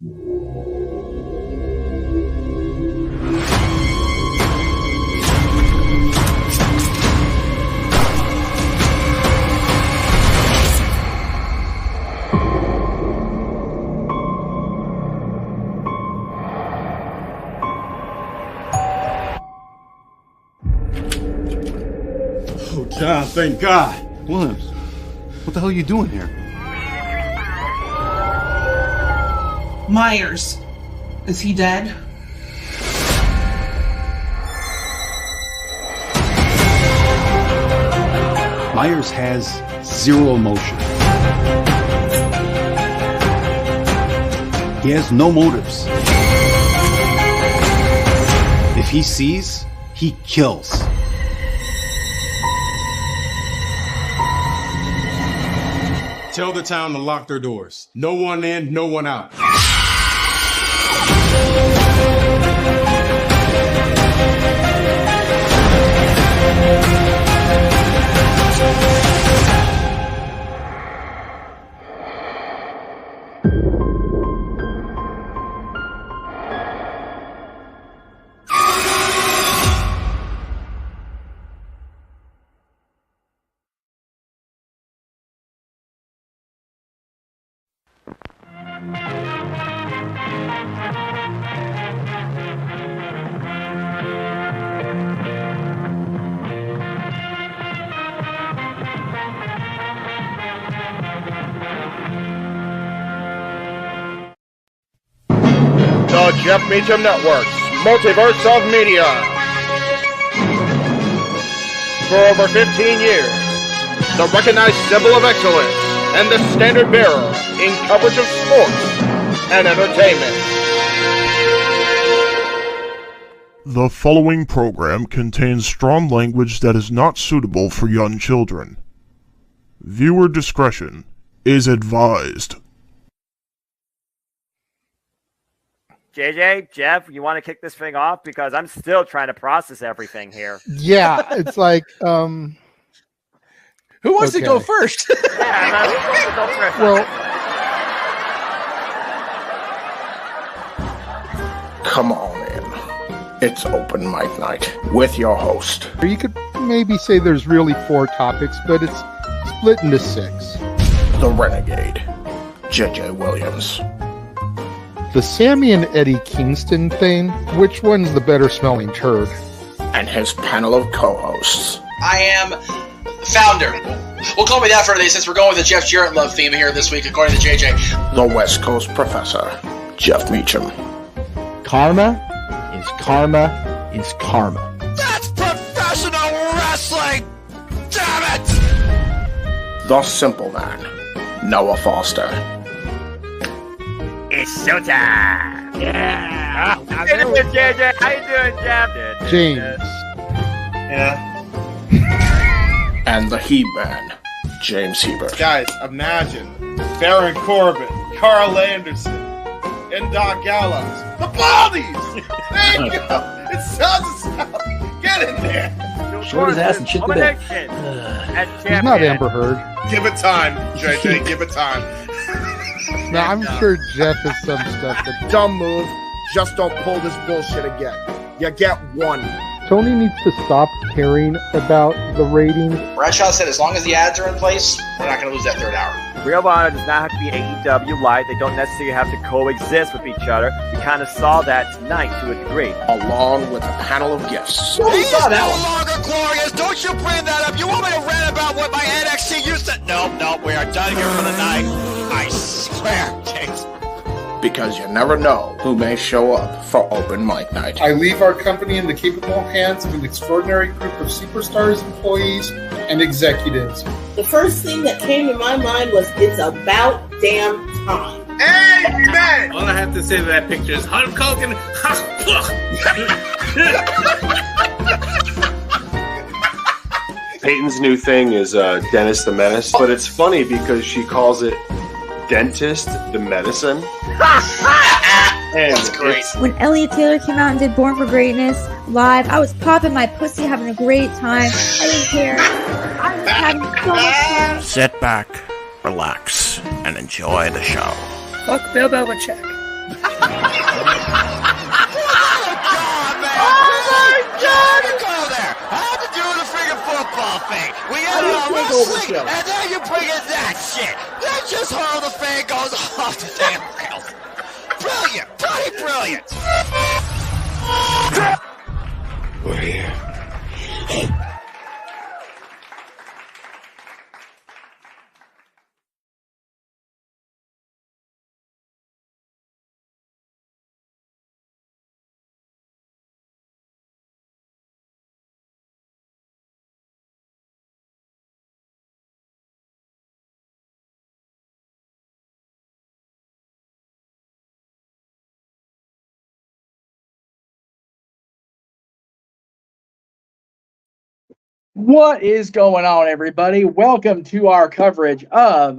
Oh, John, thank God. Williams, what the hell are you doing here? Myers. Is he dead? Myers has zero emotion. He has no motives. If he sees, he kills. Tell the town to lock their doors. No one in, no one out. The Jeff Meacham Network's Multiverse of Media. For over 15 years, the recognized symbol of excellence and the standard bearer in coverage of sports and entertainment. The following program contains strong language that is not suitable for young children. Viewer discretion is advised. JJ, Jeff, you want to kick this thing off? Because I'm still trying to process everything here. Yeah, it's like, who wants to go first? Yeah, who wants to go first? Well, Come on in. It's open mic night with your host. you could maybe say there's really 4 topics, but it's split into 6. The Renegade, JJ Williams. The Sammy and Eddie Kingston thing, which one's the better smelling turd? And his panel of co-hosts. I am founder. Well, call me that for today since we're going with the Jeff Jarrett love theme here this week, according to JJ. The West Coast Professor, Jeff Meacham. Karma is karma is karma. That's professional wrestling! Damn it! The Simple Man, Noah Foster. It's showtime! Yeah! How you doing, JJ? How you doing, Jeff? James. Yeah. And the He-Man, James Hebert. Guys, imagine Baron Corbin, Carl Anderson, and Doc Gallows. The Baldies! There you go! It sounds Get in there! Short his ass and shit the bed. He's not Amber Heard. Give it time, JJ. Give it time. No, I'm sure Jeff has some stuff that... Dumb move. Just don't pull this bullshit again. You get one. Tony needs to stop caring about the ratings. Bradshaw said as long as the ads are in place, we're not going to lose that third hour. Ring of Honor does not have to be AEW light. They don't necessarily have to coexist with each other. We kind of saw that tonight to a degree. Along with a panel of guests. Well, he's no longer glorious. Don't you bring that up. You want me to rant about what my NXT used to... No, we are done here for the night. I swear, James. Because you never know who may show up for open mic night. I leave our company in the capable hands of an extraordinary group of superstars, employees, and executives. The first thing that came to my mind was, it's about damn time. Amen! All I have to say to that picture is Hulk Hogan. Peyton's new thing is Dennis the Menace, but it's funny because she calls it Dentist the Medicine. That's great. When Elliot Taylor came out and did Born for Greatness live, I was popping my pussy, having a great time. I didn't care. I was having so much fun. Sit back, relax, and enjoy the show. Fuck Bill Belichick. We got it on wrestling, and then you bring in that shit. That's just how the fan goes off the damn rails. Brilliant, bloody brilliant. We're here. What is going on, everybody? Welcome to our coverage of,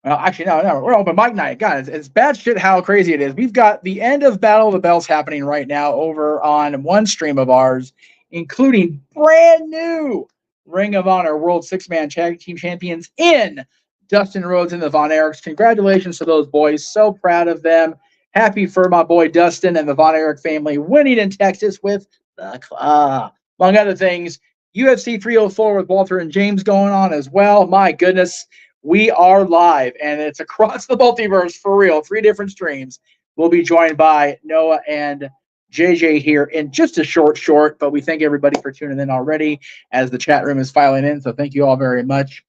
well, actually, no, we're open mic night. God, it's bad shit how crazy it is. We've got the end of Battle of the Bells happening right now over on one stream of ours, including brand new Ring of Honor World Six-Man Tag Team Champions in Dustin Rhodes and the Von Erichs. Congratulations to those boys. So proud of them. Happy for my boy Dustin and the Von Erich family winning in Texas with the claw. Among other things, UFC 304 with Walter and James going on as well. My goodness, we are live, and it's across the multiverse for real. 3 different streams. We'll be joined by Noah and JJ here in just a short, but we thank everybody for tuning in already as the chat room is filing in, so thank you all very much.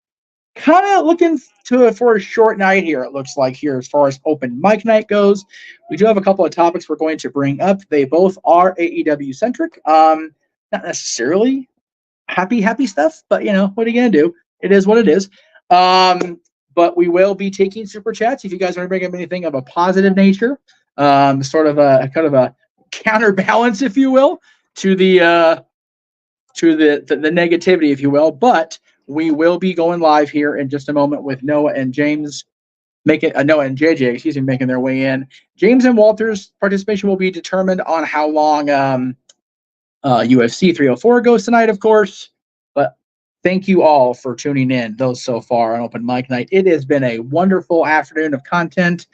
Kind of looking for a short night here, it looks like here as far as open mic night goes. We do have a couple of topics we're going to bring up. They both are AEW-centric. Not necessarily happy stuff, but you know, what are you gonna do? It is what it is. But we will be taking super chats if you guys want to bring up anything of a positive nature, sort of a kind of a counterbalance, if you will, to the negativity, if you will. But we will be going live here in just a moment with Noah and James Noah and JJ, making their way in. James and Walter's participation will be determined on how long UFC 304 goes tonight, of course. But thank you all for tuning in, those so far on Open Mic Night. It has been a wonderful afternoon of content.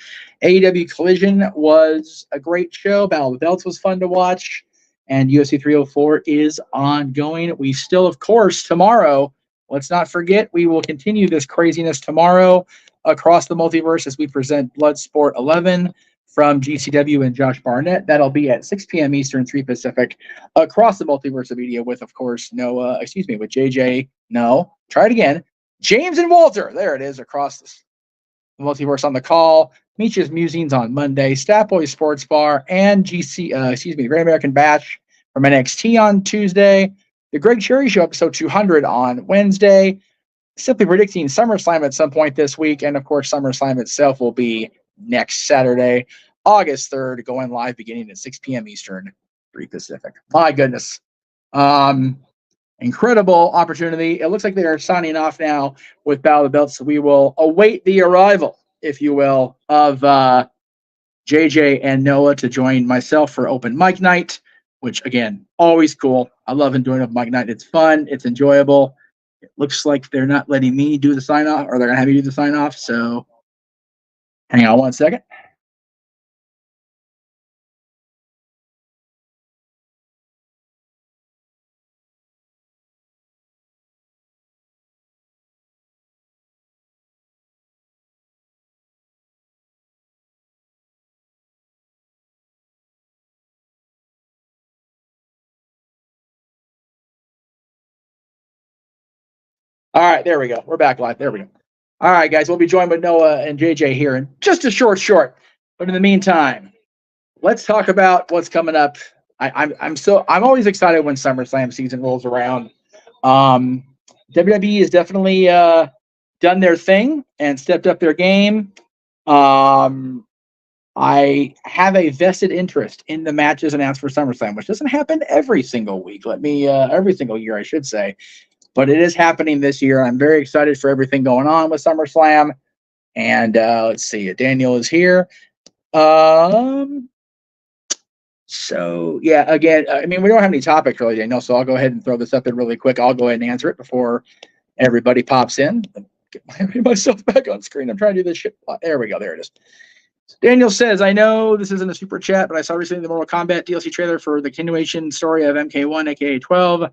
AEW Collision was a great show. Battle of the Belts was fun to watch. And UFC 304 is ongoing. We still, of course, tomorrow, let's not forget, we will continue this craziness tomorrow across the multiverse as we present Bloodsport 11 from GCW and Josh Barnett. That'll be at 6 p.m. Eastern, 3 Pacific, across the multiverse of media with, of course, with JJ. No, try it again. James and Walter. There it is, across the multiverse on the call. Meach's Musings on Monday. Stat Boy Sports Bar and the Great American Bash from NXT on Tuesday. The Greg Cherry Show, episode 200 on Wednesday. Simply predicting SummerSlam at some point this week. And, of course, SummerSlam itself will be next Saturday, August 3rd, going live beginning at 6 p.m. Eastern, 3 Pacific. My goodness. Incredible opportunity. It looks like they are signing off now with Battle of the Belts, so we will await the arrival, if you will, of JJ and Noah to join myself for Open Mic Night, which, again, always cool. I love doing Open Mic Night. It's fun. It's enjoyable. It looks like they're not letting me do the sign-off, or they're going to have me do the sign-off, so hang on one second. All right, there we go. We're back live. There we go. All right, guys, we'll be joined by Noah and JJ here in just a short. But in the meantime, let's talk about what's coming up. I'm always excited when SummerSlam season rolls around. WWE has definitely done their thing and stepped up their game. I have a vested interest in the matches announced for SummerSlam, which doesn't happen every single week. Every single year, I should say. But it is happening this year. I'm very excited for everything going on with SummerSlam. And let's see, Daniel is here. So, yeah, again, we don't have any topics really, Daniel, so I'll go ahead and throw this up there really quick. I'll go ahead and answer it before everybody pops in. Get myself back on screen. I'm trying to do this shit. There we go. There it is. Daniel says, I know this isn't a super chat, but I saw recently the Mortal Kombat DLC trailer for the continuation story of MK1, aka 12,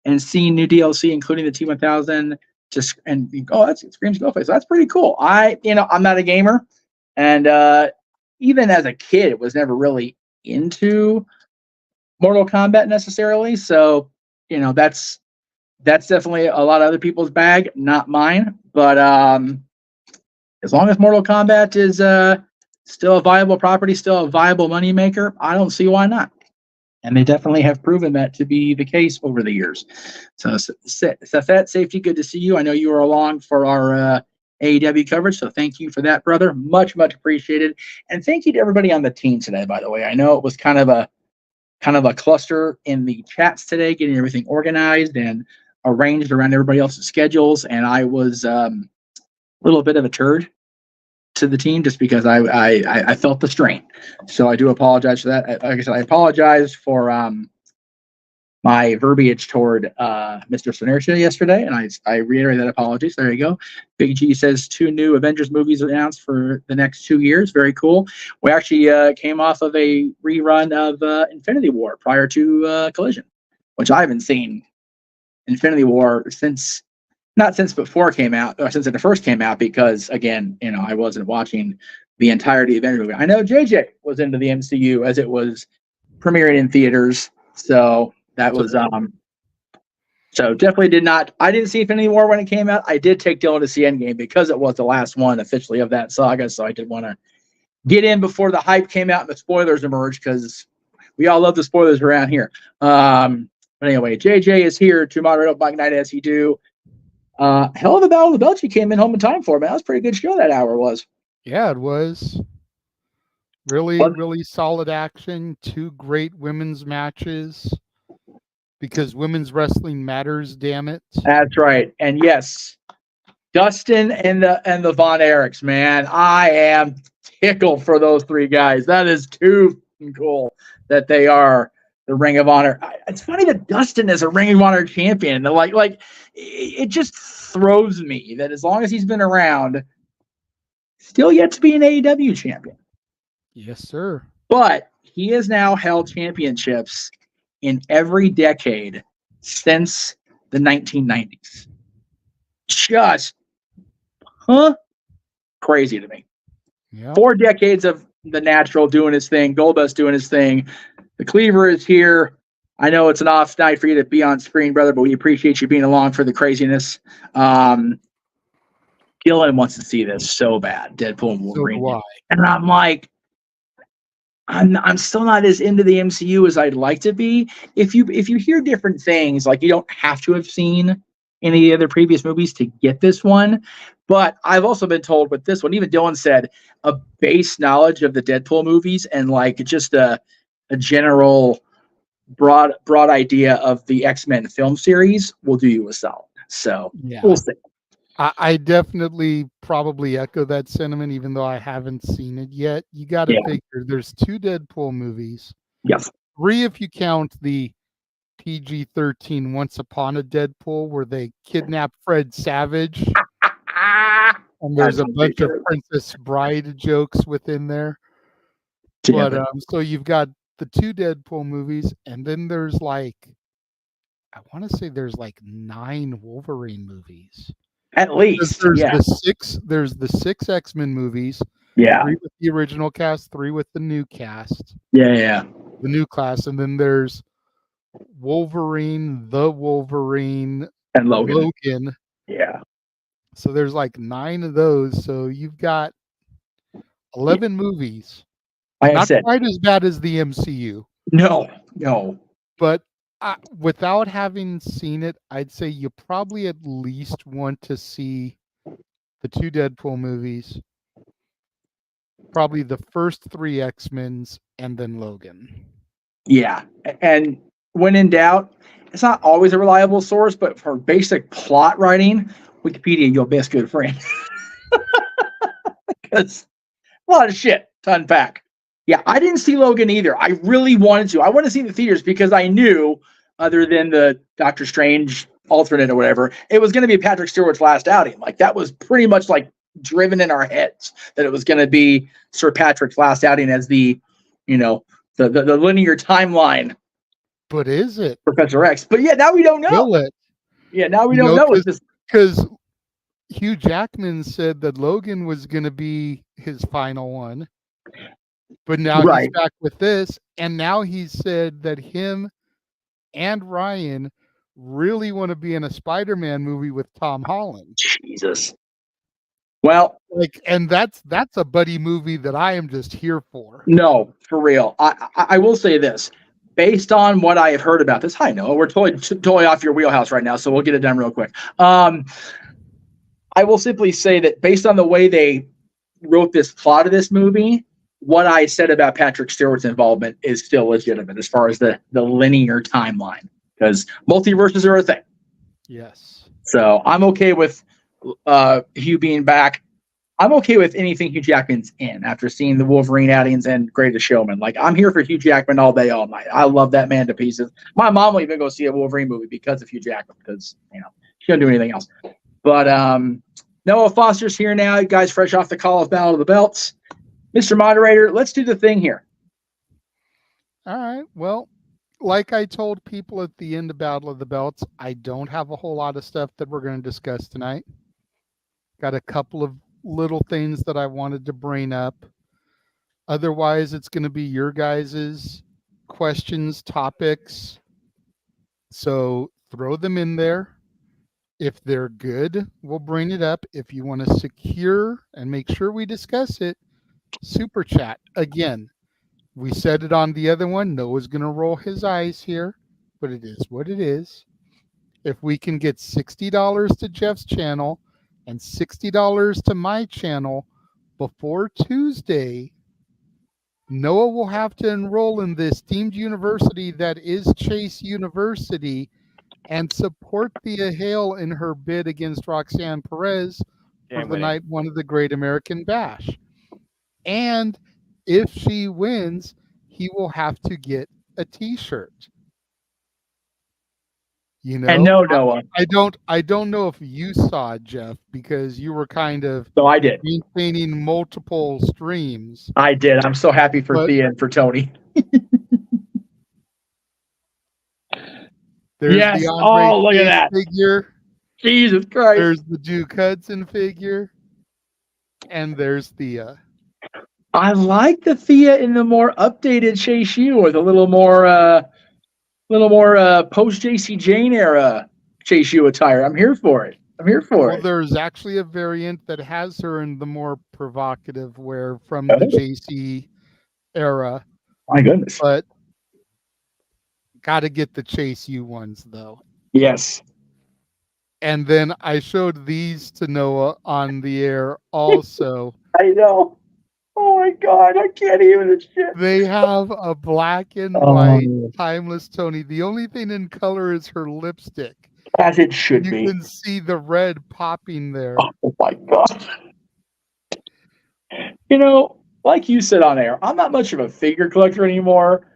and seen new DLC, including the T1000. That screams go face. That's pretty cool. I'm not a gamer, and even as a kid, was never really into Mortal Kombat necessarily. So, that's definitely a lot of other people's bag, not mine. But as long as Mortal Kombat is still a viable property, still a viable moneymaker, I don't see why not. And they definitely have proven that to be the case over the years. So, Safet, Safety, good to see you. I know you were along for our AEW coverage, so thank you for that, brother. Much, much appreciated. And thank you to everybody on the team today, by the way. I know it was kind of a cluster in the chats today, getting everything organized and arranged around everybody else's schedules, and I was a little bit of a turd to the team just because I felt the strain. So I do apologize for that. Like I said, I apologize for my verbiage toward Mr. Sonertia yesterday, and I reiterate that apologies. There you go. Big G says 2 new Avengers movies are announced for the next 2 years. Very cool. We actually came off of a rerun of Infinity War prior to Collision, which I haven't seen Infinity War since before it came out, or since it first came out, because again, I wasn't watching the entirety of the movie. I know JJ was into the MCU as it was premiering in theaters, so that was so definitely I didn't see Infinity War when it came out. I did take Dylan to see Endgame because it was the last one officially of that saga, so I did want to get in before the hype came out and the spoilers emerged, because we all love the spoilers around here. But anyway, JJ is here to moderate up Mike Knight as he do. Hell of a Battle of the Belts you came in home in time for, man. That was a pretty good show that hour was. Yeah, it was. Really solid action. 2 great women's matches. Because women's wrestling matters, damn it. That's right. And yes, Dustin and the Von Erichs, man. I am tickled for those 3 guys. That is too cool that they are the Ring of Honor. It's funny that Dustin is a Ring of Honor champion. Like it just throws me that as long as he's been around, still yet to be an AEW champion. Yes, sir. But he has now held championships in every decade since the 1990s. Just, crazy to me. Yeah. 4 decades of the Natural doing his thing, Goldust doing his thing. The Cleaver is here. I know it's an off night for you to be on screen, brother, but we appreciate you being along for the craziness. Gillen wants to see this so bad, Deadpool and Wolverine. So do I. And I'm like, I'm still not as into the MCU as I'd like to be. If you hear different things, like you don't have to have seen any of the other previous movies to get this one. But I've also been told with this one, even Dylan said, a base knowledge of the Deadpool movies and like just a general broad idea of the X-Men film series will do you a solid. So we'll see. I definitely probably echo that sentiment, even though I haven't seen it yet. You got to figure there's 2 Deadpool movies. Yes. 3 if you count the PG-13 Once Upon a Deadpool, where they kidnap Fred Savage. And there's a bunch of Princess Bride jokes within there. But so you've got the 2 Deadpool movies, and then there's I want to say there's 9 Wolverine movies. At least. There's the 6 X-Men movies. Yeah. 3 with the original cast, 3 with the new cast. Yeah. The new class. And then there's Wolverine, and Logan. Yeah. So there's 9 of those. So you've got 11 movies. Like Not I said, quite as bad as the MCU. No. But without having seen it, I'd say you probably at least want to see the 2 Deadpool movies, probably the first 3 X-Men's, and then Logan. Yeah. And when in doubt, it's not always a reliable source, but for basic plot writing, Wikipedia, your best good friend. Because a lot of shit to unpack. Yeah, I didn't see Logan either. I really wanted to. I wanted to see the theaters because I knew, other than the Doctor Strange alternate or whatever, it was going to be Patrick Stewart's last outing. That was pretty much driven in our heads that it was going to be Sir Patrick's last outing as the linear timeline. But is it Professor X? But yeah, now we don't know. Will it? Yeah, now we don't know. Because Hugh Jackman said that Logan was going to be his final one, but now he's back with this, and now he said that him and Ryan really want to be in a Spider-Man movie with Tom Holland. Jesus. Well, and that's a buddy movie that I am just here for. No, for real. I will say this. Based on what I have heard about this, I know we're totally off your wheelhouse right now, so we'll get it done real quick. I will simply say that based on the way they wrote this plot of this movie, what I said about Patrick Stewart's involvement is still legitimate as far as the linear timeline, because multiverses are a thing. Yes. So I'm okay with Hugh being back. I'm okay with anything Hugh Jackman's in after seeing the Wolverine outings and Greatest Showman. Like, I'm here for Hugh Jackman all day, all night. I love that man to pieces. My mom will even go see a Wolverine movie because of Hugh Jackman, because, she don't do anything else. But Noah Foster's here now. You guys fresh off the call of Battle of the Belts. Mr. Moderator, let's do the thing here. All right. Well, like I told people at the end of Battle of the Belts, I don't have a whole lot of stuff that we're going to discuss tonight. Got a couple of little things that I wanted to bring up. Otherwise, it's going to be your guys' questions, topics. So throw them in there. If they're good, we'll bring it up. If you want to secure and make sure we discuss it, super chat. Again, we said it on the other one. Noah's going to roll his eyes here, but it is what it is. If we can get $60 to Jeff's channel and $60 to my channel before Tuesday, Noah will have to enroll in this deemed university that is Chase University and support Thea Hale in her bid against Roxanne Perez for the night one of the Great American Bash. And if she wins, he will have to get a t-shirt. And no, Noah. I don't know if you saw it, Jeff, because you were kind of I did maintaining multiple streams. I did. I'm so happy for Thea and for Tony. There's yes. the Andre Look at that figure. Jesus Christ. There's the Duke Hudson figure. And there's Thea. I like the Thea in the more updated Chase U, with a little more post JC Jane era Chase U attire. I'm here for it. Well, there's actually a variant that has her in the more provocative wear from the JC era. My goodness. But got to get the Chase U ones, though. Yes. And then I showed these to Noah on the air also. I know. Oh my God, I can't even this shit. They have a black and white timeless Tony. The only thing in color is her lipstick. As it should be. You can see the red popping there. Oh my God. Like you said on air, I'm not much of a figure collector anymore,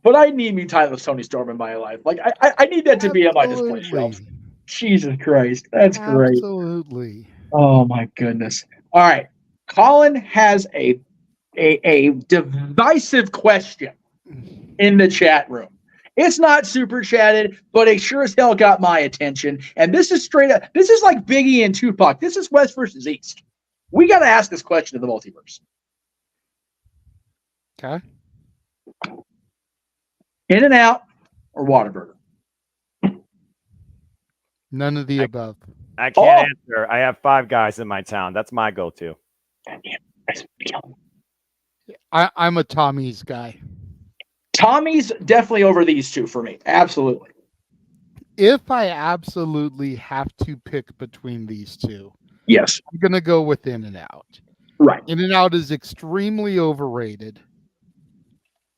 but I need me timeless Tony Storm in my life. Like I need that to be on my display shelf. Jesus Christ, that's great. Absolutely. Oh my goodness. All right. Colin has a divisive question in the chat room. It's not super chatted, but it sure as hell got my attention. And this is straight up. This is like Biggie and Tupac. This is West versus East. We got to ask this question to the multiverse. Okay. In-N-Out or Whataburger? None of the above. I can't answer. I have 5 Guys in my town. That's my go-to. I'm a Tommy's guy. Tommy's definitely over these two for me. Absolutely. If I absolutely have to pick between these two, yes, I'm going to go with In-N-Out. Right. In-N-Out is extremely overrated.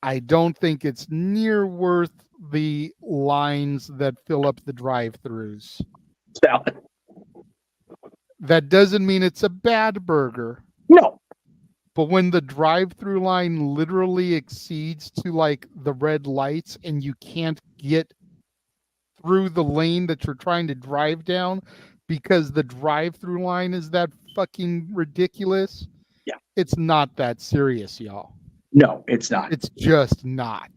I don't think it's near worth the lines that fill up the drive-thrus. Salad. That doesn't mean it's a bad burger. No. But when the drive-through line literally exceeds to like the red lights and you can't get through the lane that you're trying to drive down, because the drive-through line is that fucking ridiculous. Yeah. It's not that serious, y'all. No, it's not. It's just not.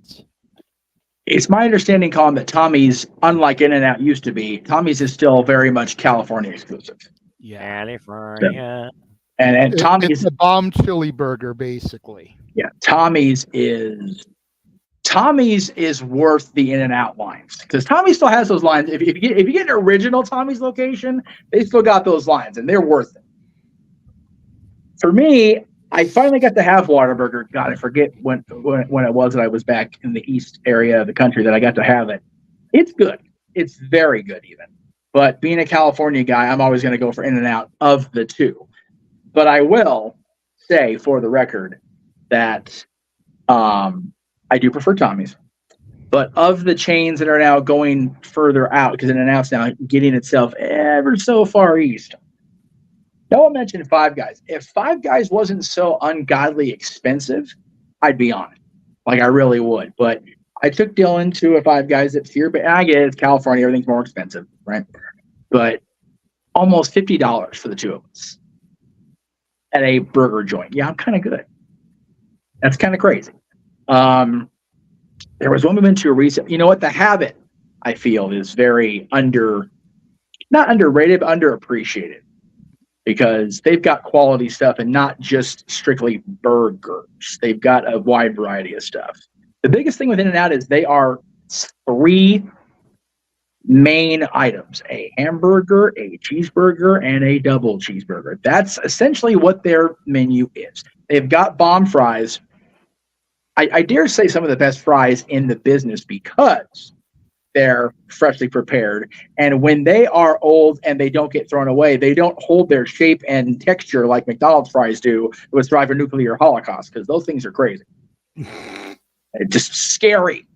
It's my understanding, Colin, that Tommy's, unlike In-N-Out used to be, Tommy's is still very much California exclusive. Yeah. California. And Tommy's it's a bomb chili burger, basically. Yeah, Tommy's is worth the In-N-Out lines because Tommy still has those lines. If you get an original Tommy's location, they still got those lines and they're worth it. For me, I finally got to have Whataburger. God, I forget when it was that I was back in the east area of the country that I got to have it. It's good. It's very good even. But being a California guy, I'm always going to go for In-N-Out of the two. But I will say for the record that I do prefer Tommy's. But of the chains that are now going further out, because In-N-Out's now getting itself ever so far east. Noah mentioned Five Guys. If Five Guys wasn't so ungodly expensive, I'd be on it. Like, I really would. But I took Dylan to a Five Guys that's here, but I get it, it's California, everything's more expensive, right? But almost $50 for the two of us at a burger joint. Yeah, I'm kind of good. That's kind of crazy. There was one we went to a recent. You know what? The Habit, I feel, is very not underrated, but underappreciated because they've got quality stuff and not just strictly burgers. They've got a wide variety of stuff. The biggest thing with In-N-Out is they are 3 main items: a hamburger, a cheeseburger, and a double cheeseburger. That's essentially what their menu is. They've got bomb fries. I dare say some of the best fries in the business because they're freshly prepared. And when they are old and they don't get thrown away, they don't hold their shape and texture like McDonald's fries do. It would thrive a nuclear holocaust because those things are crazy. It's just scary.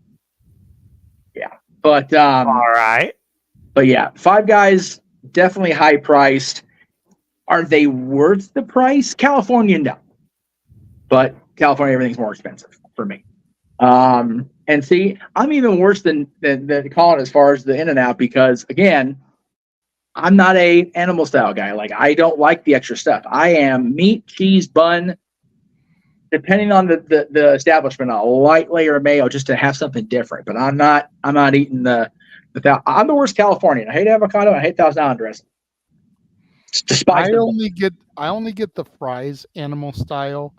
Yeah. But all right. But yeah, Five Guys, definitely high priced. Are they worth the price? California, no. But California, everything's more expensive for me. And see, I'm even worse than Colin as far as the In-N-Out because, again, I'm not a animal style guy. Like, I don't like the extra stuff. I am meat, cheese, bun, depending on the establishment, a light layer of mayo just to have something different. But I'm not eating I'm the worst Californian. I hate avocado. I hate Thousand Island dressing. I only get the fries animal style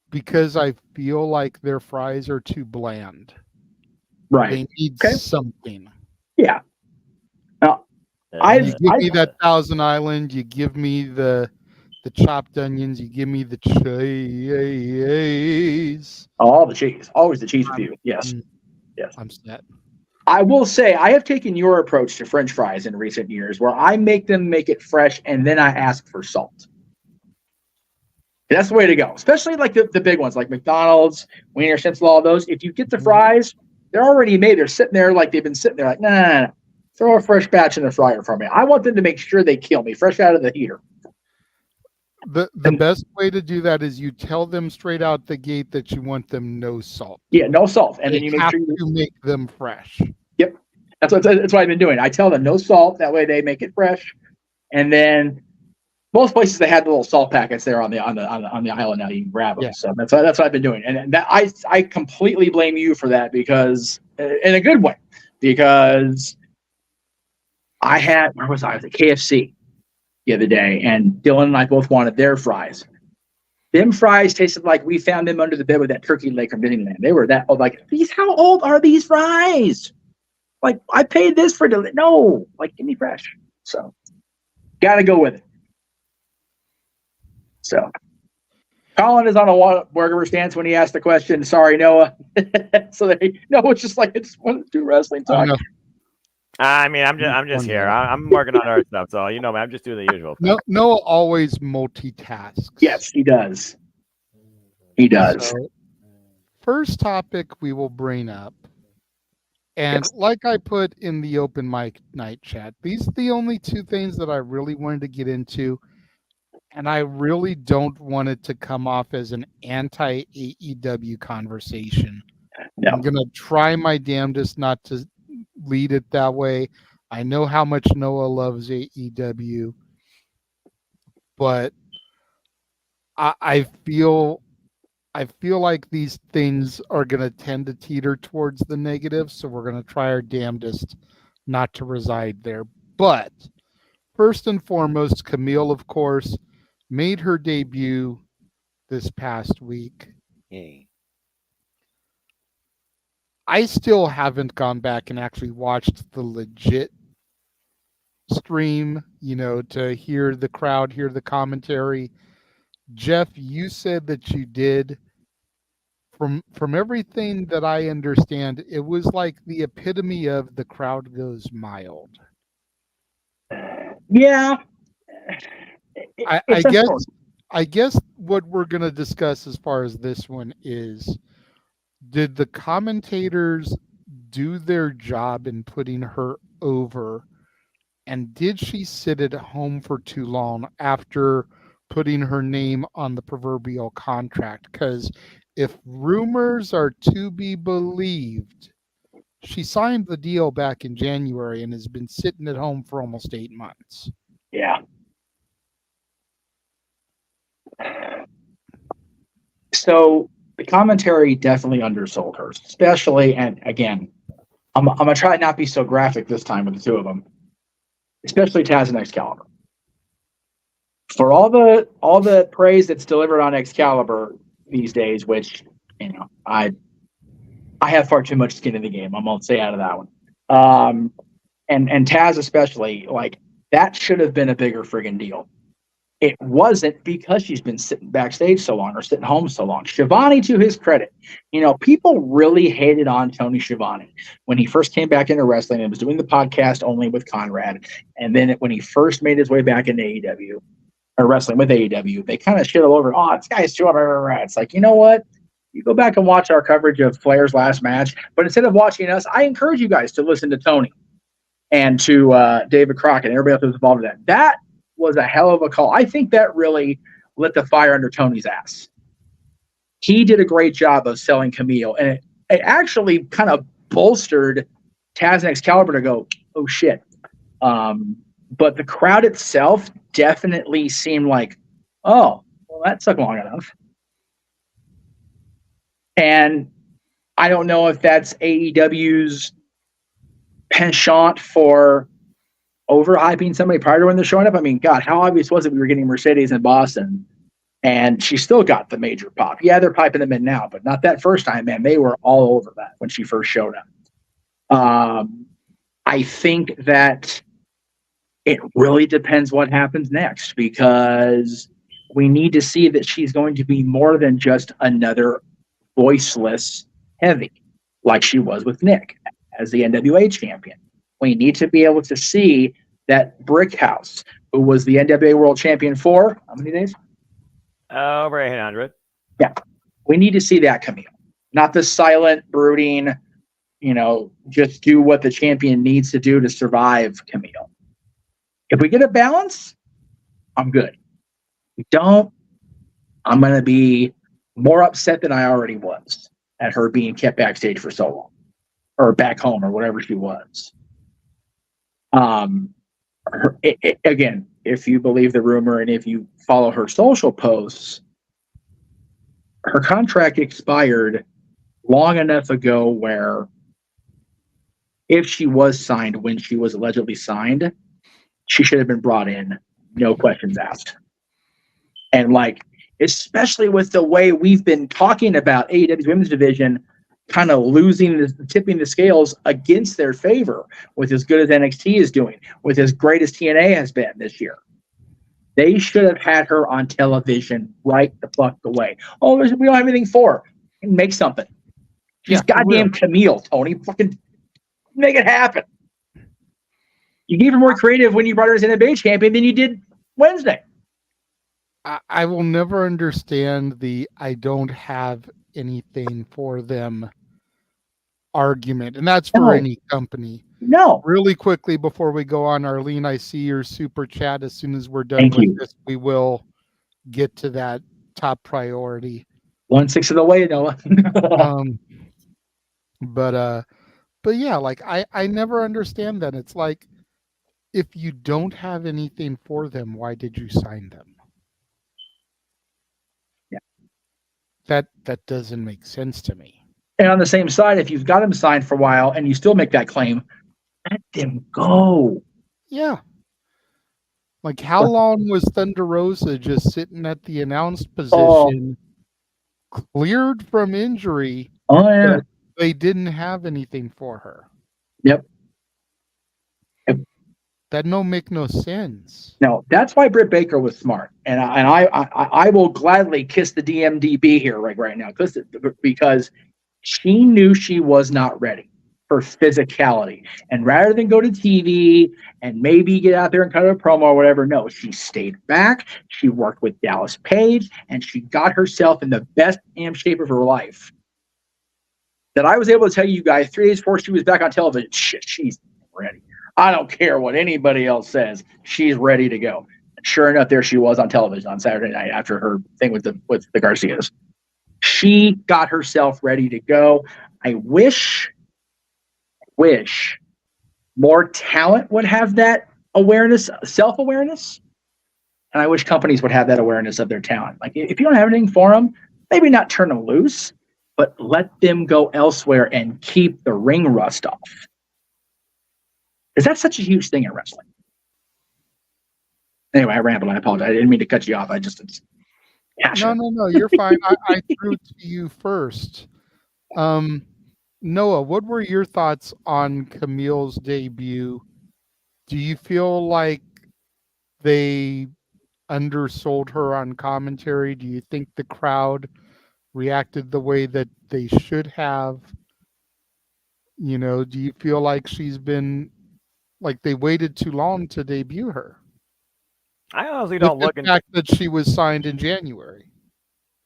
because I feel like their fries are too bland. Right. They need something. Yeah. Now, you give me that Thousand Island. You give me the chopped onions. You give me the cheese. All the cheese. Always the cheese with you. Yes. Yes. I'm set. I will say I have taken your approach to French fries in recent years where I make it fresh and then I ask for salt. That's the way to go, especially like the big ones like McDonald's, Wiener Schnitzel, all those. If you get the fries, they're already made. They're sitting there like they've been sitting there like, nah. Throw a fresh batch in the fryer for me. I want them to make sure they kill me fresh out of the heater. The best way to do that is you tell them straight out the gate that you want them no salt. Yeah, no salt, and then you make have sure to make them fresh. Yep, that's what I've been doing. I tell them no salt. That way they make it fresh, and then most places they had the little salt packets there on the island. Now you can grab them. Yeah. So that's what I've been doing, and that I completely blame you for that because in a good way because where was I? I was at KFC the other day, and Dylan and I both wanted their fries. Them fries tasted like we found them under the bed with that turkey leg from Disneyland. They were that old. Like, how old are these fries? Like, I paid this for no. Like, give me fresh. So, gotta go with it. So, Colin is on a Whataburger stance when he asked the question. Sorry, Noah. So it's just like it's one of two wrestling talk. I mean, I'm just here. I'm working on our stuff, so man, I'm just doing the usual. Noah always multitasks. Yes, he does. He does. So, first topic we will bring up, and like I put in the open mic night chat, these are the only two things that I really wanted to get into, and I really don't want it to come off as an anti-AEW conversation. No. I'm gonna try my damnedest not to lead it that way. I know how much Noah loves AEW, but I feel like these things are going to tend to teeter towards the negative, so we're going to try our damnedest not to reside there. But first and foremost, Camille, of course, made her debut this past week. Yay. I still haven't gone back and actually watched the legit stream, to hear the crowd, hear the commentary. Jeff, you said that you did. From everything that I understand, it was like the epitome of the crowd goes mild. Yeah. I guess what we're going to discuss as far as this one is, did the commentators do their job in putting her over? And did she sit at home for too long after putting her name on the proverbial contract? Because if rumors are to be believed, she signed the deal back in January and has been sitting at home for almost 8 months. Yeah. So the commentary definitely undersold her, especially, and again, I'm gonna try not be so graphic this time with the two of them, especially Taz and Excalibur. For all the praise that's delivered on Excalibur these days, which I have far too much skin in the game. I'm gonna say out of that one. And Taz especially, like, that should have been a bigger friggin' deal. It wasn't, because she's been sitting backstage so long or sitting home so long. Schiavone, to his credit, people really hated on Tony Schiavone when he first came back into wrestling and was doing the podcast only with Conrad. And then when he first made his way back into AEW, or wrestling with AEW, they kind of shit all over. Oh, this guy's too. It's like, you know what? You go back and watch our coverage of Flair's last match, but instead of watching us, I encourage you guys to listen to Tony and to David Crockett and everybody else who's involved in that. That was a hell of a call. I think that really lit the fire under Tony's ass. He did a great job of selling Camille, and it actually kind of bolstered Taz and Excalibur to go, oh shit. But the crowd itself definitely seemed like, oh, well, that took long enough. And I don't know if that's AEW's penchant for overhyping somebody prior to when they're showing up. I mean, God, how obvious was it we were getting Mercedes in Boston? And she still got the major pop. Yeah, they're piping them in now, but not that first time, man. They were all over that when she first showed up. I think that it really depends what happens next, because we need to see that she's going to be more than just another voiceless heavy like she was with Nick as the NWA champion. We need to be able to see that Brickhouse, who was the NWA World Champion for how many days? Over 800. Yeah. We need to see that Camille. Not the silent, brooding, just do what the champion needs to do to survive Camille. If we get a balance, I'm good. If we don't, I'm going to be more upset than I already was at her being kept backstage for so long, or back home, or whatever she was. Again, if you believe the rumor and if you follow her social posts, her contract expired long enough ago where if she was signed when she was allegedly signed, she should have been brought in, no questions asked. And especially with the way we've been talking about AEW's women's division kind of tipping the scales against their favor with as good as NXT is doing, with as great as TNA has been this year. They should have had her on television right the fuck away. Oh, we don't have anything for her. Make something. She's goddamn Camille, Tony. Fucking make it happen. You gave her more creative when you brought her as an NBA champion than you did Wednesday. I will never understand the I don't have anything for them argument, and that's for any company. No. Really quickly before we go on, Arlene, I see your super chat. As soon as we're done with this, we will get to that top priority. 1/6 of the way, Noah. But yeah, I never understand that. It's like, if you don't have anything for them, why did you sign them? Yeah. That doesn't make sense to me. And on the same side, if you've got them signed for a while and you still make that claim, let them go. Yeah. Like, how long was Thunder Rosa just sitting at the announced position, cleared from injury? Oh, yeah. But they didn't have anything for her. Yep. That don't make no sense. No, that's why Britt Baker was smart, and I will gladly kiss the DMDB here right now because she knew she was not ready for physicality, and rather than go to TV and maybe get out there and cut a promo or whatever, no, she stayed back. She worked with Dallas Page, and she got herself in the best damn shape of her life. That I was able to tell you guys 3 days before she was back on television. Shit, she's ready. I don't care what anybody else says. She's ready to go. Sure enough, there she was on television on Saturday night after her thing with the Garcias. She got herself ready to go. I wish more talent would have that awareness, self-awareness. And I wish companies would have that awareness of their talent. Like, if you don't have anything for them, maybe not turn them loose, but let them go elsewhere and keep the ring rust off. Because that's such a huge thing in wrestling. Anyway, I rambled. I apologize. I didn't mean to cut you off. No, you're fine. I threw to you first. Noah, what were your thoughts on Camille's debut? Do you feel like they undersold her on commentary? Do you think the crowd reacted the way that they should have? You know, do you feel like she's been, like, they waited too long to debut her? I honestly don't look into the fact that she was signed in January.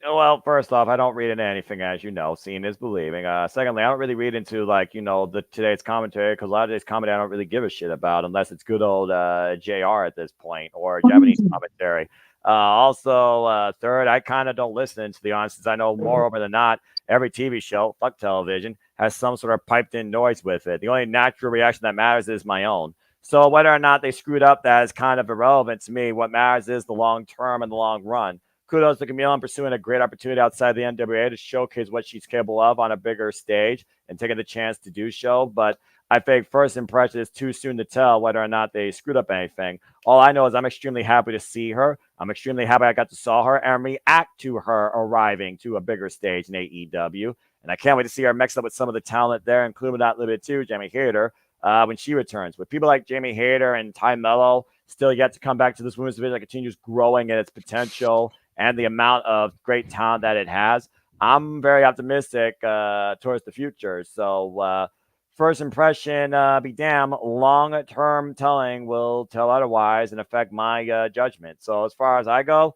Well, first off, I don't read into anything, as you know. Seeing is believing. Secondly, I don't really read into, like, today's commentary, because a lot of today's commentary I don't really give a shit about unless it's good old JR at this point or Japanese commentary. Third, I kind of don't listen, to be honest, since I know moreover than not, every TV show, fuck television, has some sort of piped-in noise with it. The only natural reaction that matters is my own. So whether or not they screwed up, that is kind of irrelevant to me. What matters is the long term and the long run. Kudos to Camille on pursuing a great opportunity outside the NWA to showcase what she's capable of on a bigger stage and taking the chance to do so. But I think first impression is too soon to tell whether or not they screwed up anything. All I know is I'm extremely happy to see her. I'm extremely happy I got to saw her and react to her arriving to a bigger stage in AEW. And I can't wait to see her mixed up with some of the talent there, including not limited to Jamie Hayter when she returns. With people like Jamie Hayter and Ty Mello still yet to come back to this women's division that continues growing in its potential and the amount of great talent that it has, I'm very optimistic towards the future. So first impression, be damn, long-term telling will tell otherwise and affect my judgment. So as far as I go,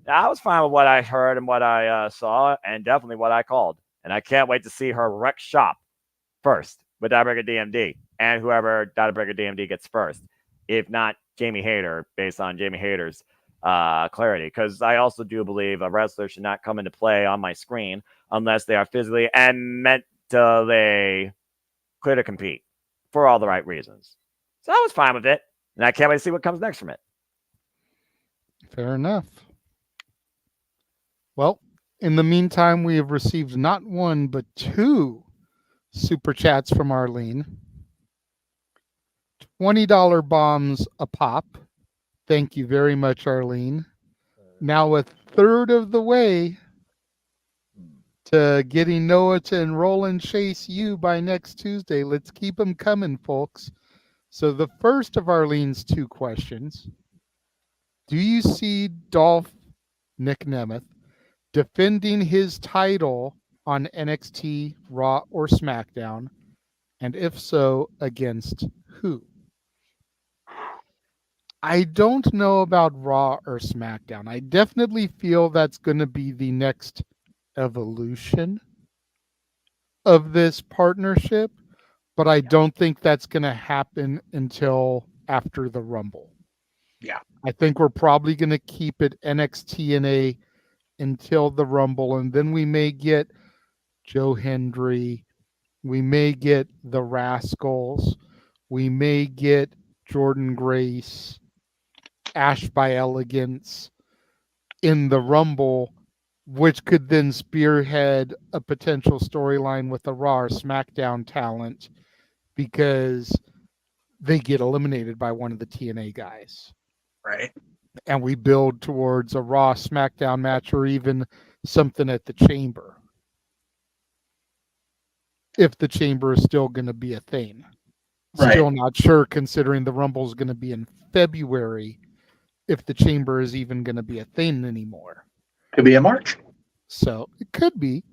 I was fine with what I heard and what I saw, and definitely what I called. And I can't wait to see her wreck shop first with Diabreaker DMD and whoever Diabreaker DMD gets first, if not Jamie Hayter, based on Jamie Hayter's clarity, because I also do believe a wrestler should not come into play on my screen unless they are physically and mentally clear to compete for all the right reasons. So I was fine with it, and I can't wait to see what comes next from it. Fair enough. Well, in the meantime, we have received not one but 2 super chats from Arlene. $20 bombs a pop. Thank you very much, Arlene. Now a third of the way to getting Noah to enroll in Chase U by next Tuesday. Let's keep them coming, folks. So the first of Arlene's 2 questions. Do you see Dolph Nick Nemeth defending his title on NXT, Raw, or SmackDown? And if so, against who? I don't know about Raw or SmackDown. I definitely feel that's going to be the next evolution of this partnership, but I don't think that's going to happen until after the Rumble. Yeah. I think we're probably going to keep it NXT until the Rumble, and then we may get Joe Hendry, we may get the Rascals, we may get Jordan Grace, Ash by Elegance in the Rumble, which could then spearhead a potential storyline with the Raw or SmackDown talent because they get eliminated by one of the TNA guys. Right. And we build towards a Raw SmackDown match or even something at the Chamber. If the Chamber is still going to be a thing. Right. Still not sure, considering the Rumble is going to be in February, if the Chamber is even going to be a thing anymore. Could be in March. So it could be,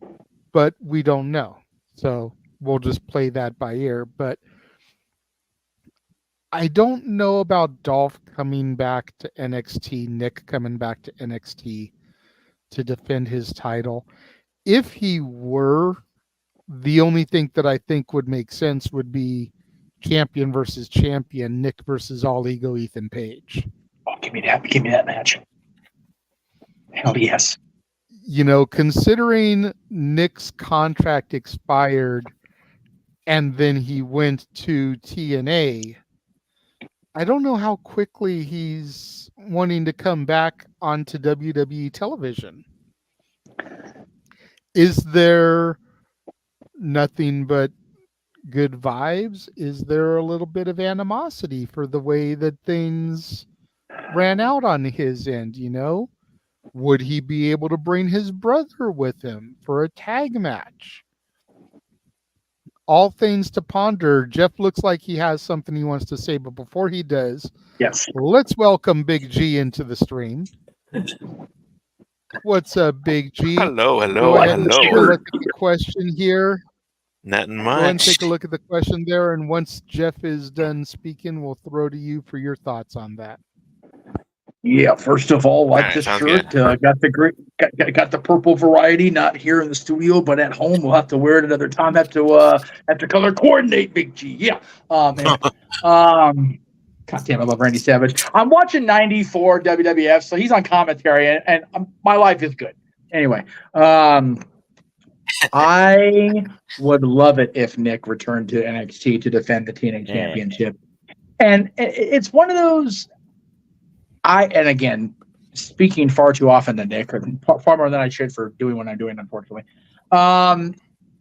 but we don't know. So we'll just play that by ear. But I don't know about Dolph coming back to NXT, Nick coming back to NXT to defend his title. If he were, the only thing that I think would make sense would be champion versus champion, Nick versus All Ego Ethan Page. Oh, give me that match. Hell yes. You know, considering Nick's contract expired and then he went to TNA, I don't know how quickly he's wanting to come back onto WWE television. Is there nothing but good vibes? Is there a little bit of animosity for the way that things ran out on his end, you know? Would he be able to bring his brother with him for a tag match? All things to ponder. Jeff looks like he has something he wants to say, but before he does, yes, let's welcome Big G into the stream. What's up, Big G? Hello. Go ahead and take a look at the question here. Nothing Go ahead and much. take a look at the question there, and once Jeff is done speaking, we'll throw to you for your thoughts on that. Yeah, first of all, like Alright, this sounds shirt. Got the great, got the purple variety. Not here in the studio, but at home. We'll have to wear it another time. Have to color coordinate, Big G. Yeah. Anyway. God damn, I love Randy Savage. I'm watching 94 WWF, so he's on commentary, and my life is good. Anyway, I would love it if Nick returned to NXT to defend the TNA Championship, and it's one of those. And again, speaking far too often to Nick, or far more than I should for doing what I'm doing, unfortunately. I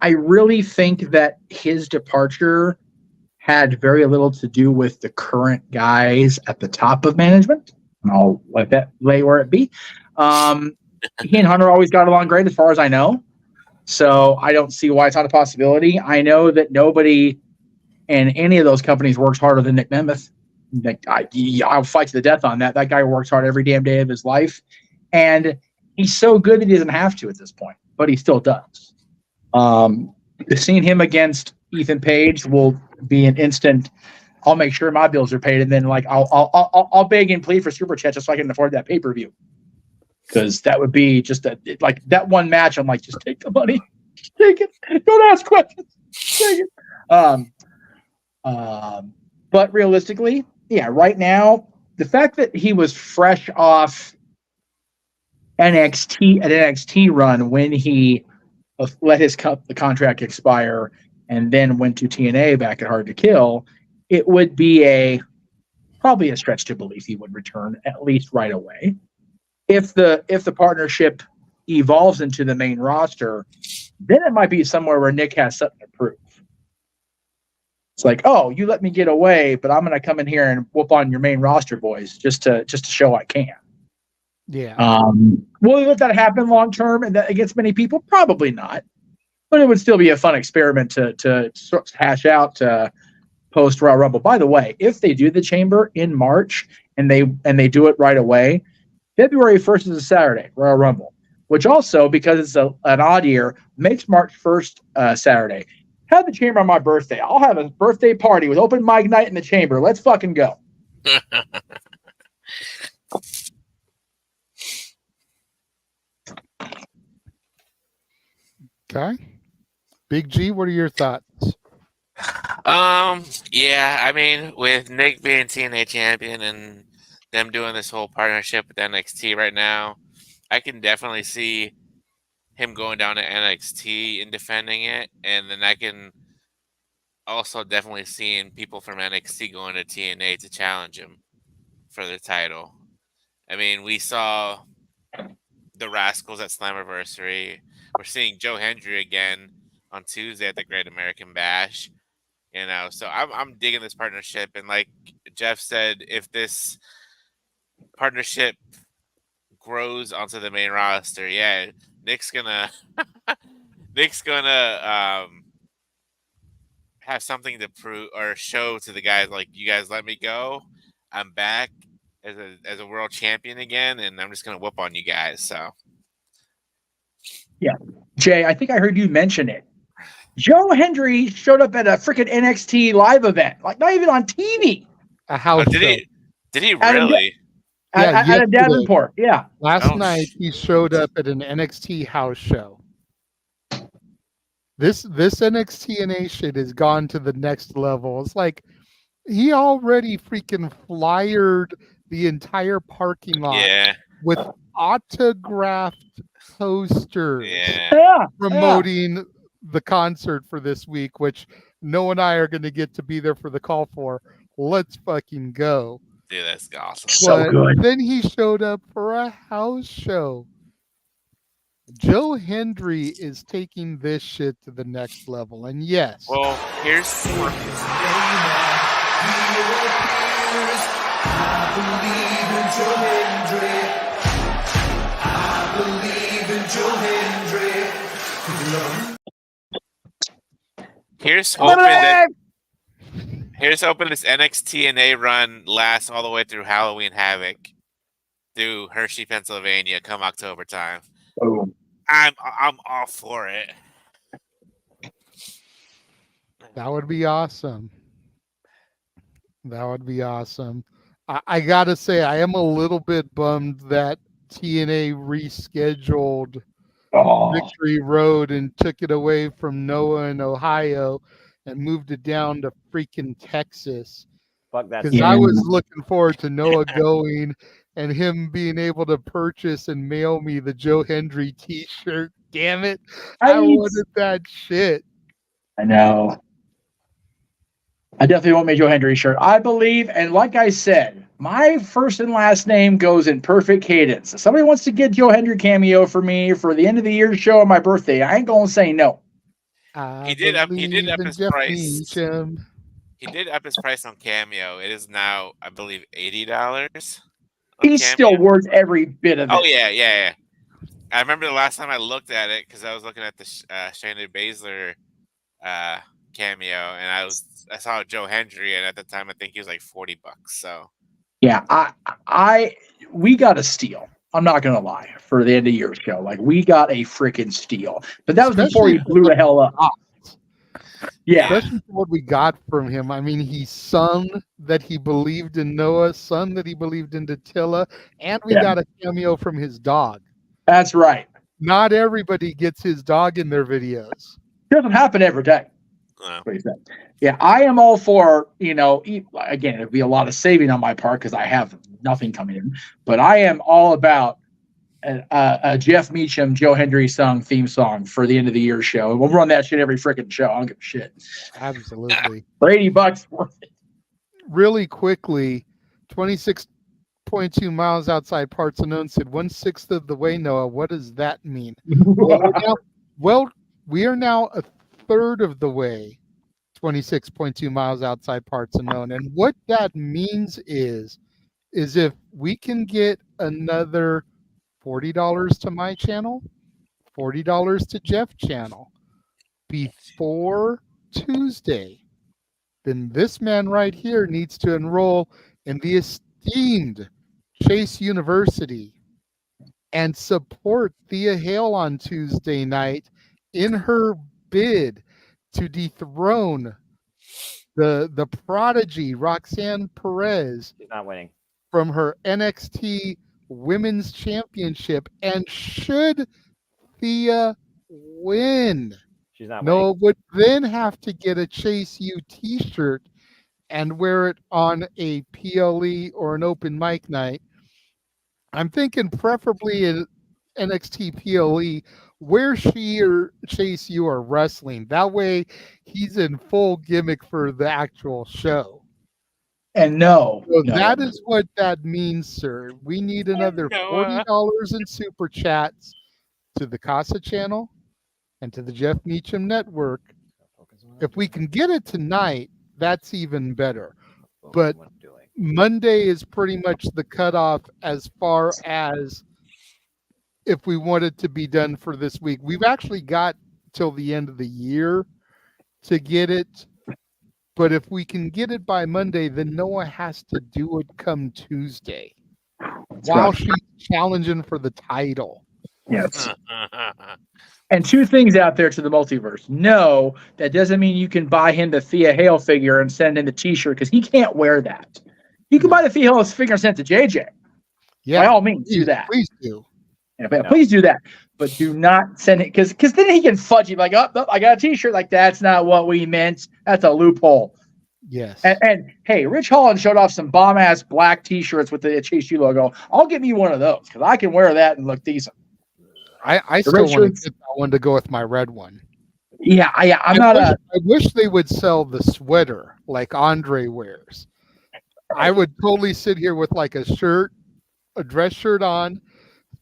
really think that his departure had very little to do with the current guys at the top of management. And I'll let that lay where it be. He and Hunter always got along great, as far as I know. So I don't see why it's not a possibility. I know that nobody in any of those companies works harder than Nick Nemeth. I'll fight to the death on that. That guy works hard every damn day of his life. And he's so good that he doesn't have to at this point, but he still does. Seeing him against Ethan Page will be an instant. I'll make sure my bills are paid, and then I'll beg and plead for super chat just so I can afford that pay-per-view. Because that would be just that one match. I'm like, just take the money, just take it. Don't ask questions. Take it. But realistically, yeah, right now, the fact that he was fresh off NXT run when he let his the contract expire and then went to TNA back at Hard to Kill, it would be probably a stretch to believe he would return at least right away. If the partnership evolves into the main roster, then it might be somewhere where Nick has something to prove. It's like, oh, you let me get away, but I'm going to come in here and whoop on your main roster boys just to show I can. Yeah. Will we let that happen long term and that against many people? Probably not. But it would still be a fun experiment to hash out post Royal Rumble. By the way, if they do the Chamber in March and they do it right away, February 1st is a Saturday, Royal Rumble, which also, because it's an odd year, makes March 1st Saturday. Have the Chamber on my birthday. I'll have a birthday party with open mic night in the Chamber. Let's fucking go. Okay. Big G, what are your thoughts? Yeah, I mean, with Nick being TNA champion and them doing this whole partnership with NXT right now, I can definitely see him going down to NXT and defending it, and then I can also definitely seeing people from NXT going to TNA to challenge him for the title. I mean, we saw the Rascals at Slammiversary. We're seeing Joe Hendry again on Tuesday at the Great American Bash. You know, so I'm digging this partnership, and like Jeff said, if this partnership grows onto the main roster, yeah, Nick's gonna have something to prove or show to the guys. Like, you guys let me go, I'm back as a world champion again, and I'm just gonna whoop on you guys. So Yeah, Jay, I think I heard you mention it. Joe Hendry showed up at a freaking NXT live event, like not even on TV. A house show. Did he really? At a Davenport, yeah. Last night he showed up at an NXT house show. This NXT shit has gone to the next level. It's like he already freaking flyered the entire parking lot with autographed posters promoting the concert for this week, which Noah and I are going to get to be there for the call for. Let's fucking go. Dude, that's awesome. So good. Then he showed up for a house show. Joe Hendry is taking this shit to the next level. And yes. Well, here's Here's hoping this NXT run lasts all the way through Halloween Havoc through Hershey, Pennsylvania, come October time. Oh. I'm all for it. That would be awesome. That would be awesome. I gotta say, I am a little bit bummed that TNA rescheduled Victory Road and took it away from Noah in Ohio and moved it down to freaking Texas. Fuck that. Because I was looking forward to Noah going and him being able to purchase and mail me the Joe Hendry t-shirt. Damn it. I wanted that shit. I know. I definitely want my Joe Hendry shirt. I believe, and like I said, my first and last name goes in perfect cadence. If somebody wants to get Joe Hendry cameo for me for the end of the year show on my birthday, I ain't gonna say no. He did up his Jeff price. Meacham. He did up his price on Cameo. It is now, I believe, $80. He's still worth every bit of it. Oh yeah. I remember the last time I looked at it because I was looking at the Shayna Baszler cameo, and I saw Joe Hendry, and at the time I think he was like $40. So yeah, we got a steal. I'm not gonna lie, for the end of year show, like we got a freaking steal. But that was before he blew the hell up. Yeah, especially for what we got from him. I mean, he sung that he believed in Noah, sung that he believed in Attila, and we got a cameo from his dog. That's right. Not everybody gets his dog in their videos. Doesn't happen every day. Yeah, I am all for, again, it'd be a lot of saving on my part because I have nothing coming in, but I am all about a Jeff Meacham, Joe Hendry sung theme song for the end of the year show. We'll run that shit every freaking show. I don't give a shit. Absolutely. For $80 worth it. Really quickly, 26.2 miles outside parts unknown said 1/6 of the way, Noah. What does that mean? We are now a third of the way, 26.2 miles outside parts unknown. And what that means is if we can get another $40 to my channel, $40 to Jeff's channel before Tuesday, then this man right here needs to enroll in the esteemed Chase University and support Thea Hale on Tuesday night in her bid to dethrone the prodigy Roxanne Perez. She's not winning. From her NXT Women's Championship. And should Thea win, she's not Noah would then have to get a Chase U t-shirt and wear it on a PLE or an open mic night. I'm thinking preferably an NXT PLE where she or Chase U are wrestling. That way, he's in full gimmick for the actual show. And no, That is what that means, sir. We need another $40 in super chats to the Casa channel and to the Jeff Meacham Network. If we can get it tonight, that's even better. But Monday is pretty much the cutoff as far as if we want it to be done for this week. We've actually got till the end of the year to get it. But if we can get it by Monday, then Noah has to do it come Tuesday while she's challenging for the title. Yes. And two things out there to the multiverse. No, that doesn't mean you can buy him the Thea Hale figure and send him the T-shirt because he can't wear that. You can buy the Thea Hale figure and send it to JJ. Yeah, by all means, do that. Please do. Yeah, please do that. But do not send it because then he can fudge you like, oh, I got a T-shirt. Like, that's not what we meant. That's a loophole. Yes. And hey, Rich Holland showed off some bomb ass black T-shirts with the Chase U logo. I'll get me one of those because I can wear that and look decent. I still want to get that one to go with my red one. Yeah, I wish they would sell the sweater like Andre wears. I would totally sit here with like a dress shirt on,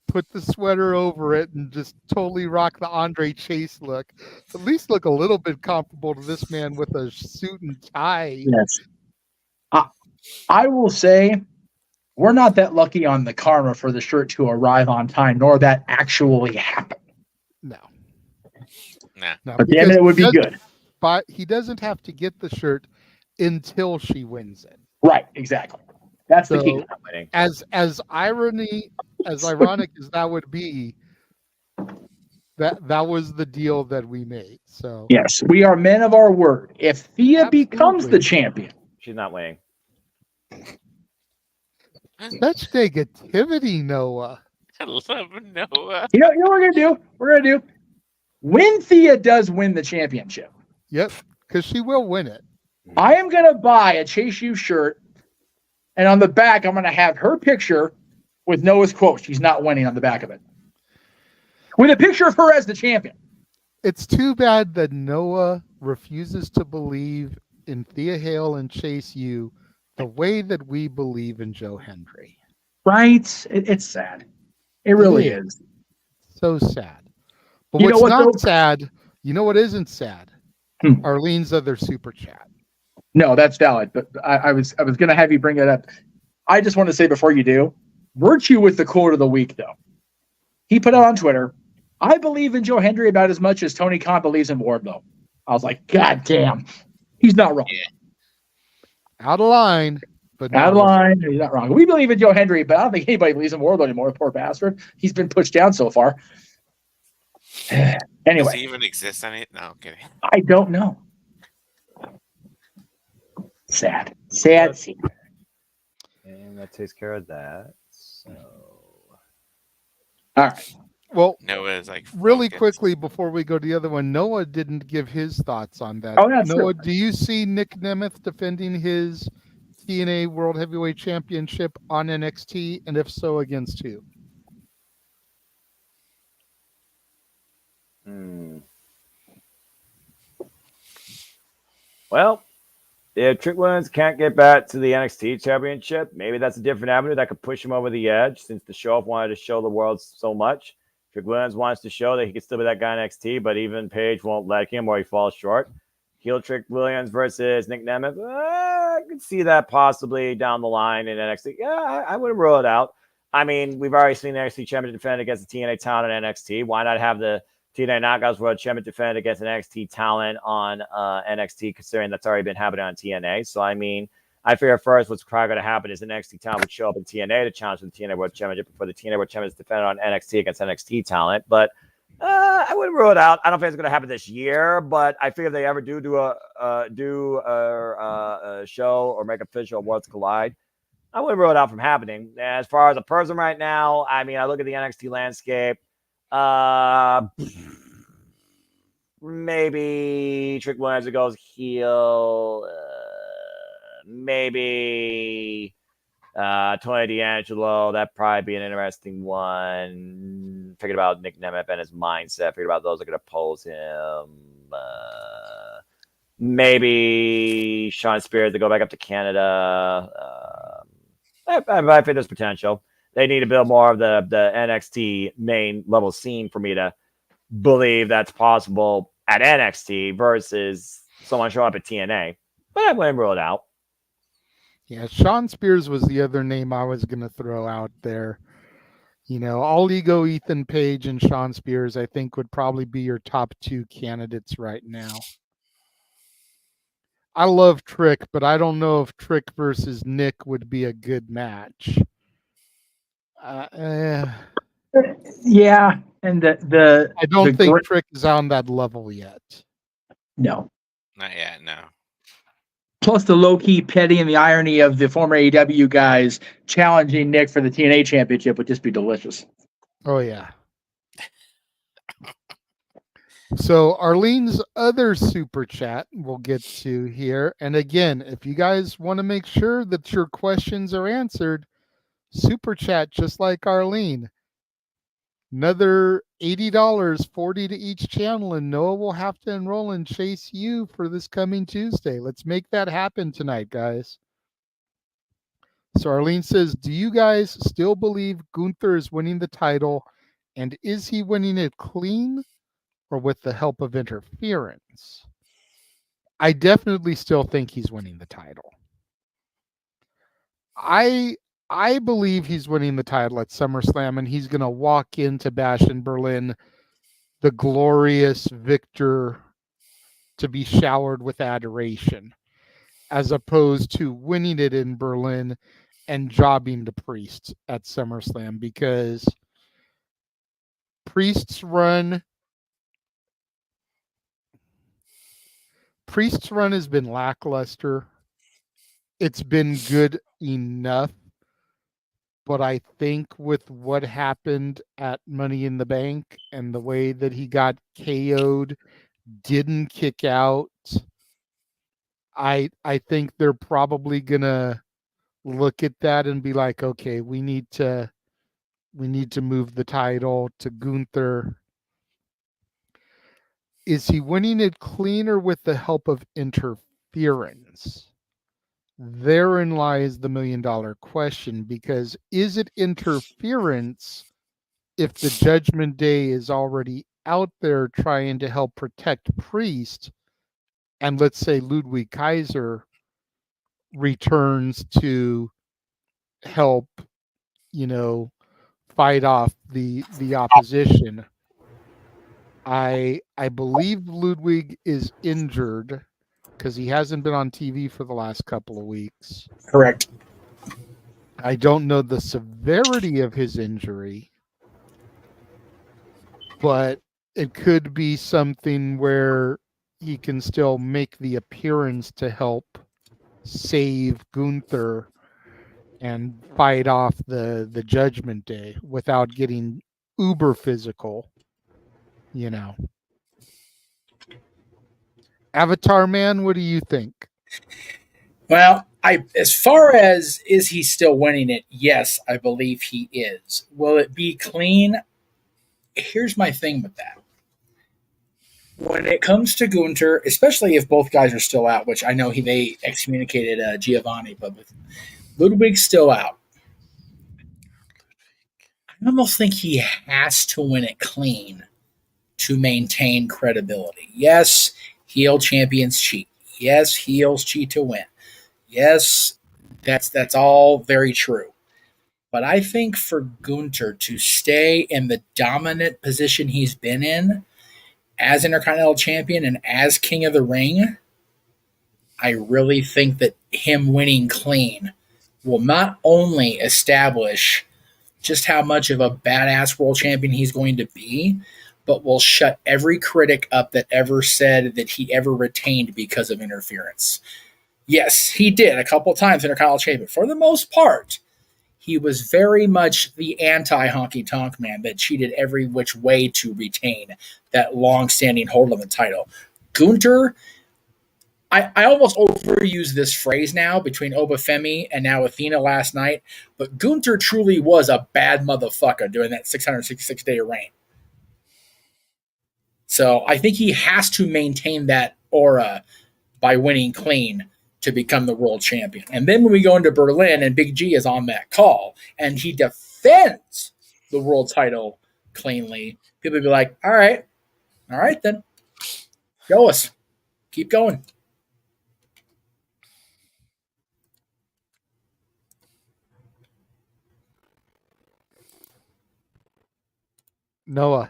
put the sweater over it, and just totally rock the Andre Chase look. At least look a little bit comparable to this man with a suit and tie. Yes. I will say we're not that lucky on the karma for the shirt to arrive on time, nor that actually happen. No. No. But damn it would be good. But he doesn't have to get the shirt until she wins it. Right, exactly. That's the key. As ironic as that would be, that was the deal that we made. So yes, we are men of our word. If Thea becomes the champion, she's not winning. Such negativity, Noah. I love Noah. You know what we're gonna do? We're gonna do when Thea does win the championship. Yep, because she will win it. I am gonna buy a Chase U shirt, and on the back, I'm gonna have her picture with Noah's quote. She's not winning on the back of it. With a picture of her as the champion. It's too bad that Noah refuses to believe in Thea Hale and Chase U the way that we believe in Joe Hendry. Right? It's sad. It really is. So sad. But what's not sad, you know what isn't sad? Arlene's other super chat. No, that's valid. But I was going to have you bring it up. I just want to say before you do, Virtue with the quote of the week, though. He put out on Twitter, I believe in Joe Hendry about as much as Tony Khan believes in Wardlow. I was like, God damn. He's not wrong. Yeah. Out of line. But out of line. He's not wrong. We believe in Joe Hendry, but I don't think anybody believes in Wardlow anymore. Poor bastard. He's been pushed down so far. Anyway. Does he even exist on it? No, I'm kidding. I don't know. Sad. And that takes care of that. So. All right. Well, Noah's like really quickly before we go to the other one, Noah didn't give his thoughts on that. Oh, yeah, Noah, do you see Nick Nemeth defending his TNA World Heavyweight Championship on NXT? And if so, against who? Well, if Trick Williams can't get back to the NXT Championship, maybe that's a different avenue that could push him over the edge since the show wanted to show the world so much. Trick Williams wants to show that he can still be that guy in NXT, but even Paige won't let him or he falls short. Heel Trick Williams versus Nick Nemeth. I could see that possibly down the line in NXT. Yeah, I wouldn't rule it out. I mean, we've already seen the NXT champion defend against the TNA talent in NXT. Why not have the TNA Knockouts World Champion defend against an NXT talent on NXT, considering that's already been happening on TNA? So, I mean, I figure first what's probably going to happen is an NXT talent would show up in TNA to challenge for the TNA World Championship before the TNA World Championship is defended on NXT against NXT talent. But I wouldn't rule it out. I don't think it's going to happen this year, but I figure if they ever do a show or make official Worlds Collide, I wouldn't rule it out from happening. As far as a person right now, I mean, I look at the NXT landscape. Maybe Trick Williams goes heel. Maybe Tony D'Angelo, that'd probably be an interesting one. Figured about Nick Nemeth and his mindset. Figured about those that could oppose him. Maybe Sean Spears to go back up to Canada. I think there's potential. They need to build more of the NXT main level scene for me to believe that's possible at NXT versus someone show up at TNA. But I wouldn't rule it out. Yeah, Sean Spears was the other name I was going to throw out there. You know, All Ego, Ethan Page, and Sean Spears, I think, would probably be your top 2 candidates right now. I love Trick, but I don't know if Trick versus Nick would be a good match. Yeah, and I don't think Trick is on that level yet. No. Not yet, no. Plus the low-key petty and the irony of the former AEW guys challenging Nick for the TNA championship would just be delicious. Oh, yeah. So Arlene's other super chat we'll get to here. And again, if you guys want to make sure that your questions are answered, super chat just like Arlene. Another $80, $40 to each channel, and Noah will have to enroll and chase you for this coming Tuesday. Let's make that happen tonight, guys. So Arlene says, do you guys still believe Gunther is winning the title, and is he winning it clean or with the help of interference? I definitely still think he's winning the title. I believe he's winning the title at SummerSlam, and he's going to walk into Bash in Berlin the glorious victor to be showered with adoration, as opposed to winning it in Berlin and jobbing to Priest at SummerSlam, because Priest's run has been lackluster. It's been good enough. But I think with what happened at Money in the Bank and the way that he got KO'd, didn't kick out, I think they're probably gonna look at that and be like, okay, we need to move the title to Gunther. Is he winning it clean or with the help of interference? Therein lies the $1 million question, because is it interference if the Judgment Day is already out there trying to help protect Priest, and let's say Ludwig Kaiser returns to help, fight off the opposition? I believe Ludwig is injured because he hasn't been on TV for the last couple of weeks. Correct. I don't know the severity of his injury, but it could be something where he can still make the appearance to help save Gunther and fight off the Judgment Day without getting uber physical, Avatar Man, what do you think? Well, as far as is he still winning it, yes, I believe he is. Will it be clean? Here's my thing with that. When it comes to Gunther, especially if both guys are still out, which I know they excommunicated Giovanni, but with Ludwig's still out, I almost think he has to win it clean to maintain credibility. Yes, heel champions cheat. Yes, heels cheat to win. Yes, that's all very true. But I think for Gunther to stay in the dominant position he's been in as Intercontinental Champion and as King of the Ring, I really think that him winning clean will not only establish just how much of a badass world champion he's going to be, but will shut every critic up that ever said that he ever retained because of interference. Yes, he did a couple of times Intercontinental Champion. For the most part, he was very much the anti-honky tonk man that cheated every which way to retain that long-standing hold on the title. Gunther I almost overuse this phrase now between Obafemi and now Athena last night, but Gunther truly was a bad motherfucker during that 666-day reign. So I think he has to maintain that aura by winning clean to become the world champion. And then when we go into Berlin and Big G is on that call and he defends the world title cleanly, people will be like, all right then. Show us. Keep going. Noah.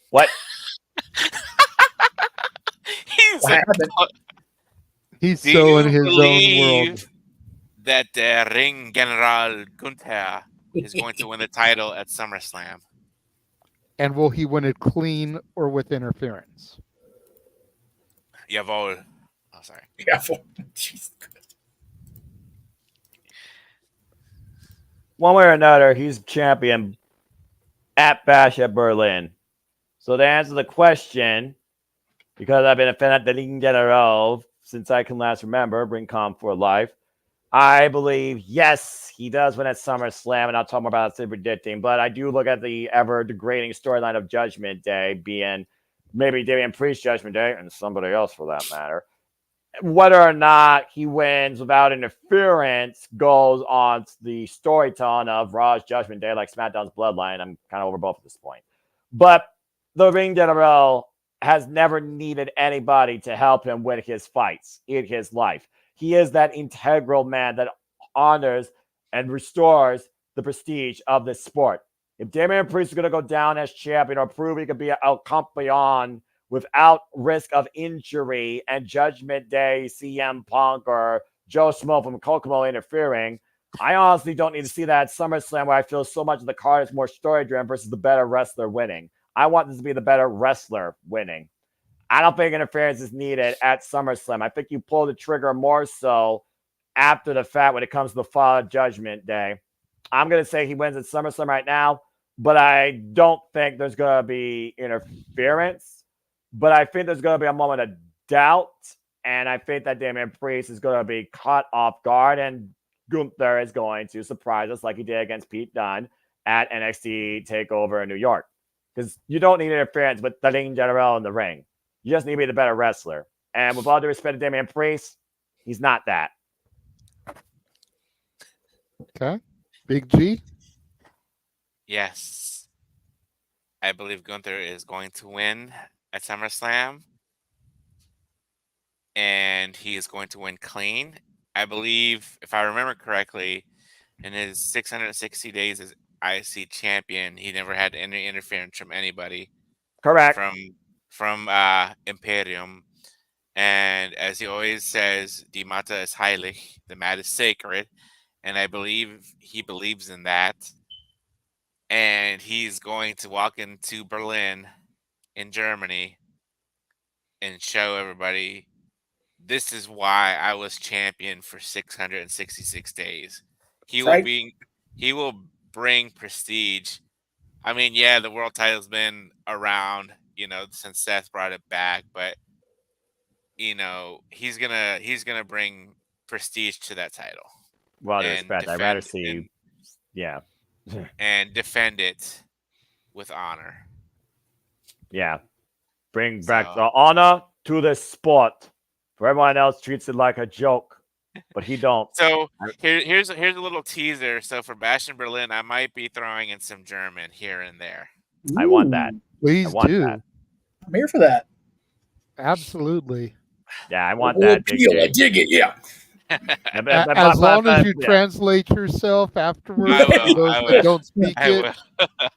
What? What happened? He's Do so you in his own world. believe that Ring General Gunther is going to win the title at SummerSlam? And will he win it clean or with interference? Jawohl. Oh, sorry. Jawohl. Jesus Christ. One way or another, he's champion at Bash at Berlin. So to answer the question, because I've been a fan of the Ring General since I can last remember, bring calm for life, I believe, yes, he does win at SummerSlam, and I'll talk more about it predicting, but I do look at the ever-degrading storyline of Judgment Day being maybe Damian Priest Judgment Day, and somebody else for that matter. Whether or not he wins without interference goes on the storytelling of Raw's Judgment Day, like SmackDown's Bloodline. I'm kind of over both at this point. But the Ring General has never needed anybody to help him win his fights in his life. He is that integral man that honors and restores the prestige of this sport. If Damian Priest is going to go down as champion or prove he could be El Campeon without risk of injury and Judgment Day, CM Punk or Joe Smo from Kokomo interfering, I honestly don't need to see that at SummerSlam where I feel so much of the card is more story-driven versus the better wrestler winning. I want this to be the better wrestler winning. I don't think interference is needed at SummerSlam. I think you pull the trigger more so after the fact when it comes to the fall of Judgment Day. I'm going to say he wins at SummerSlam right now, but I don't think there's going to be interference. But I think there's going to be a moment of doubt, and I think that Damian Priest is going to be caught off guard, and Gunther is going to surprise us like he did against Pete Dunne at NXT TakeOver in New York. Because you don't need interference with the Ring General in the ring. You just need to be the better wrestler. And with all due respect to Damian Priest, he's not that. Okay. Big G? Yes. I believe Gunther is going to win at SummerSlam. And he is going to win clean. I believe, if I remember correctly, in his 660 days as IC champion, he never had any interference from anybody. Correct. From Imperium. And as he always says, Die Mata is heilig, the mat is sacred. And I believe he believes in that. And he's going to walk into Berlin in Germany and show everybody, this is why I was champion for 666 days. He will bring prestige. I mean, yeah, the world title's been around, since Seth brought it back, but he's gonna bring prestige to that title. Well, respect, I'd rather see, and defend it with honor. Yeah, bring back the honor to the sport. For everyone else treats it like a joke, but he don't. So here's a little teaser. So for Bash in Berlin, I might be throwing in some German here and there. I want that. Please do. That. I'm here for that. Absolutely. Yeah, I want that. I dig it. Yeah. As long as you translate yourself afterwards, for those that don't speak it.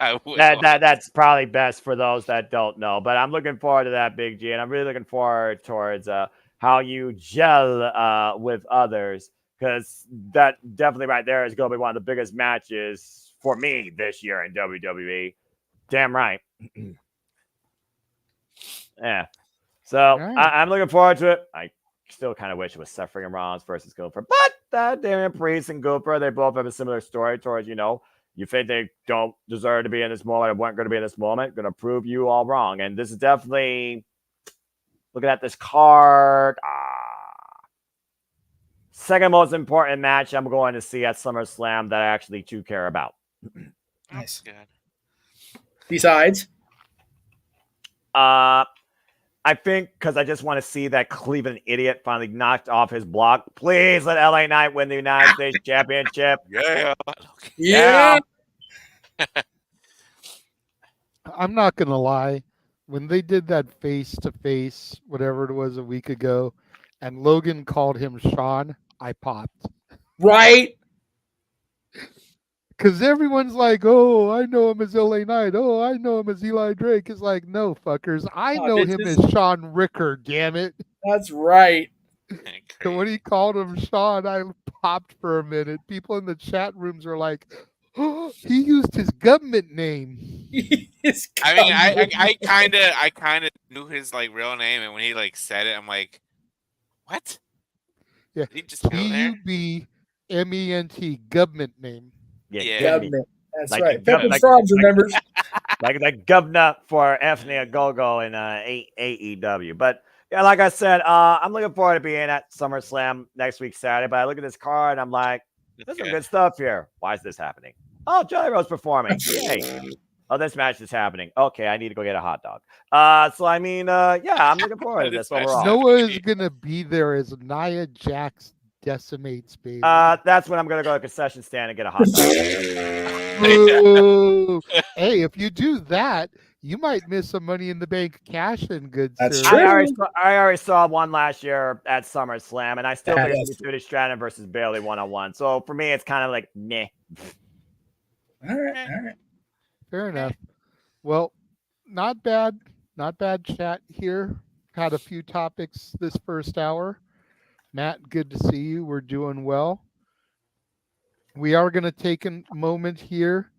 I will. That's probably best for those that don't know. But I'm looking forward to that, Big G, and I'm really looking forward towards how you gel with others, because that definitely right there is going to be one of the biggest matches for me this year in WWE. Damn right. Yeah. So I'm looking forward to it. I still kind of wish it was Seth freaking Rollins versus Gunther, but Damian Priest and Gunther, they both have a similar story towards, You think they don't deserve to be in this moment or weren't going to be in this moment? Going to prove you all wrong. And this is definitely, looking at this card, second most important match I'm going to see at SummerSlam that I actually do care about. Nice. Good. Besides? I think because I just want to see that Cleveland idiot finally knocked off his block. Please let LA Knight win the United States Championship. Yeah. Yeah. I'm not gonna lie. When they did that face-to-face, whatever it was a week ago, and Logan called him Sean, I popped. Right? Because everyone's like, oh, I know him as LA Knight. Oh, I know him as Eli Drake. It's like, no, fuckers. I No, know this him is- as Sean Ricker, damn it. That's right. So when he called him Sean, I popped for a minute. People in the chat rooms are like, oh, he used his government name. I mean, I kind of knew his like real name, and when he like said it, I'm like, what? Yeah, Did he just go there? G-U-B-M-E-N-T, government name. Yeah. Government. That's Like right. the gov- Pepper like- Frogs remembers. like governor for Anthony Ogogo in AEW. But yeah, like I said, I'm looking forward to being at SummerSlam next week Saturday. But I look at this card and I'm like, there's some good stuff here. Why is this happening? Oh, Jelly Roll's performing. Yay. Oh, this match is happening. Okay, I need to go get a hot dog. So I mean, yeah, I'm looking forward to this overall. Noah is gonna be there as Nia Jax decimates, baby. That's when I'm gonna go to the concession stand and get a hot dog. Ooh. Hey, if you do that, you might miss some Money in the Bank cash in, good sir. I already saw one last year at SummerSlam, and I still think it's Judy Stratton versus Bailey 1-on-1. So for me, it's kind of like meh. All right. Fair enough. Well, not bad chat here. Had a few topics this first hour. Matt, good to see you. We're doing well. We are going to take a moment here.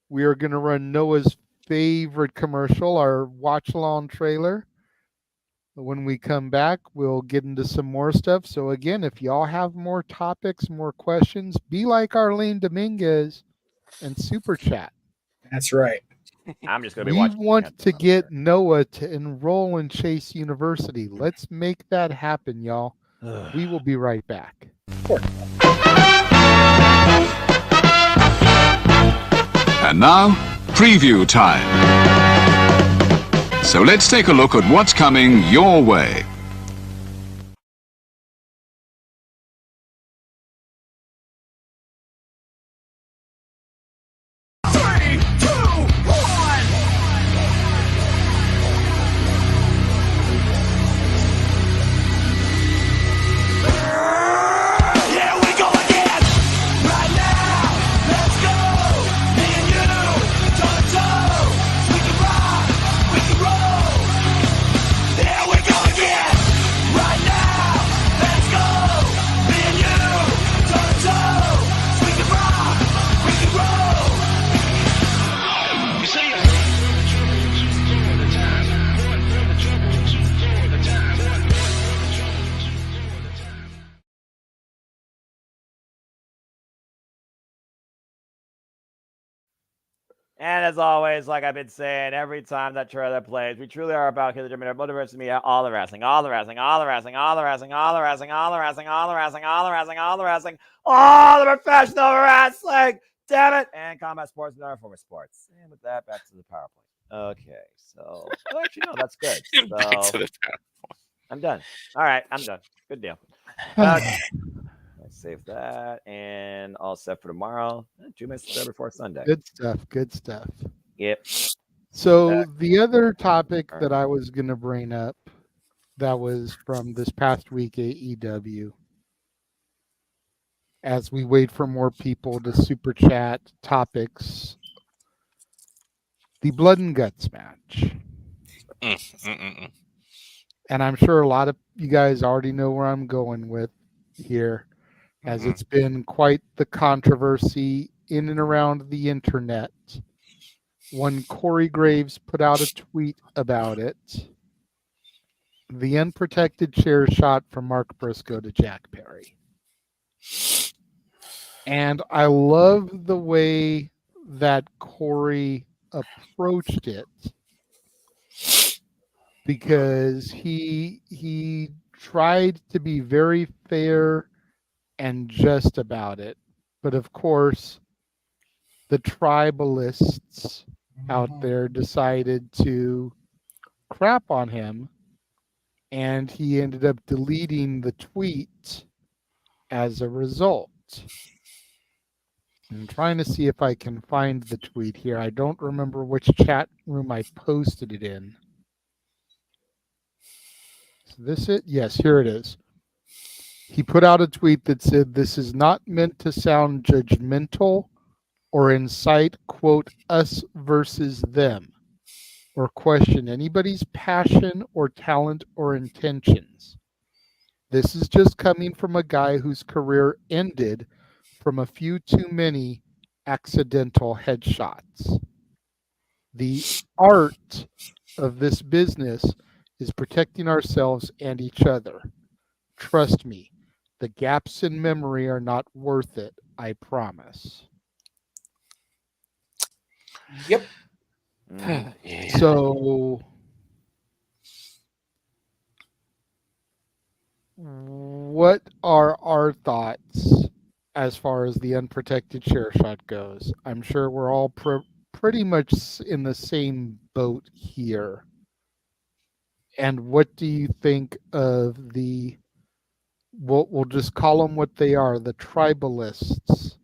We are going to run Noah's favorite commercial, our watch-along trailer. When we come back, we'll get into some more stuff. So again, if y'all have more topics, more questions, be like Arlene Dominguez and super chat. That's right. I'm just going to be We watching. want to get Noah to enroll in Chase University. Let's make that happen, y'all. We will be right back. And now, preview time. So let's take a look at what's coming your way. And as always, like I've been saying, every time that trailer plays, we truly are about Killer Jimmy, motivation me, all the wrestling, all the wrestling, all the wrestling, all the wrestling, all the wrestling, all the wrestling, all the wrestling, all the wrestling, all the wrestling, all the professional wrestling. Damn it! And combat sports and other form of sports. And with that, back to the PowerPoint. Okay, so actually no, that's good. So Back to the PowerPoint. I'm done. All right, I'm done. Good deal. Okay. Let's save that and all set for tomorrow. 2 minutes before Sunday. Good stuff. Good stuff. Yep. So the other topic that I was going to bring up that was from this past week AEW, as we wait for more people to super chat topics, the Blood and Guts match. And I'm sure a lot of you guys already know where I'm going with here, as it's been quite the controversy in and around the internet. When Corey Graves put out a tweet about it, the unprotected chair shot from Mark Briscoe to Jack Perry. And I love the way that Corey approached it, because he tried to be very fair and just about it. But of course, the tribalists out there decided to crap on him, and he ended up deleting the tweet as a result. I'm trying to see if I can find the tweet here. I don't remember which chat room I posted it in. Is this it? Yes, here it is. He put out a tweet that said, "This is not meant to sound judgmental or incite, quote, us versus them, or question anybody's passion or talent or intentions. This is just coming from a guy whose career ended from a few too many accidental headshots. The art of this business is protecting ourselves and each other. Trust me, the gaps in memory are not worth it, I promise." Yep. So, what are our thoughts as far as the unprotected share shot goes? I'm sure we're all pretty much in the same boat here. And what do you think of the, we'll just call them what they are, the tribalists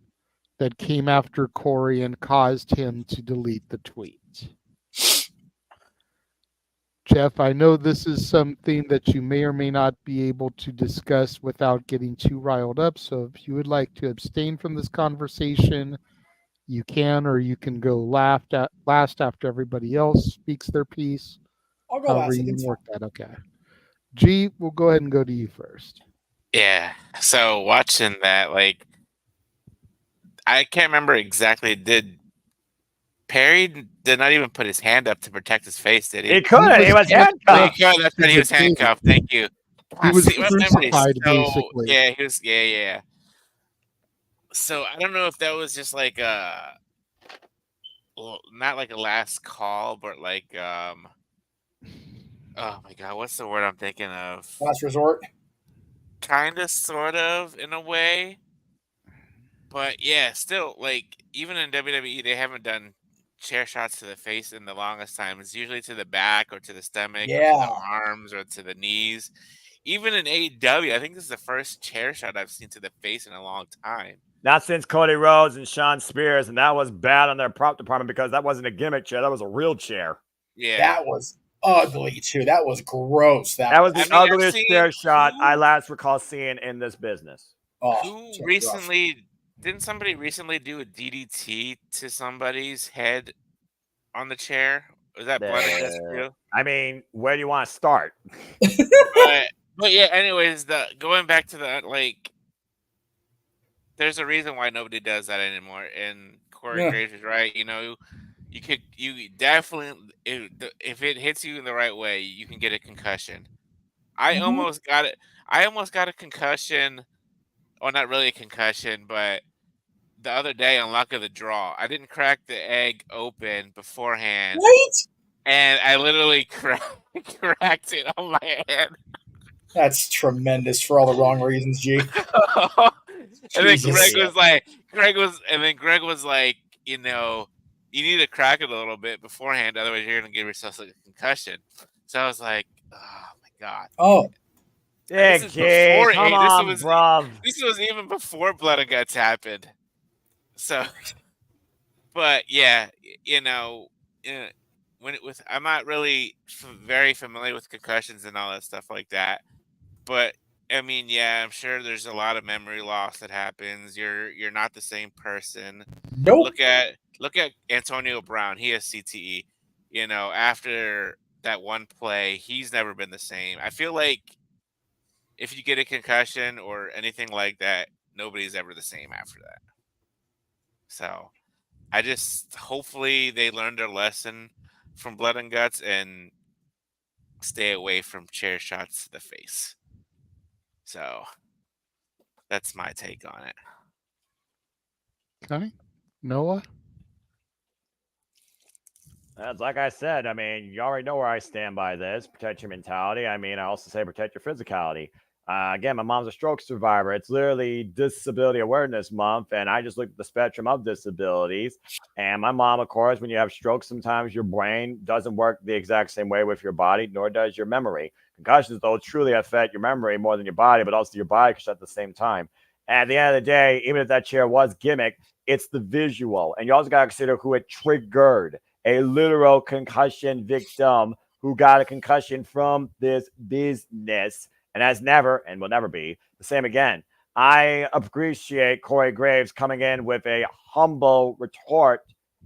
that came after Corey and caused him to delete the tweet? Jeff, I know this is something that you may or may not be able to discuss without getting too riled up. So if you would like to abstain from this conversation, you can, or you can go last after everybody else speaks their piece. I'll go However last. you work that. Okay. G, we'll go ahead and go to you first. Yeah. So watching that, like, I can't remember exactly. Did Perry did not even put his hand up to protect his face, did he? He couldn't. He was handcuffed. He could. That's right. He was handcuffed. Thank you. He was See, my memory's crucified, so, basically. yeah, he was. Yeah. So I don't know if that was just like not like a last call, but like oh my god, what's the word I'm thinking of? Last resort. Kind of, sort of, in a way. But yeah, still, like, even in WWE, they haven't done chair shots to the face in the longest time. It's usually to the back or to the stomach or to the arms or to the knees. Even in AEW, I think this is the first chair shot I've seen to the face in a long time. Not since Cody Rhodes and Shawn Spears, and that was bad on their prop department because that wasn't a gimmick chair. That was a real chair. Yeah. That was ugly, too. That was gross. That was the ugliest chair shot I last recall seeing in this business. Who recently... Didn't somebody recently do a DDT to somebody's head on the chair? Was that Blood and Guts too? I mean, where do you want to start? but yeah, anyways, going back to the, like, there's a reason why nobody does that anymore. And Corey Graves is right. You know, you definitely, if it hits you in the right way, you can get a concussion. I almost got it. I almost got a concussion. Well, not really a concussion, but the other day on Luck of the Draw, I didn't crack the egg open beforehand. Right? And I literally cracked it on my hand. That's tremendous for all the wrong reasons, G. And then Greg was like, you know, you need to crack it a little bit beforehand, otherwise you're gonna give yourself a concussion. So I was like, oh my god. Oh. Yeah, come on, bruv. This was even before Blood and Guts happened. So, but yeah, you know, I'm not really very familiar with concussions and all that stuff like that. But I mean, yeah, I'm sure there's a lot of memory loss that happens. You're not the same person. Nope. Look at Antonio Brown. He has CTE. You know, after that one play, he's never been the same. I feel like if you get a concussion or anything like that, nobody's ever the same after that. So I just, hopefully they learned their lesson from Blood and Guts and stay away from chair shots to the face. So that's my take on it. Okay. Noah? That's like I said. I mean, you already know where I stand by this. Protect your mentality. I mean, I also say protect your physicality. Again, my mom's a stroke survivor. It's literally Disability Awareness Month, and I just looked at the spectrum of disabilities. And my mom, of course, when you have stroke, sometimes your brain doesn't work the exact same way with your body, nor does your memory. Concussions, though, truly affect your memory more than your body, but also your body can shut at the same time. And at the end of the day, even if that chair was gimmick, it's the visual. And you also got to consider who it triggered, a literal concussion victim who got a concussion from this business and has never and will never be the same again. I appreciate Corey Graves coming in with a humble retort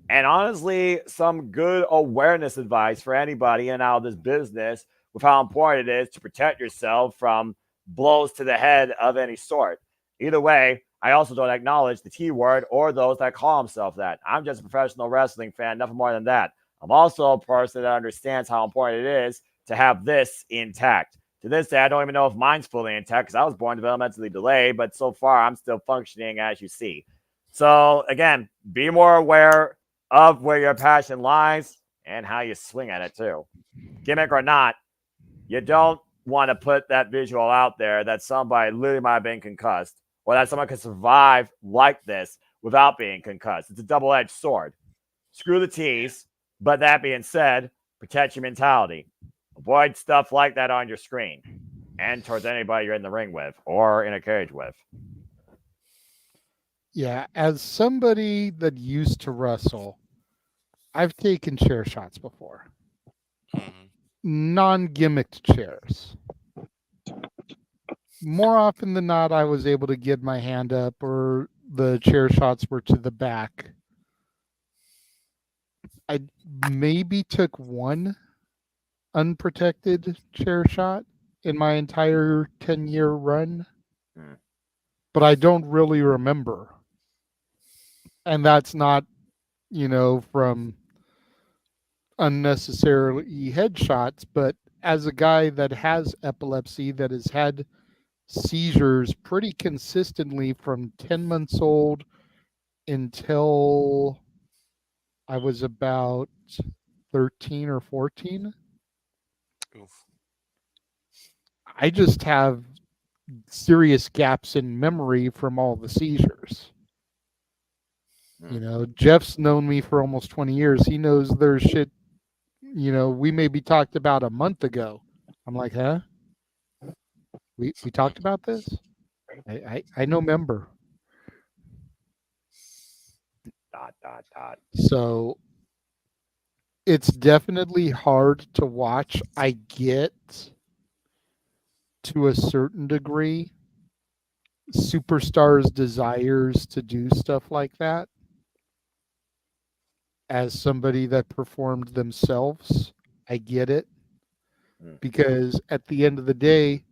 and honestly some good awareness advice for anybody in and out of this business with how important it is to protect yourself from blows to the head of any sort. Either way, I also don't acknowledge the T word or those that call themselves that. I'm just a professional wrestling fan, nothing more than that. I'm also a person that understands how important it is to have this intact. To this day, I don't even know if mine's fully intact because I was born developmentally delayed, but so far I'm still functioning as you see. So again, be more aware of where your passion lies and how you swing at it too. Gimmick or not, you don't want to put that visual out there that somebody literally might have been concussed or that someone could survive like this without being concussed. It's a double-edged sword. Screw the tease, but that being said, protect your mentality. Avoid stuff like that on your screen and towards anybody you're in the ring with or in a cage with. Yeah, as somebody that used to wrestle, I've taken chair shots before. Non-gimmicked chairs. More often than not, I was able to get my hand up or the chair shots were to the back. I maybe took one unprotected chair shot in my entire 10-year run, but I don't really remember. And that's not, from unnecessarily headshots, but as a guy that has epilepsy, that has had seizures pretty consistently from 10 months old until I was about 13 or 14. Oof. I just have serious gaps in memory from all the seizures. Jeff's known me for almost 20 years. He knows there's shit, we maybe talked about a month ago. I'm like, huh? We talked about this? I know member. ... So it's definitely hard to watch. I get to a certain degree superstars' desires to do stuff like that. As somebody that performed themselves, I get it. Because at the end of the day,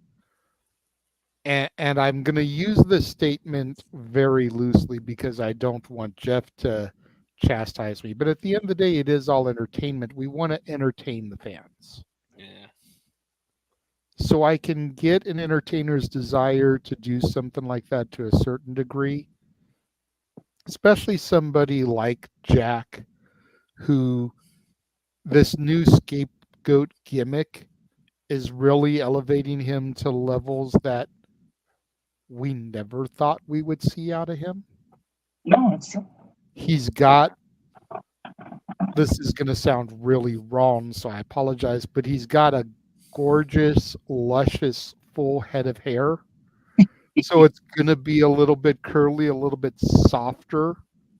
and I'm going to use this statement very loosely because I don't want Jeff to chastise me, but at the end of the day, it is all entertainment. We want to entertain the fans. Yeah. So I can get an entertainer's desire to do something like that to a certain degree, especially somebody like Jack, who this new scapegoat gimmick is really elevating him to levels that we never thought we would see out of him. No, it's true. He's got, this is going to sound really wrong, so I apologize, but he's got a gorgeous, luscious, full head of hair. So it's going to be a little bit curly, a little bit softer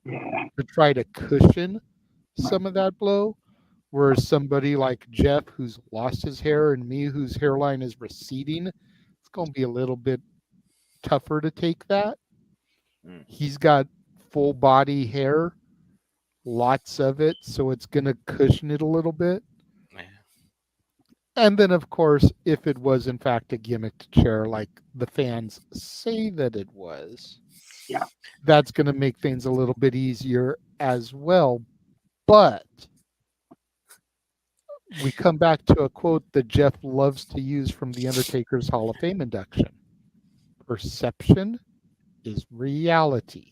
to try to cushion some of that blow. Whereas somebody like Jeff, who's lost his hair, and me, whose hairline is receding, it's going to be a little bit tougher to take that. He's got full body hair, lots of it, so it's going to cushion it a little bit. And then, of course, if it was in fact a gimmicked chair like the fans say that it was, that's going to make things a little bit easier as well. But we come back to a quote that Jeff loves to use from the Undertaker's Hall of Fame induction. Perception is reality.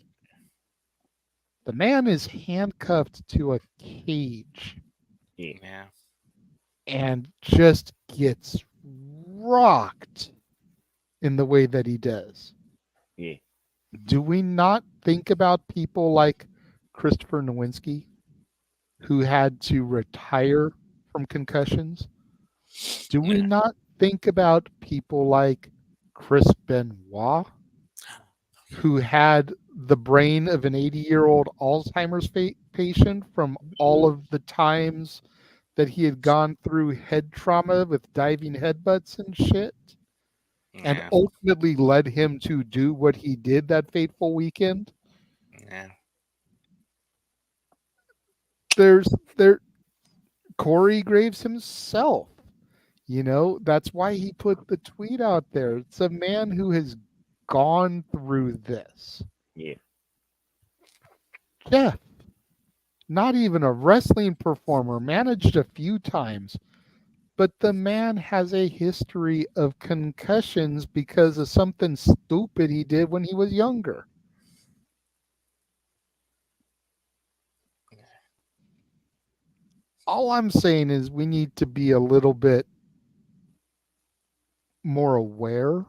The man is handcuffed to a cage Yeah. And just gets rocked in the way that he does. Yeah. Do we not think about people like Christopher Nowinski, who had to retire from concussions? Do we not think about people like Chris Benoit, who had the brain of an 80-year-old Alzheimer's patient from all of the times that he had gone through head trauma with diving headbutts and shit, and ultimately led him to do what he did that fateful weekend? Yeah. There's Corey Graves himself. That's why he put the tweet out there. It's a man who has gone through this. Yeah. Jeff, not even a wrestling performer, managed a few times, but the man has a history of concussions because of something stupid he did when he was younger. All I'm saying is we need to be a little bit more aware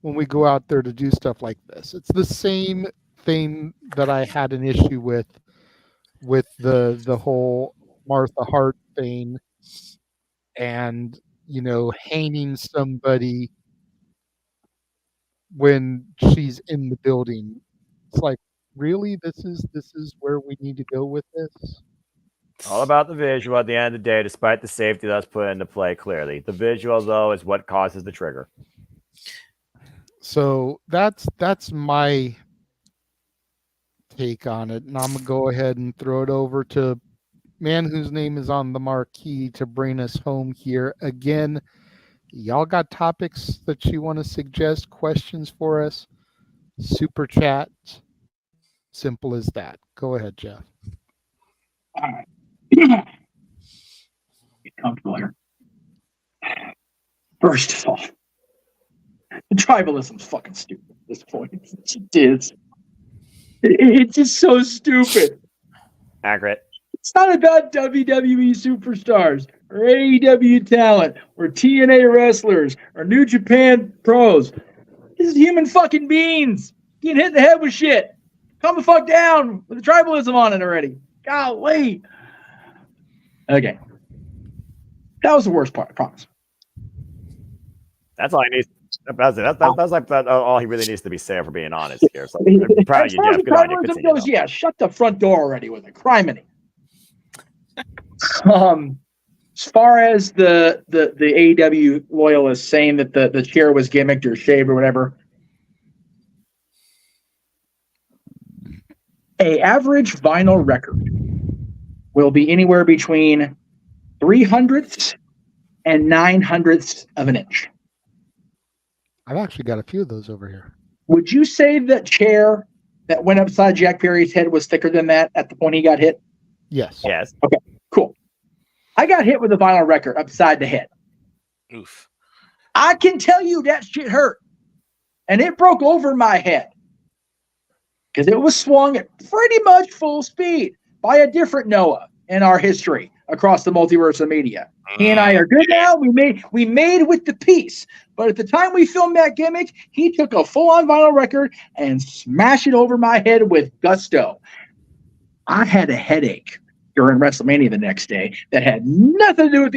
when we go out there to do stuff like this. It's the same thing that I had an issue with the whole Martha Hart thing, and hanging somebody when she's in the building. It's like, really, this is where we need to go with this? All about the visual at the end of the day, despite the safety that's put into play clearly. The visual, though, is what causes the trigger. So that's my take on it. And I'm going to go ahead and throw it over to man whose name is on the marquee to bring us home here. Again, y'all got topics that you want to suggest, questions for us? Super chat. Simple as that. Go ahead, Jeff. All right. Get comfortable here. First of all, the tribalism's fucking stupid at this point. It is. It's just so stupid. Accurate. It's not about WWE superstars or AEW talent or TNA wrestlers or New Japan pros. This is human fucking beings getting hit in the head with shit. Calm the fuck down with the tribalism on it already. Golly. Okay. That was the worst part, I promise. That's all he needs. That's like all he really needs to be saying for being honest here. So I'm proud of you, Jeff. Good on you. Continue, goes, yeah, shut the front door already with it. Criminy. As far as the AEW loyalists saying that the chair was gimmicked or shaved or whatever, a average vinyl record will be anywhere between 3/100ths and 9/100ths of an inch. I've actually got a few of those over here. Would you say that chair that went upside Jack Perry's head was thicker than that at the point he got hit? Yes. Yes. Okay, cool. I got hit with a vinyl record upside the head. Oof. I can tell you that shit hurt. And it broke over my head. Because it was swung at pretty much full speed by a different Noah in our history across the multiverse of media. He and I are good now. We made with the piece. But at the time we filmed that gimmick, he took a full-on vinyl record and smashed it over my head with gusto. I had a headache during WrestleMania the next day that had nothing to do with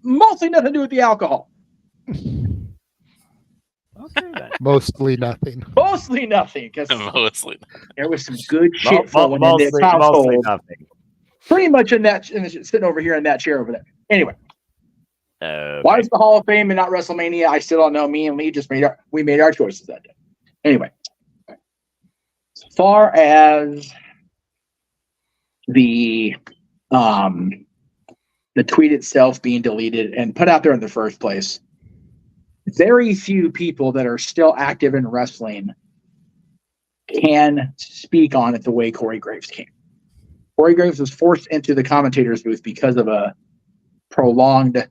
mostly nothing to do with the alcohol. Okay, then. Mostly nothing. Mostly nothing. Because Mostly. there was some good shit flowing in Mostly this household. nothing. Pretty much sitting over here in that chair over there. Anyway. Okay. Why is the Hall of Fame and not WrestleMania? I still don't know. Me and Lee just made our choices that day. Anyway. As far as the tweet itself being deleted and put out there in the first place, very few people that are still active in wrestling can speak on it the way Corey Graves can. Corey Graves was forced into the commentator's booth because of a prolonged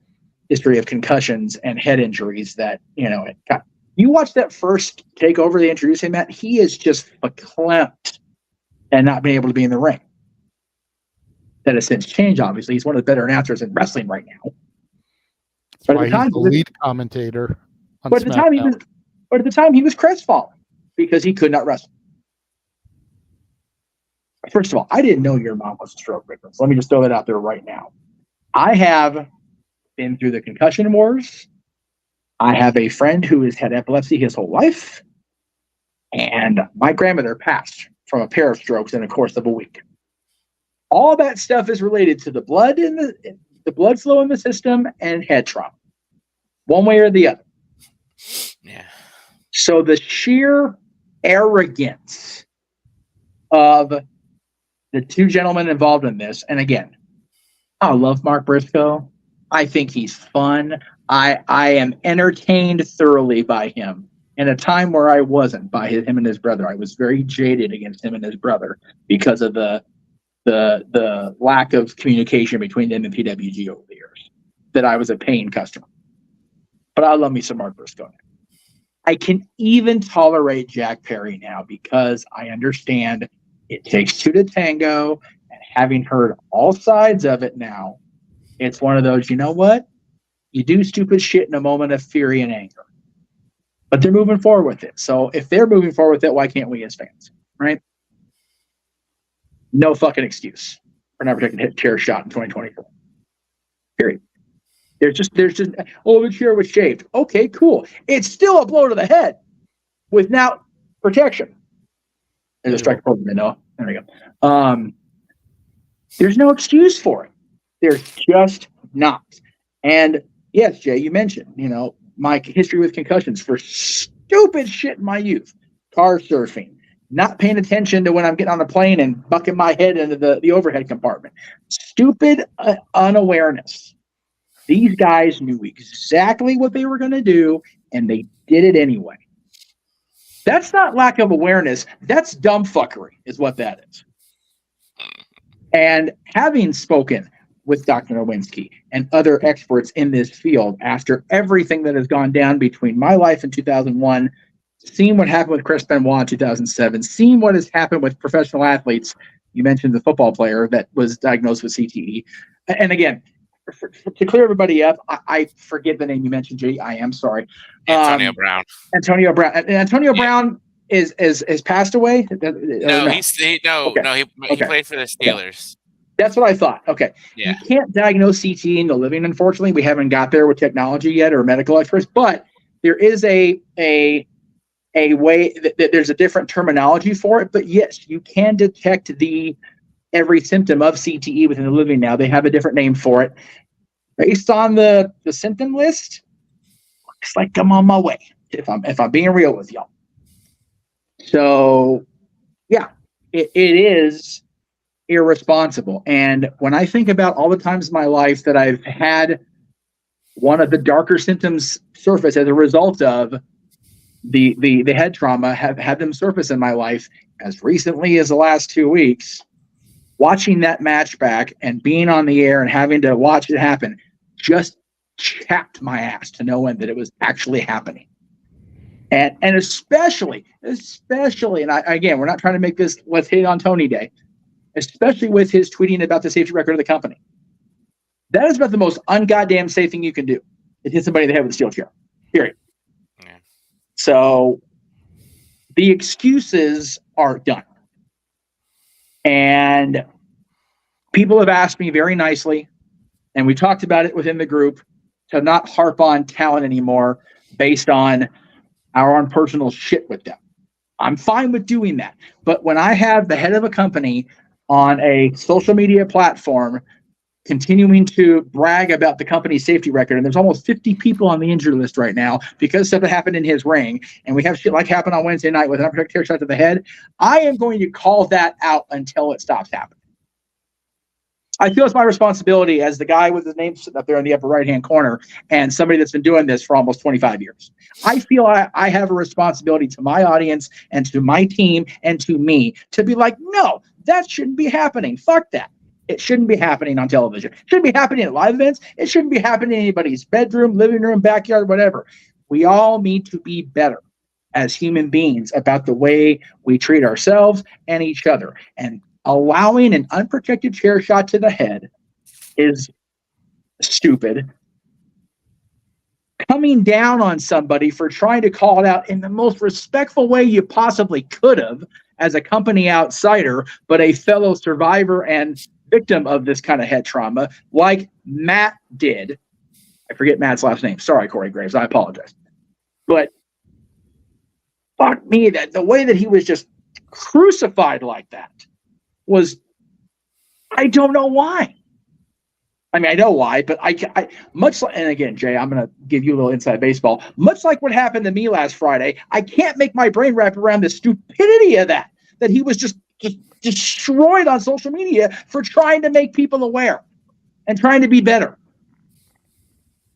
history of concussions and head injuries that, you watch that first takeover they introduced him at, he is just verklempt and not being able to be in the ring. That has since changed, obviously. He's one of the better announcers in wrestling right now. That's why he's the lead commentator on But at the time he was crestfallen because he could not wrestle. First of all, I didn't know your mom was a stroke victim. So let me just throw that out there right now. I have been through the concussion wars. I have a friend who has had epilepsy his whole life. And my grandmother passed from a pair of strokes in the course of a week. All that stuff is related to the blood in the blood flow in the system and head trauma, one way or the other. Yeah. So the sheer arrogance of the two gentlemen involved in this, and again, I love Mark Briscoe. I think he's fun. I am entertained thoroughly by him. In a time where I wasn't by him and his brother, I was very jaded against him and his brother because of the lack of communication between them and PWG over the years. That I was a paying customer, but I love me some Mark Briscoe. I can even tolerate Jack Perry now because I understand it takes two to tango, and having heard all sides of it now, it's one of those. You know what? You do stupid shit in a moment of fury and anger. But they're moving forward with it. So if they're moving forward with it, why can't we as fans? Right? No fucking excuse for never taking a chair shot in 2024. Period. There's just the chair was shaved. Okay, cool. It's still a blow to the head without protection. There's a strike program, Noah. There we go. There's no excuse for it. There's just not. And yes, Jay, you mentioned, my history with concussions for stupid shit in my youth. Car surfing, not paying attention to when I'm getting on a plane and bucking my head into the overhead compartment. Stupid unawareness. These guys knew exactly what they were going to do, and they did it anyway. That's not lack of awareness. That's dumb fuckery is what that is. And having spoken with Dr. Nowinski and other experts in this field after everything that has gone down between my life in 2001, seeing what happened with Chris Benoit in 2007, seeing what has happened with professional athletes. You mentioned the football player that was diagnosed with CTE. And again, to clear everybody up, I forget the name you mentioned, Jay. I am sorry. Antonio Brown. Antonio Brown. And Antonio Brown is passed away? No, he played for the Steelers. That's what I thought. Okay. Yeah. You can't diagnose CTE in the living, unfortunately. We haven't got there with technology yet or medical experts, but there is a way that there's a different terminology for it. But yes, you can detect every symptom of CTE within the living now. They have a different name for it. Based on the symptom list, looks like I'm on my way, if I'm being real with y'all. So yeah, it is irresponsible. And when I think about all the times in my life that I've had one of the darker symptoms surface as a result of the head trauma, have had them surface in my life as recently as the last 2 weeks, watching that match back and being on the air and having to watch it happen just chapped my ass to no end that it was actually happening. And especially, and again, we're not trying to make this let's hate on Tony Day, especially with his tweeting about the safety record of the company. That is about the most ungoddamn safe thing you can do. It hit somebody in the head with a steel chair. Period. Yeah. So the excuses are done. And people have asked me very nicely, and we talked about it within the group, to not harp on talent anymore based on our own personal shit with them. I'm fine with doing that. But when I have the head of a company on a social media platform continuing to brag about the company's safety record, and there's almost 50 people on the injury list right now because something happened in his ring, and we have shit like happened on Wednesday night with an unprotected tear shot to the head, I am going to call that out until it stops happening. I feel it's my responsibility as the guy with his name sitting up there in the upper right-hand corner and somebody that's been doing this for almost 25 years. I feel I have a responsibility to my audience and to my team and to me to be like, no, that shouldn't be happening. Fuck that. It shouldn't be happening on television. It shouldn't be happening at live events. It shouldn't be happening in anybody's bedroom, living room, backyard, whatever. We all need to be better as human beings about the way we treat ourselves and each other. And allowing an unprotected chair shot to the head is stupid. Coming down on somebody for trying to call it out in the most respectful way you possibly could have as a company outsider, but a fellow survivor and victim of this kind of head trauma, like Matt did. I forget Matt's last name. Sorry, Corey Graves. I apologize. But fuck me, that the way that he was just crucified like that was, I don't know why. I mean, I know why, but I much like, and again, Jay, I'm going to give you a little inside baseball. Much like what happened to me last Friday, I can't make my brain wrap around the stupidity of that he was just destroyed on social media for trying to make people aware and trying to be better.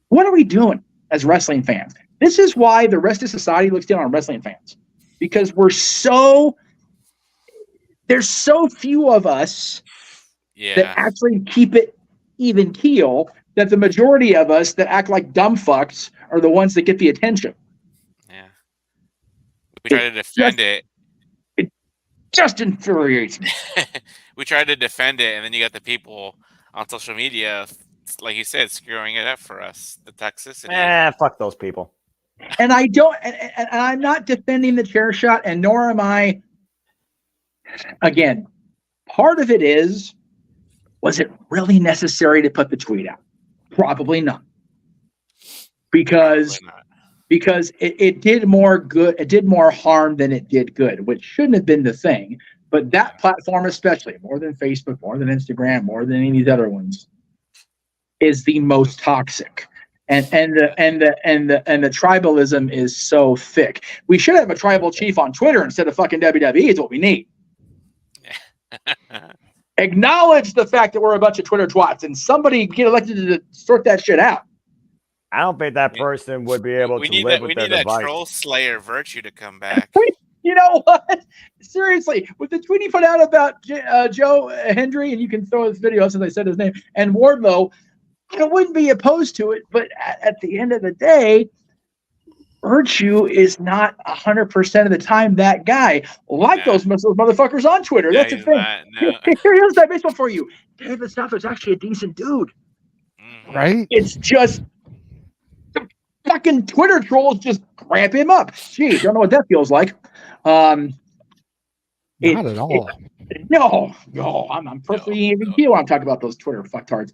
What are we doing as wrestling fans? This is why the rest of society looks down on wrestling fans, because there's so few of us that actually keep it even keel, that the majority of us that act like dumb fucks are the ones that get the attention. Yeah. We try to defend it. It just infuriates me. We try to defend it, and then you got the people on social media, like you said, screwing it up for us. The toxicity. Fuck those people. And I don't, and I'm not defending the chair shot, and nor am I. Again, part of it is, was it really necessary to put the tweet out? Probably not. Because it did more good, it did more harm than it did good, which shouldn't have been the thing. But that platform, especially more than Facebook, more than Instagram, more than any of these other ones, is the most toxic. And the tribalism is so thick. We should have a tribal chief on Twitter instead of fucking WWE is what we need. Acknowledge the fact that we're a bunch of Twitter twats, and somebody get elected to sort that shit out. I don't think that person would be able to live with their device. We need that troll slayer virtue to come back. You know what? Seriously, with the tweet he put out about Joe Hendry, and you can throw this video up since I said his name, and Wardlow, I wouldn't be opposed to it, but at the end of the day, virtue is not 100% of the time that guy. Like those motherfuckers on Twitter. That's the thing. Here's that baseball for you. David Stafford's actually a decent dude. Right? It's just the fucking Twitter trolls just cramp him up. Gee, don't know what that feels like. Not at all. No, I'm perfectly even keel. I'm talking about those Twitter fucktards.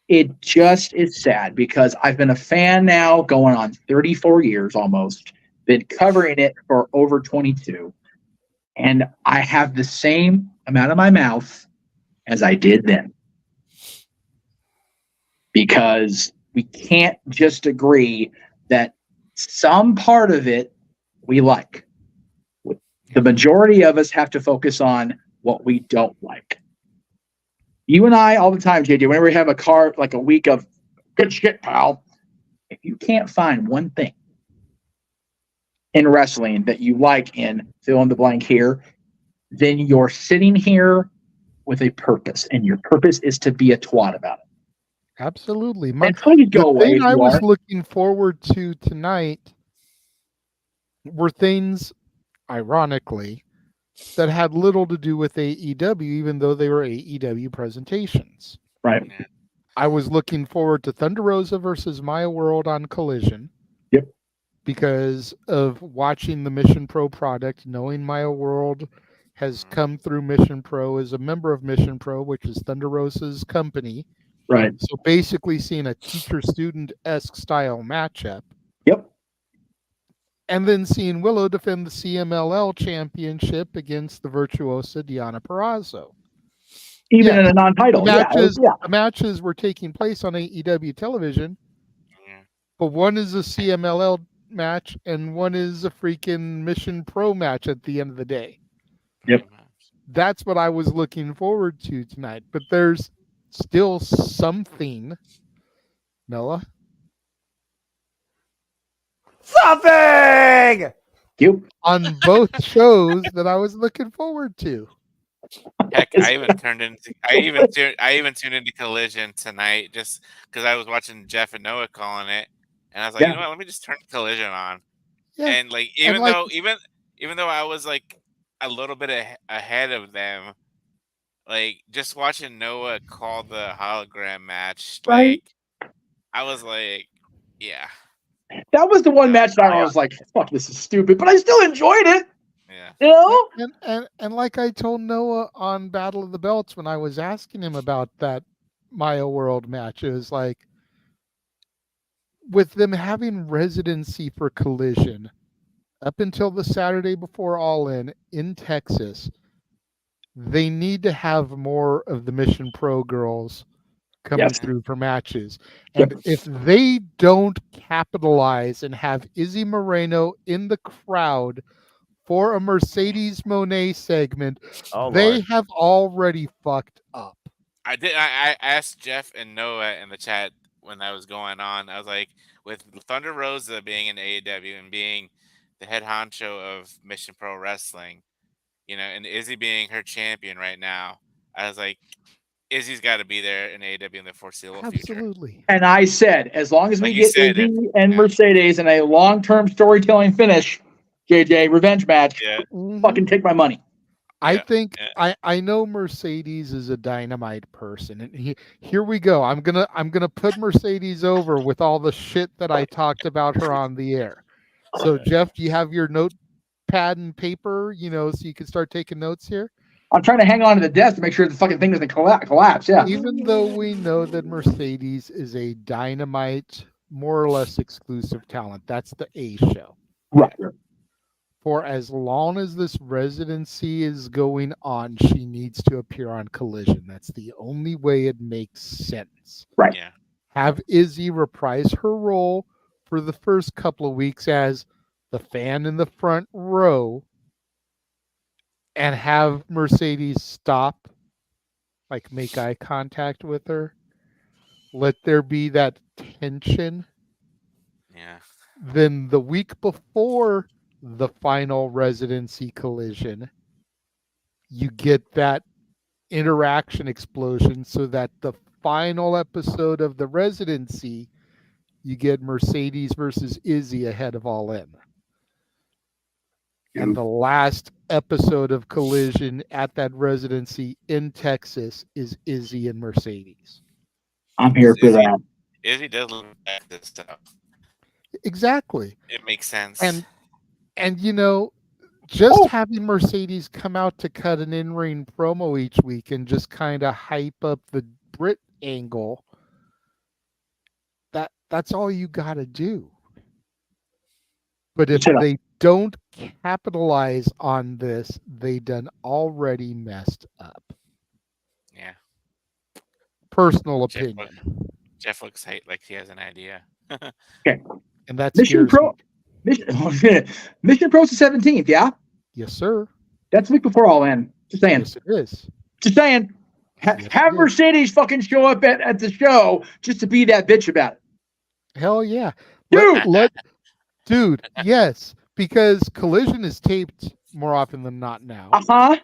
It just is sad because I've been a fan now going on 34 years almost, been covering it for over 22, and I have the same amount of my mouth as I did then. Because we can't just agree that some part of it we like. The majority of us have to focus on what we don't like. You and I all the time, JJ, whenever we have a week of good shit, pal, if you can't find one thing in wrestling that you like in fill in the blank here, then you're sitting here with a purpose, and your purpose is to be a twat about it. Absolutely. The thing I was looking forward to tonight were things, ironically, that had little to do with AEW, even though they were AEW presentations. Right. I was looking forward to Thunder Rosa versus Maya World on Collision. Yep. Because of watching the Mission Pro product, knowing Maya World has come through Mission Pro, is a member of Mission Pro, which is Thunder Rosa's company. Right. So basically seeing a teacher-student-esque style matchup. Yep. And then seeing Willow defend the CMLL championship against the virtuosa Deonna Purrazzo. Even in a non-title. The matches were taking place on AEW television, but one is a CMLL match and one is a freaking Mission Pro match at the end of the day. Yep. That's what I was looking forward to tonight. But there's still something, Noah. Something on both shows that I was looking forward to. Heck, I even tuned into Collision tonight just because I was watching Jeff and Noah calling it, and I was like, you know what? Let me just turn Collision on. Yeah. And even though I was like a little bit ahead of them. Like just watching Noah call the hologram match, Right. like I was like, yeah. That was the one match that I was like, fuck, this is stupid, but I still enjoyed it. Yeah. You know? And like I told Noah on Battle of the Belts when I was asking him about that Maya World match, it was like, with them having residency for Collision up until the Saturday before All In Texas, they need to have more of the Mission Pro girls coming through for matches. And if they don't capitalize and have Izzy Moreno in the crowd for a Mercedes Moné segment, they Lord. have already fucked up. I asked Jeff and Noah in the chat when that was going on. I was like, with Thunder Rosa being in AEW and being the head honcho of Mission Pro Wrestling, you know, and Izzy being her champion right now, I was like, Izzy's got to be there in AEW in the foreseeable future. Absolutely. And I said, as long as we Like you get said, Izzy and Mercedes in a long-term storytelling finish, JJ, revenge match, fucking take my money. I think I know Mercedes is a dynamite person, and here we go. I'm gonna put Mercedes over with all the shit that I talked about her on the air. So Jeff, do you have your notepad and paper? You know, so you can start taking notes here. I'm trying to hang on to the desk to make sure the fucking thing doesn't collapse. Yeah. Even though we know that Mercedes is a dynamite, more or less exclusive talent, that's the A show. Right. For as long as this residency is going on, she needs to appear on Collision. That's the only way it makes sense. Right. Yeah. Have Izzy reprise her role for the first couple of weeks as the fan in the front row, and have Mercedes stop, like make eye contact with her. Let there be that tension. Yeah. Then the week before the final residency Collision, you get that interaction explosion so that the final episode of the residency, you get Mercedes versus Izzy ahead of All In. And the last episode of Collision at that residency in Texas is Izzy and Mercedes. I'm here for that. Izzy does look at this stuff. Exactly. It makes sense. And you know, just having Mercedes come out to cut an in-ring promo each week and just kind of hype up the Brit angle, that's all you got to do. But if they don't capitalize on this, they done already messed up. Yeah. Personal opinion. Jeff looks like he has an idea. Okay. And that's Mission Pro. Mission Pro's the 17th, yeah? Yes, sir. That's the week before All In. Just saying. Yes, it is. Just saying. Have Mercedes fucking show up at the show just to be that bitch about it. Hell yeah. Dude! Dude, yes. Because Collision is taped more often than not now. Uh-huh.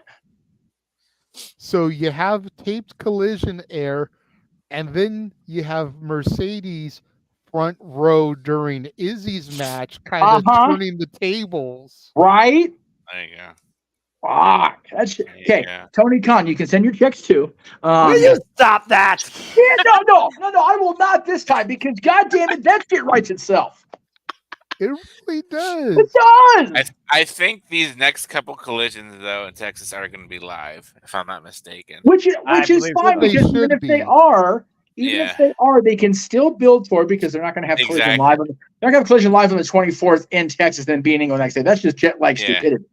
So you have taped Collision air, and then you have Mercedes front row during Izzy's match, kind of turning the tables. Right? There you go. Fuck. That's okay. Yeah. Tony Khan, you can send your checks too. Will you stop that? Yeah, no, I will not this time because goddamn it, that shit writes itself. It really does. It does. I think these next couple collisions though in Texas are going to be live, if I'm not mistaken. Which is fine because even if they are, they can still build for it because they're not going to have Collision live. They're not going to have Collision live on the 24th in Texas, then being the next day. That's just jet lag stupidity.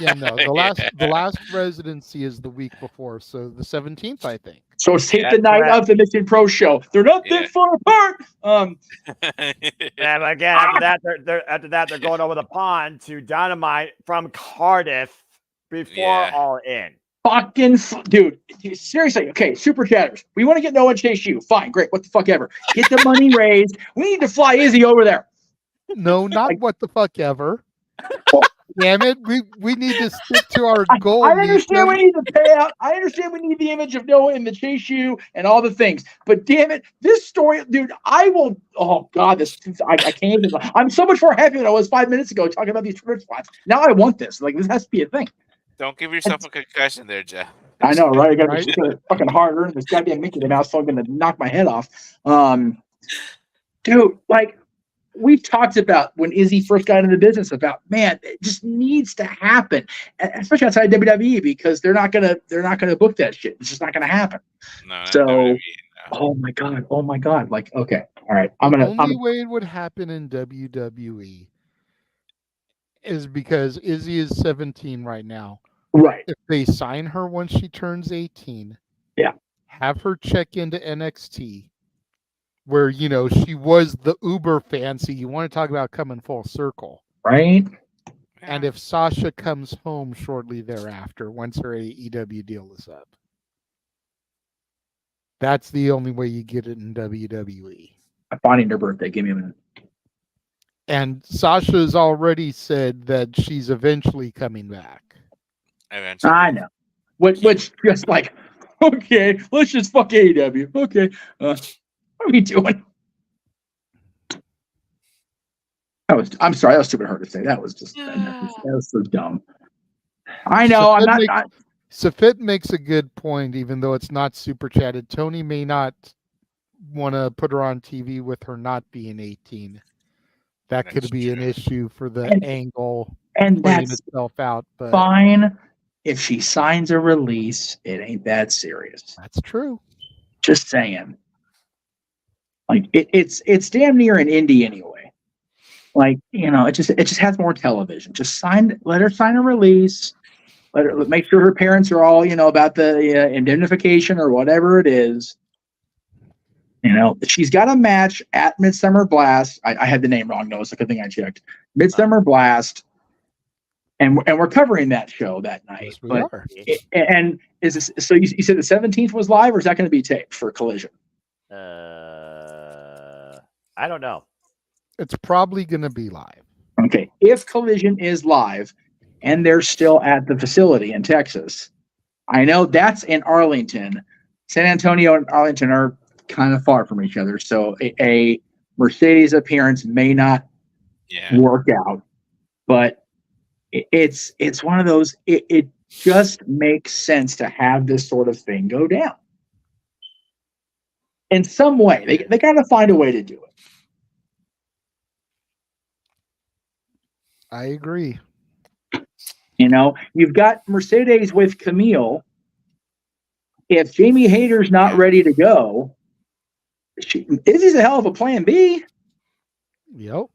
Yeah, no. The last residency is the week before, so the 17th, I think. So it's the night of the Mission Pro show. They're not that far apart. And again, after that, they're going over the pond to Dynamite from Cardiff before All In. Dude, seriously. Okay, super chatters. We want to get Noah Chase you. Fine, great. What the fuck ever. Get the money raised. We need to fly Izzy over there. No, not what the fuck ever. Damn it, we need to stick to our goal. I understand we need the payout. I understand we need the image of Noah in the Chase you and all the things. But damn it, this story, dude, I will. Oh God, I can't even. I'm so much more happy than I was 5 minutes ago talking about these Twitter spots. Now I want this. Like this has to be a thing. Don't give yourself a concussion there, Jeff. I know, right? I got to fucking hard earn this goddamn Mickey Mouse phone going to knock my head off. Dude, like we've talked about when Izzy first got into the business about, man, it just needs to happen, especially outside WWE because they're not gonna book that shit. It's just not gonna happen. No, So, WWE, oh my god, like okay, all right, The only way it would happen in WWE is because Izzy is 17 right now. Right. If they sign her once she turns 18, yeah, have her check into NXT, where she was the uber fancy. You want to talk about coming full circle, right? And if Sasha comes home shortly thereafter, once her AEW deal is up, that's the only way you get it in WWE. I'm finding her birthday. Give me a minute. And Sasha's already said that she's eventually coming back. Eventually. I know. Which just like, okay, let's just fuck AEW. Okay. What are we doing? I'm sorry, that was stupid hard to say. That was just that was so dumb. I know, Safit makes a good point, even though it's not super chatted. Tony may not want to put her on TV with her not being 18. That could be an issue for the angle and playing that's itself out. But fine. If she signs a release, it ain't that serious. That's true. Just saying. Like it's damn near an indie anyway. Like, it just has more television. Just let her sign a release. Let her make sure her parents are all, about the indemnification or whatever it is. She's got a match at Midsummer Blast. I had the name wrong. No, it's a good thing I checked. Midsummer Blast. And we're covering that show that night. Yes, we are. And is this, so you said the 17th was live, or is that going to be taped for Collision? I don't know. It's probably going to be live. Okay. If Collision is live and they're still at the facility in Texas, I know that's in Arlington. San Antonio and Arlington are kind of far from each other. So a Mercedes appearance may not work out, but it's one of those, it just makes sense to have this sort of thing go down in some way. They got to find a way to do it. I agree. You've got Mercedes with Camille. If Jamie Hayter's not ready to go, Izzy's a hell of a plan B. Yep.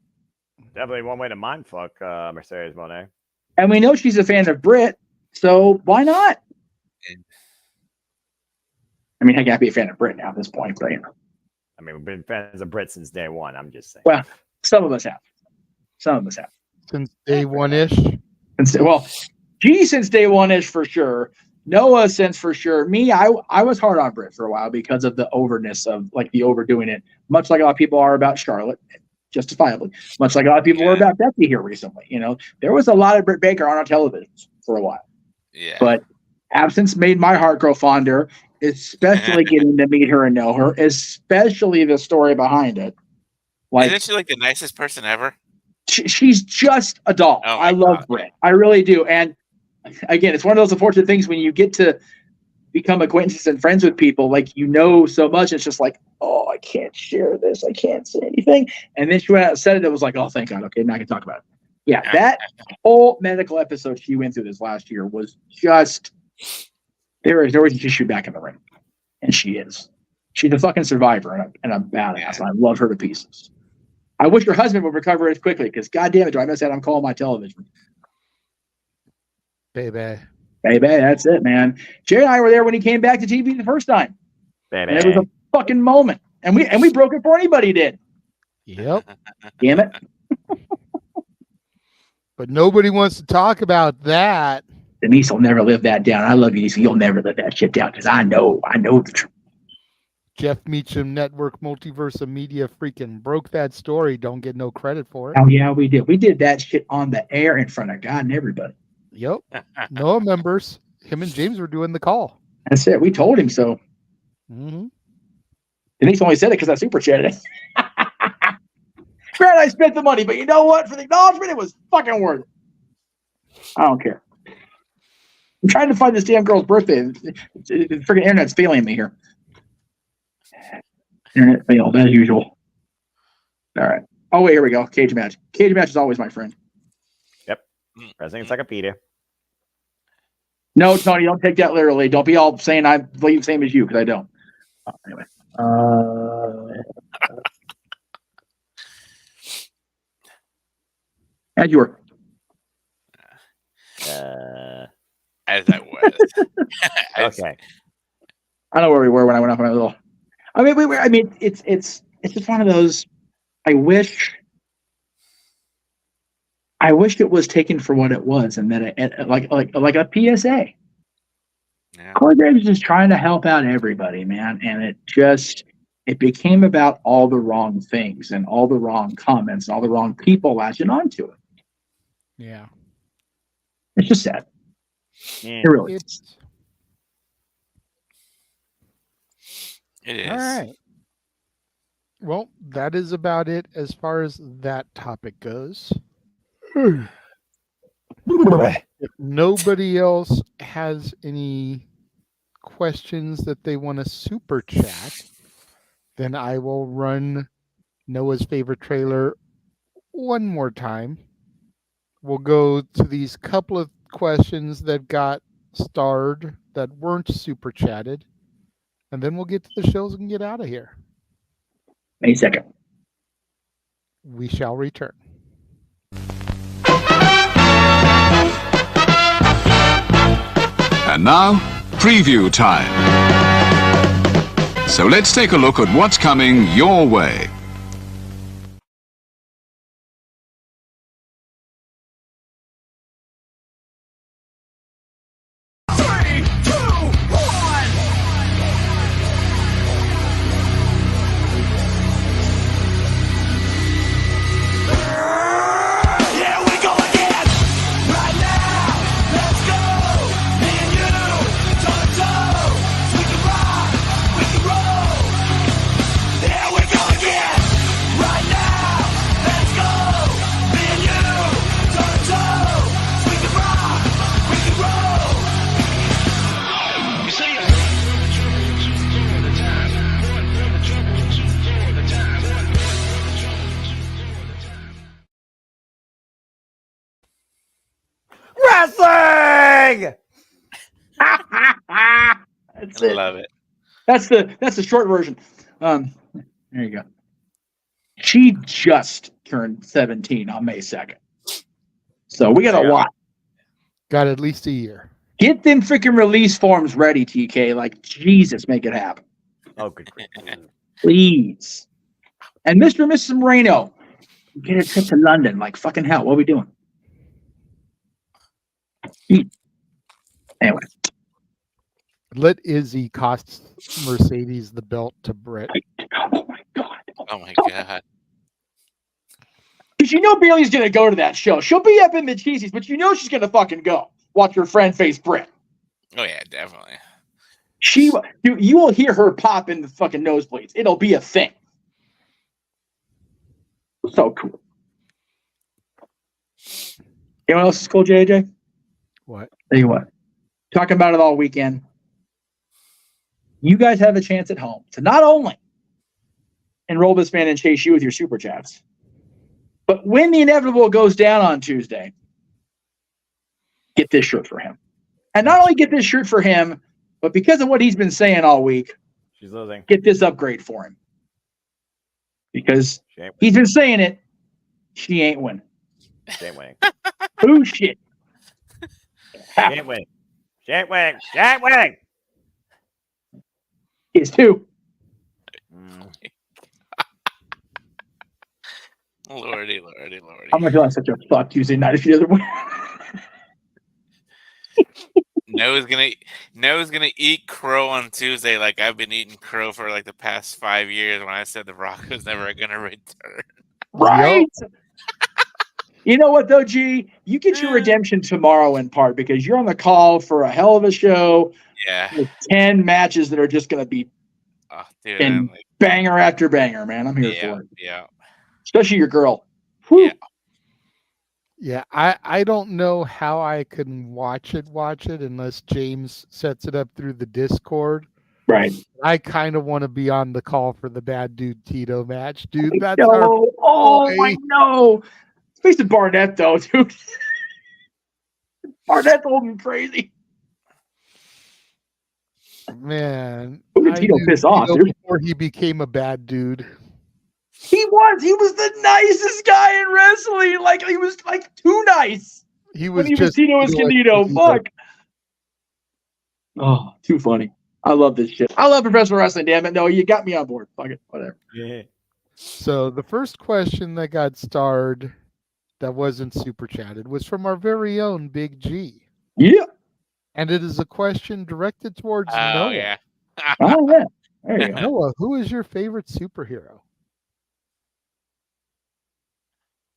Definitely one way to mindfuck Mercedes Moné. And we know she's a fan of Britt, so why not? I mean, I can't be a fan of Britt now at this point, but I mean, we've been fans of Britt since day one. I'm just saying. Well, some of us have. Since day one-ish? Well, G since day one-ish for sure. Noah since for sure. Me, I was hard on Britt for a while because of the overness of like the overdoing it, much like a lot of people are about Charlotte, justifiably. Much like a lot of people were about Becky here recently. There was a lot of Britt Baker on our televisions for a while. Yeah. But absence made my heart grow fonder, especially getting to meet her and know her, especially the story behind it. Like, isn't she like the nicest person ever? She's just a doll. I love Britt. I really do. And again, it's one of those unfortunate things when you get to become acquaintances and friends with people, like, so much. It's just like, oh, I can't share this. I can't say anything. And then she went out and said it. It was like, oh, thank God. Okay, now I can talk about it. Yeah, that whole medical episode she went through this last year was just, there is no reason she should be back in the ring. And she is. She's a fucking survivor and a badass. And I love her to pieces. I wish her husband would recover as quickly because, God damn it, do I miss that? I'm calling my television. Baby, that's it, man. Jay and I were there when he came back to TV the first time. Baby. And it was a fucking moment. And we broke it before anybody did. Yep. Damn it. But nobody wants to talk about that. Denise will never live that down. I love you, Denise. You'll never live that shit down because I know the truth. Jeff Meacham Network Multiverse of Media freaking broke that story. Don't get no credit for it. Oh, yeah, we did. We did that shit on the air in front of God and everybody. Yep. No members. Him and James were doing the call. That's it. We told him so. Mm-hmm. Denise only said it because I super chatted it. Grant, I spent the money, but you know what? For the acknowledgement, it was fucking worth it. I don't care. I'm trying to find this damn girl's birthday. The freaking internet's failing me here. Internet failed, as usual. All right. Oh, wait, here we go. Cage match. Cage match is always my friend. Yep. Wrestling Encyclopedia. No, Tony, don't take that literally. Don't be all saying I believe the same as you, because I don't. Anyway. How'd you work? As I was. Okay. I know where we were when I went up when I was little. I mean, we were. I mean, it's just one of those. I wish it was taken for what it was, and that it like a PSA. Yeah. Corey Graves is just trying to help out everybody, man, and it became about all the wrong things and all the wrong comments and all the wrong people latching onto it. Yeah, it's just sad. Yeah. It really is. It is. All right. Well, that is about it as far as that topic goes. If nobody else has any questions that they want to super chat, then I will run Noah's favorite trailer one more time. We'll go to these couple of questions that got starred that weren't super chatted, and then we'll get to the shows and get out of here. May 2nd. We shall return. And now, preview time. So let's take a look at what's coming your way. Wrestling! That's it. Love it. That's the short version. There you go. She just turned 17 on May 2nd. So we got a lot. Got at least a year. Get them freaking release forms ready, TK. Like, Jesus, make it happen. Oh, good. Please. And Mr. and Mrs. Moreno, get a trip to London. Like, fucking hell. What are we doing? Anyway. Let Izzy cost Mercedes the belt to Britt. Oh, my God. Oh, my God. Because you know Bailey's going to go to that show. She'll be up in the cheesies, but you know she's going to fucking go. Watch her friend face Britt. Oh, yeah, definitely. You will hear her pop in the fucking nosebleeds. It'll be a thing. So cool. Anyone else is cool, JJ? What? Tell you what. Talking about it all weekend. You guys have a chance at home to not only enroll this man and chase you with your super chats, but when the inevitable goes down on Tuesday, get this shirt for him. And not only get this shirt for him, but because of what he's been saying all week, she's losing. Get this upgrade for him. Because he's been saying it, she ain't winning. She ain't winning. Oh, shit. She ain't winning. She ain't winning. She ain't winning. Is too. Lordy. How much I such a fuck Tuesday night if you doesn't win? Noah's gonna eat crow on Tuesday like I've been eating crow for like the past 5 years when I said The Rock was never gonna return. Right. You know what though, G? You get your redemption tomorrow in part because you're on the call for a hell of a show. Yeah. With 10 matches that are just gonna be banger after banger, man. I'm here for it. Yeah. Especially your girl. Whew. Yeah. Yeah, I don't know how I can watch it unless James sets it up through the Discord. Right. I kind of want to be on the call for the Bad Dude Tito match, dude. That's No. our Oh, boy. I know. Face of Barnett, though, dude. Barnett's holding crazy. Man, Who did I Tito knew piss off, Tito dude? before he became a bad dude. He was the nicest guy in wrestling. Like, he was like too nice. He When was he was just Tito Tito Escondido. Escondido. Fuck. Oh, too funny. I love this shit. I love professional wrestling, damn it. No, you got me on board. Fuck it. Whatever. Yeah. So the first question that got starred that wasn't super chatted was from our very own Big G. Yeah. And it is a question directed towards Oh Noah. yeah. Oh, yeah. There you go. Noah, who is your favorite superhero?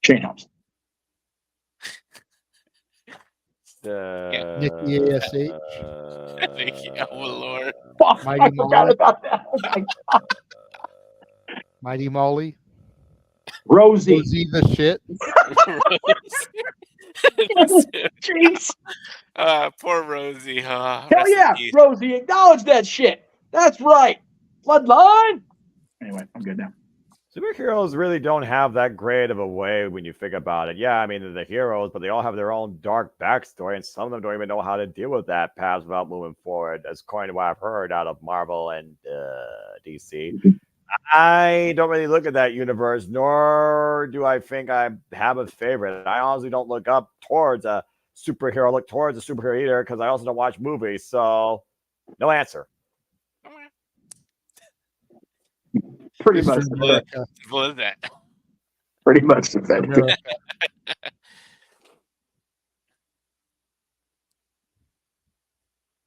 Shane Helms. Nikki ASH. Nikki, oh Lord. Fuck, Mighty I forgot Molly. about that. Oh, my God. Mighty Rosie. Rosie the shit. Jeez. Poor Rosie. Hell rest in yeah, peace. Rosie, acknowledge that shit. That's right. Bloodline. Anyway, I'm good now. Superheroes really don't have that great of a way when you think about it. Yeah, I mean, they're the heroes, but they all have their own dark backstory, and some of them don't even know how to deal with that past without moving forward, as according to what I've heard out of Marvel and DC. I don't really look at that universe, nor do I think I have a favorite. I honestly don't look up towards a superhero, look towards a superhero either, because I also don't watch movies, so no answer. Pretty much. What is that? Pretty much pathetic.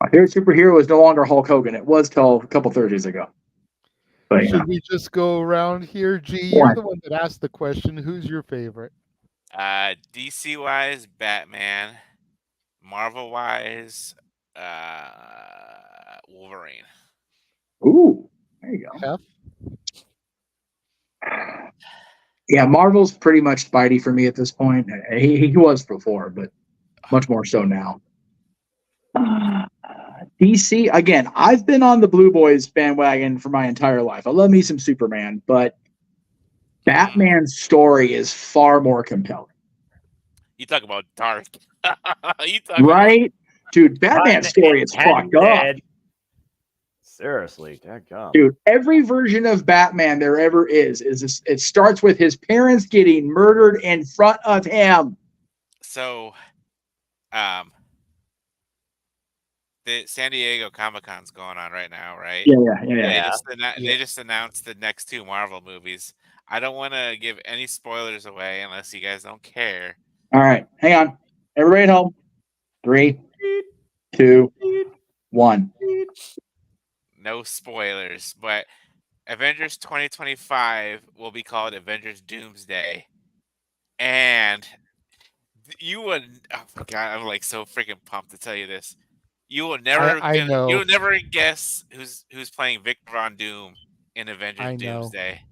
My favorite superhero is no longer Hulk Hogan. It was till a couple Thursdays ago. But, Should we just go around here? G, you're the one that asked the question. Who's your favorite? DC wise, Batman. Marvel wise, Wolverine. Ooh, there you go. Yeah, Marvel's pretty much Spidey for me at this point. He was before, but much more so now. DC, again, I've been on the Blue Boys bandwagon for my entire life. I love me some Superman, but Batman's story is far more compelling. You talk about dark. Right? Dude, Batman's story is fucked up. Seriously, dadgum. Dude, every version of Batman there ever is it starts with his parents getting murdered in front of him. So, the San Diego Comic-Con's going on right now, right? Yeah. They just announced the next two Marvel movies. I don't want to give any spoilers away unless you guys don't care. All right, hang on. Everybody at home. 3, 2, 1. No spoilers, but Avengers 2025 will be called Avengers Doomsday. And you would, oh my God, I'm like so freaking pumped to tell you this. You will never, you'll never guess who's playing Victor Von Doom in Avengers Doomsday.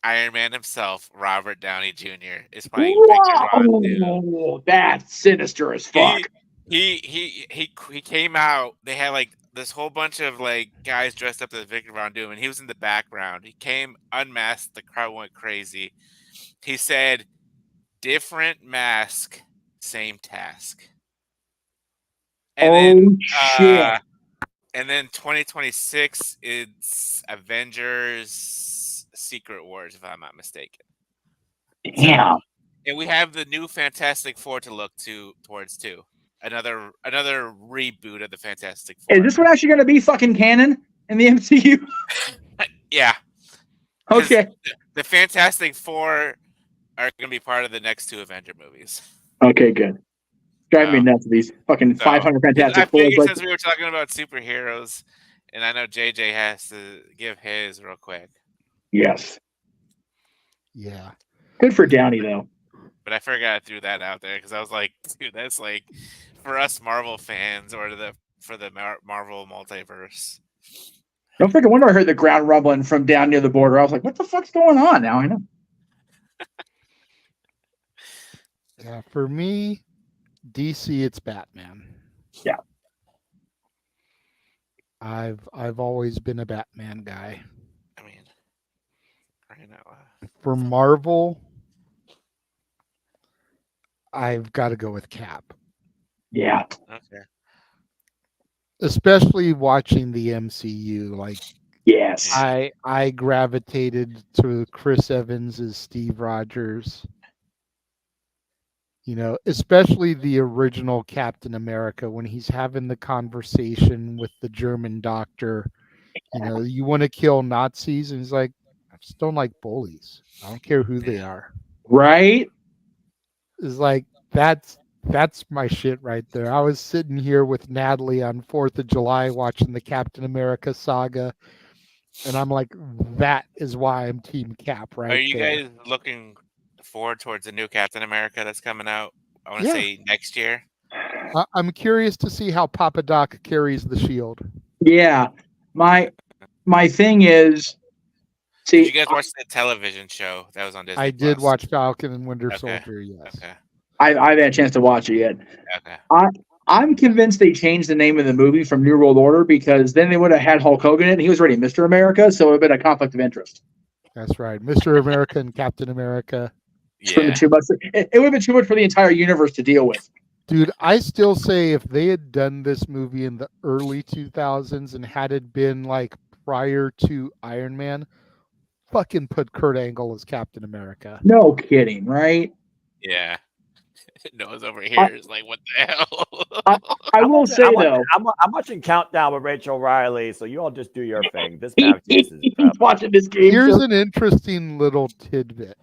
Iron Man himself, Robert Downey Jr., is playing Victor Von Doom. That's sinister as fuck. He came out. They had like this whole bunch of like guys dressed up as Victor Von Doom, and he was in the background. He came unmasked. The crowd went crazy. He said, "Different mask, same task." And shit! And then 2026, it's Avengers Secret Wars, if I'm not mistaken. Damn. And we have the new Fantastic Four to look towards too. Another reboot of the Fantastic Four. Is this one actually going to be fucking canon in the MCU? Yeah. Okay. The Fantastic Four are going to be part of the next two Avenger movies. Okay, good. Driving me nuts with these fucking 500 Fantastic Fours. Since we were talking about superheroes, and I know JJ has to give his real quick. Yes. Yeah. Good for Downey, though. But I forgot I threw that out there because I was like, dude, that's like for us Marvel fans or for the Marvel multiverse. Don't freaking wonder I heard the ground rumbling from down near the border. I was like, what the fuck's going on? Now I know. Yeah, for me, DC, it's Batman. Yeah. I've always been a Batman guy. I mean, right now. For Marvel, I've got to go with Cap. Yeah. Okay. Especially watching the MCU, like yes, I gravitated to Chris Evans as Steve Rogers. You know, especially the original Captain America when he's having the conversation with the German doctor. You know, you want to kill Nazis, and he's like, I just don't like bullies. I don't care who they are. Right? It's like that's my shit right there. I was sitting here with Natalie on 4th of July watching the Captain America saga, and I'm like, that is why I'm Team Cap right Are you there. guys looking forward towards the new Captain America that's coming out? I want to Yeah. say next year. I'm curious to see how Papa Doc carries the shield. Yeah. My thing is, see, Did you guys watch the television show that was on Disney? I did watch Falcon and Winter Soldier, yes. Okay. I haven't had a chance to watch it yet. Okay. I'm convinced they changed the name of the movie from New World Order because then they would have had Hulk Hogan in it, and he was already Mr. America, so it would have been a conflict of interest. That's right. Mr. America and Captain America. Yeah. Too much. It would have been too much for the entire universe to deal with. Dude, I still say if they had done this movie in the early 2000s and had it been like prior to Iron Man, fucking put Kurt Angle as Captain America. No kidding, right? Yeah. Noah's over here is like, what the hell? I will say though, I'm watching Countdown with Rachel Riley, so you all just do your thing. This Baptiste is watching this game. Here's an interesting little tidbit.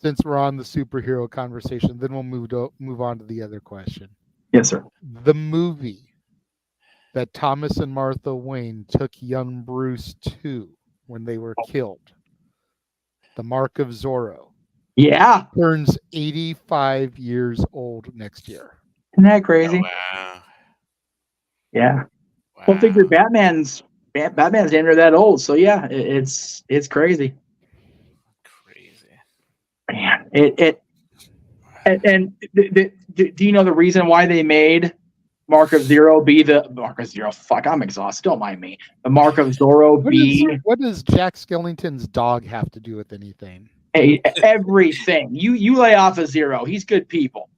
Since we're on the superhero conversation, then we'll move on to the other question. Yes, sir. The movie that Thomas and Martha Wayne took young Bruce to when they were killed, The Mark of Zorro. Yeah. Turns 85 years old next year. Isn't that crazy? Oh, wow. Yeah. Wow. Well, figure Batman's near that old, so yeah, it's crazy. Man, do you know the reason why they made Mark of Zero be the Mark of Zero? Fuck, I'm exhausted. Don't mind me. The Mark of Zorro what does Jack Skellington's dog have to do with anything? Hey, everything. You lay off of Zero. He's good people.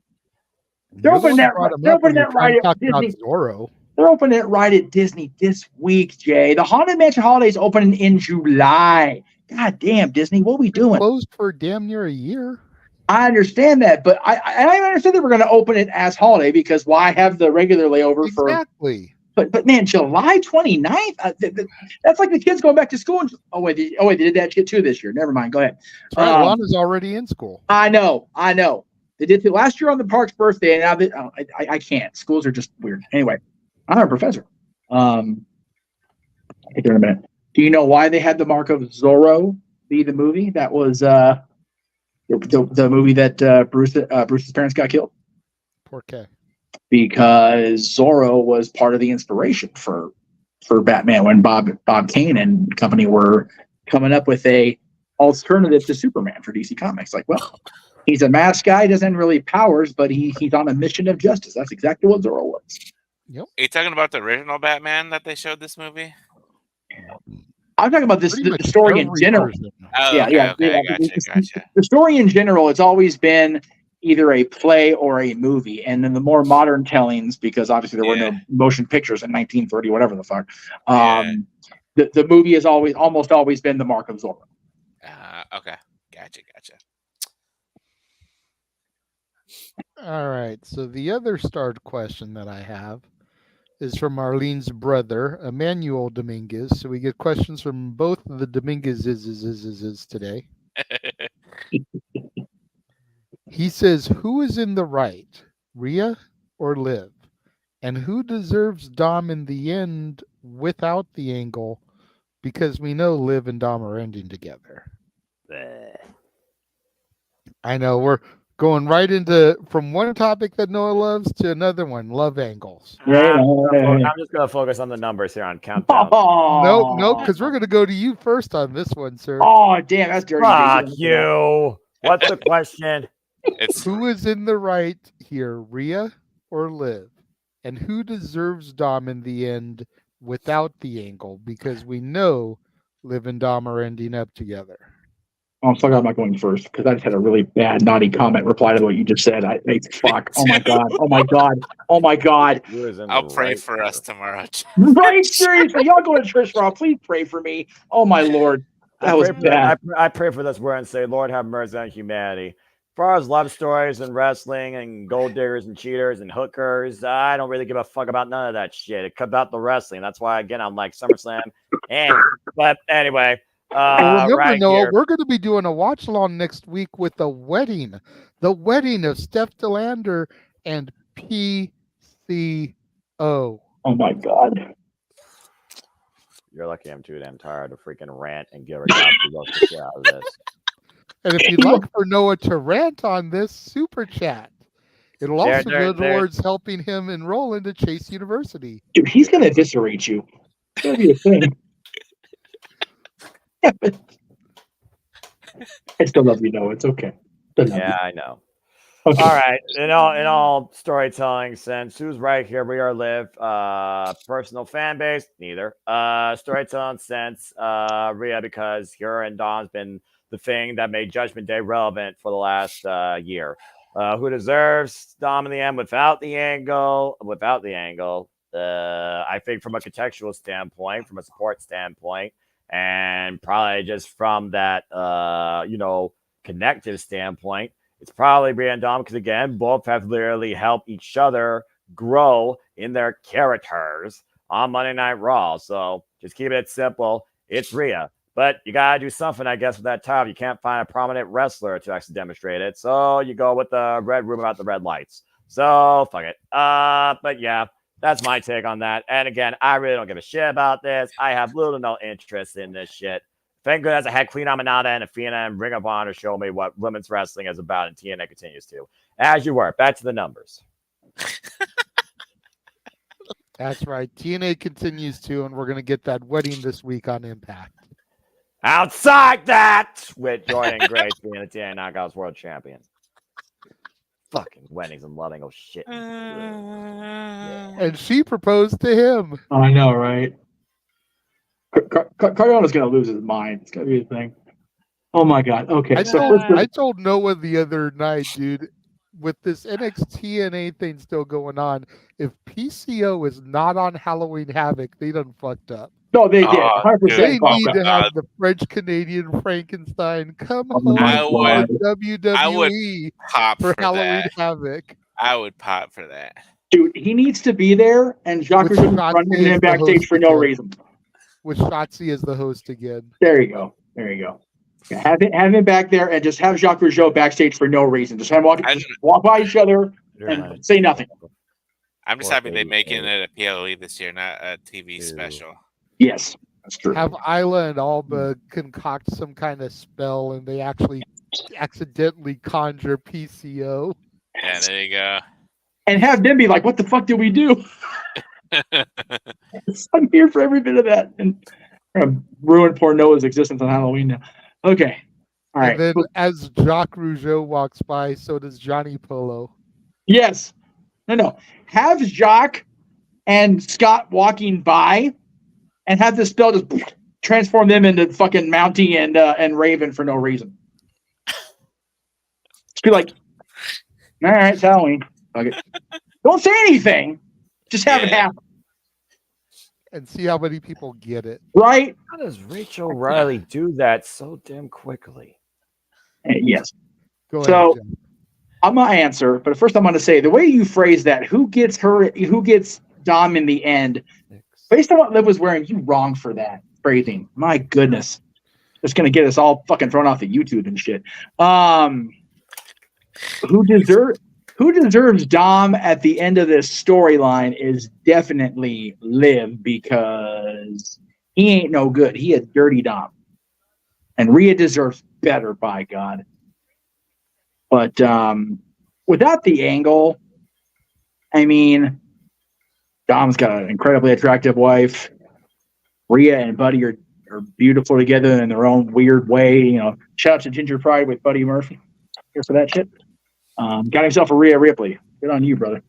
They're opening that right at Disney. Zorro. They're opening it right at Disney this week, Jay. The Haunted Mansion holiday is opening in July. God damn, Disney, what are we doing? Closed for damn near a year. I understand that, but I understand that we're going to open it as holiday because why have the regular layover for? Exactly. But man, July 29th. That's like the kids going back to school. Oh wait, they did that shit too this year. Never mind. Go ahead. Lana's already in school. I know. They did it last year on the park's birthday, and now I can't. Schools are just weird. Anyway, I'm a professor. Here in a minute. Do you know why they had the Mark of Zorro be the movie? That was the movie that Bruce's parents got killed. Okay. Because Zorro was part of the inspiration for Batman when Bob Kane and company were coming up with a alternative to Superman for DC Comics. Like, well, he's a masked guy, doesn't have really powers, but he's on a mission of justice. That's exactly what Zorro was. Yep. Are you talking about the original Batman that they showed this movie? I'm talking about the story in general. Oh, okay, gotcha. The story in general, it's always been either a play or a movie. And then the more modern tellings, because obviously there were no motion pictures in 1930, whatever the fuck, the movie has almost always been the Mark of Zorro. Okay. Gotcha. All right. So the other starred question that I have is from Arlene's brother, Emmanuel Dominguez. So we get questions from both the Dominguezes today. He says, who is in the right, Rhea or Liv? And who deserves Dom in the end without the angle? Because we know Liv and Dom are ending together. I know we're Going right into from one topic that Noah loves to another one, love angles. I'm just gonna focus on the numbers here on countdown. No, because we're gonna go to you first on this one, sir. Oh, damn, that's dirty. Fuck you. What's the question? Who is in the right here, Rhea or Liv? And who deserves Dom in the end without the angle? Because we know Liv and Dom are ending up together. Oh, fuck, I'm not going first because I just had a really bad, naughty comment reply to what you just said. Fuck. Oh my god. Oh my god. Oh my god. I'll pray for us tomorrow. Right, seriously, y'all go to church tomorrow. Please pray for me. Oh my lord, that was bad. I pray for this word and say, Lord, have mercy on humanity. As far as love stories and wrestling and gold diggers and cheaters and hookers, I don't really give a fuck about none of that shit. It's about the wrestling. That's why, again, I'm like SummerSlam. But anyway. Remember, right Noah, here. we're going to be doing a watch along next week with the wedding of Steph DeLander and PCO. Oh my god! You're lucky I'm too damn tired to freaking rant and give her the shit out of this. And if you'd like for Noah to rant on this, super chat. It'll also go towards helping him enroll into Chase University. Dude, he's gonna eviscerate you. It's gonna be a thing. I still love you, Noah. It's okay. Yeah, I know. Okay. All right. In all storytelling sense, who's right here? We are Liv. Personal fan base, neither. Storytelling sense, Rhea, because her and Dom's been the thing that made Judgment Day relevant for the last year. Who deserves Dom in the end without the angle? I think from a contextual standpoint, from a support standpoint, and probably just from that, connective standpoint, it's probably Rhea and Dom because, again, both have literally helped each other grow in their characters on Monday Night Raw. So just keep it simple. It's Rhea. But you got to do something, I guess, with that title. You can't find a prominent wrestler to actually demonstrate it. So you go with the red room about the red lights. So fuck it. But yeah, that's my take on that. And again, I really don't give a shit about this. I have little to no interest in this shit. Thank goodness I had Queen Aminata and Athena and Ring of Honor show me what women's wrestling is about, and TNA continues to. As you were, back to the numbers. That's right. TNA continues to, and we're going to get that wedding this week on Impact. Outside that, with Jordan Grace being the TNA Knockouts World Champion. Fucking weddings and loving, oh shit. And she proposed to him. I know, right? Cardiona's gonna lose his mind. It's gonna be a thing. Oh my god. Okay. I told Noah the other night, dude, with this NXT thing still going on, if PCO is not on Halloween Havoc, they done fucked up. No, they did. 100%. They need to have the French Canadian Frankenstein come home to WWE for Halloween Havoc. I would pop for that. Dude, he needs to be there, and Jacques is running him backstage for no reason. With Shotzi as the host again. There you go. Have him back there and just have Jacques Rougeau backstage for no reason. Just have him walk by each other and say nothing. I'm just happy they're making it a PLE this year, not a TV special. Yes, that's true. Have Isla and Alba concoct some kind of spell and they actually accidentally conjure PCO. Yeah, there you go. And have them be like, what the fuck did we do? I'm here for every bit of that. And I'm going to ruin poor Noah's existence on Halloween now. Okay. All right. And then as Jacques Rougeau walks by, so does Johnny Polo. Yes. No. Have Jacques and Scott walking by and have the spell just transform them into fucking Mountie and Raven for no reason. Just be like, all right, it's Halloween. Okay. Don't say anything. Just have it happen. And see how many people get it. Right? How does Rachel Riley do that so damn quickly? Yes. Go ahead, so Jeff. I'm gonna answer, but first I'm gonna say the way you phrase that, who gets Dom in the end, based on what Liv was wearing, you wrong for that phrasing. My goodness. It's gonna get us all fucking thrown off the YouTube and shit. Who deserves Dom at the end of this storyline is definitely Liv, because he ain't no good. He is dirty Dom. And Rhea deserves better, by God. But without the angle, I mean, Dom's got an incredibly attractive wife. Rhea and Buddy are beautiful together in their own weird way. You know, shout out to Ginger Pride with Buddy Murphy here for that shit. Got himself a Rhea Ripley. Good on you, brother.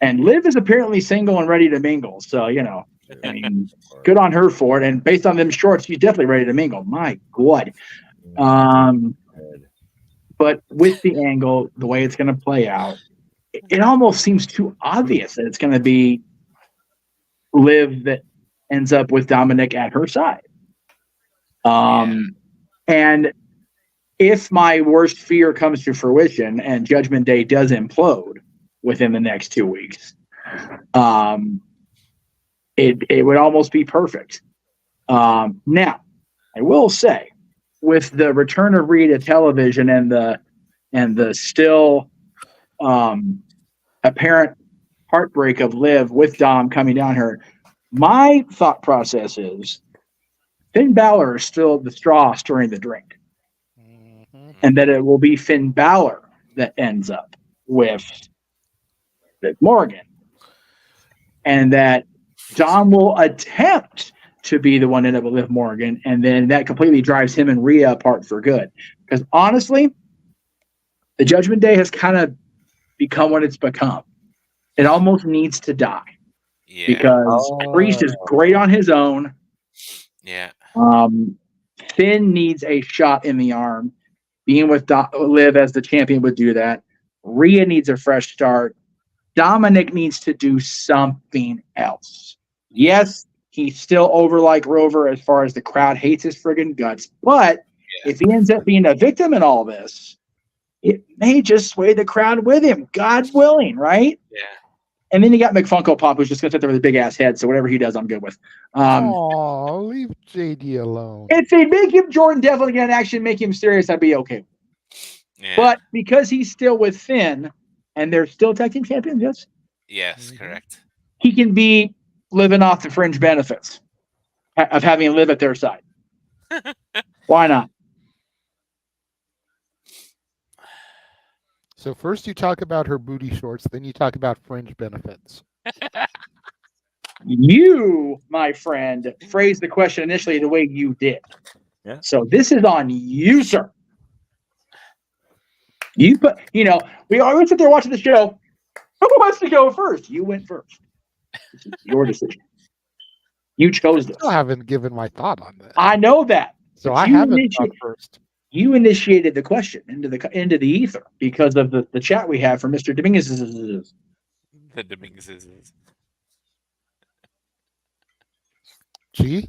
And Liv is apparently single and ready to mingle. So, you know, I mean, good on her for it. And based on them shorts, she's definitely ready to mingle. My God. But with the angle, the way it's going to play out, it almost seems too obvious that it's going to be Liv that ends up with Dominic at her side. And if my worst fear comes to fruition and Judgment Day does implode within the next 2 weeks, it would almost be perfect. Now, I will say, with the return of Rhea to television and the still apparent heartbreak of Liv with Dom coming down her, my thought process is Finn Balor is still the straw stirring the drink. And that it will be Finn Balor that ends up with Morgan. And that Dom will attempt to be the one to end up with Liv Morgan, and then that completely drives him and Rhea apart for good. Because honestly, the Judgment Day has kind of become what it's become. It almost needs to die. Yeah. Because Priest is great on his own. Yeah. Finn needs a shot in the arm. Being with Liv as the champion would do that. Rhea needs a fresh start. Dominic needs to do something else. Yes, he's still over like Rover as far as the crowd hates his friggin' guts. But if he ends up being a victim in all this, it may just sway the crowd with him. God willing, right? Yeah. And then you got McFunko Pop, who's just going to sit there with a big ass head. So whatever he does, I'm good with. Leave JD alone. If they make him Jordan Devlin again in action, make him serious, I'd be okay. Yeah. But because he's still with Finn, and they're still tag team champions, yes? Yes, correct. He can be living off the fringe benefits of having Liv at their side. Why not? So first you talk about her booty shorts, then you talk about fringe benefits. You, my friend, phrased the question initially the way you did. Yeah. So this is on you, sir. You put, we always sit there watching the show. Who wants to go first? You went first. This is your decision. You chose this. I haven't given my thought on that. I know that. So I haven't gone first. You initiated the question into the ether because of the chat we have for Mr. Dominguez. The Dominguez's. Gee?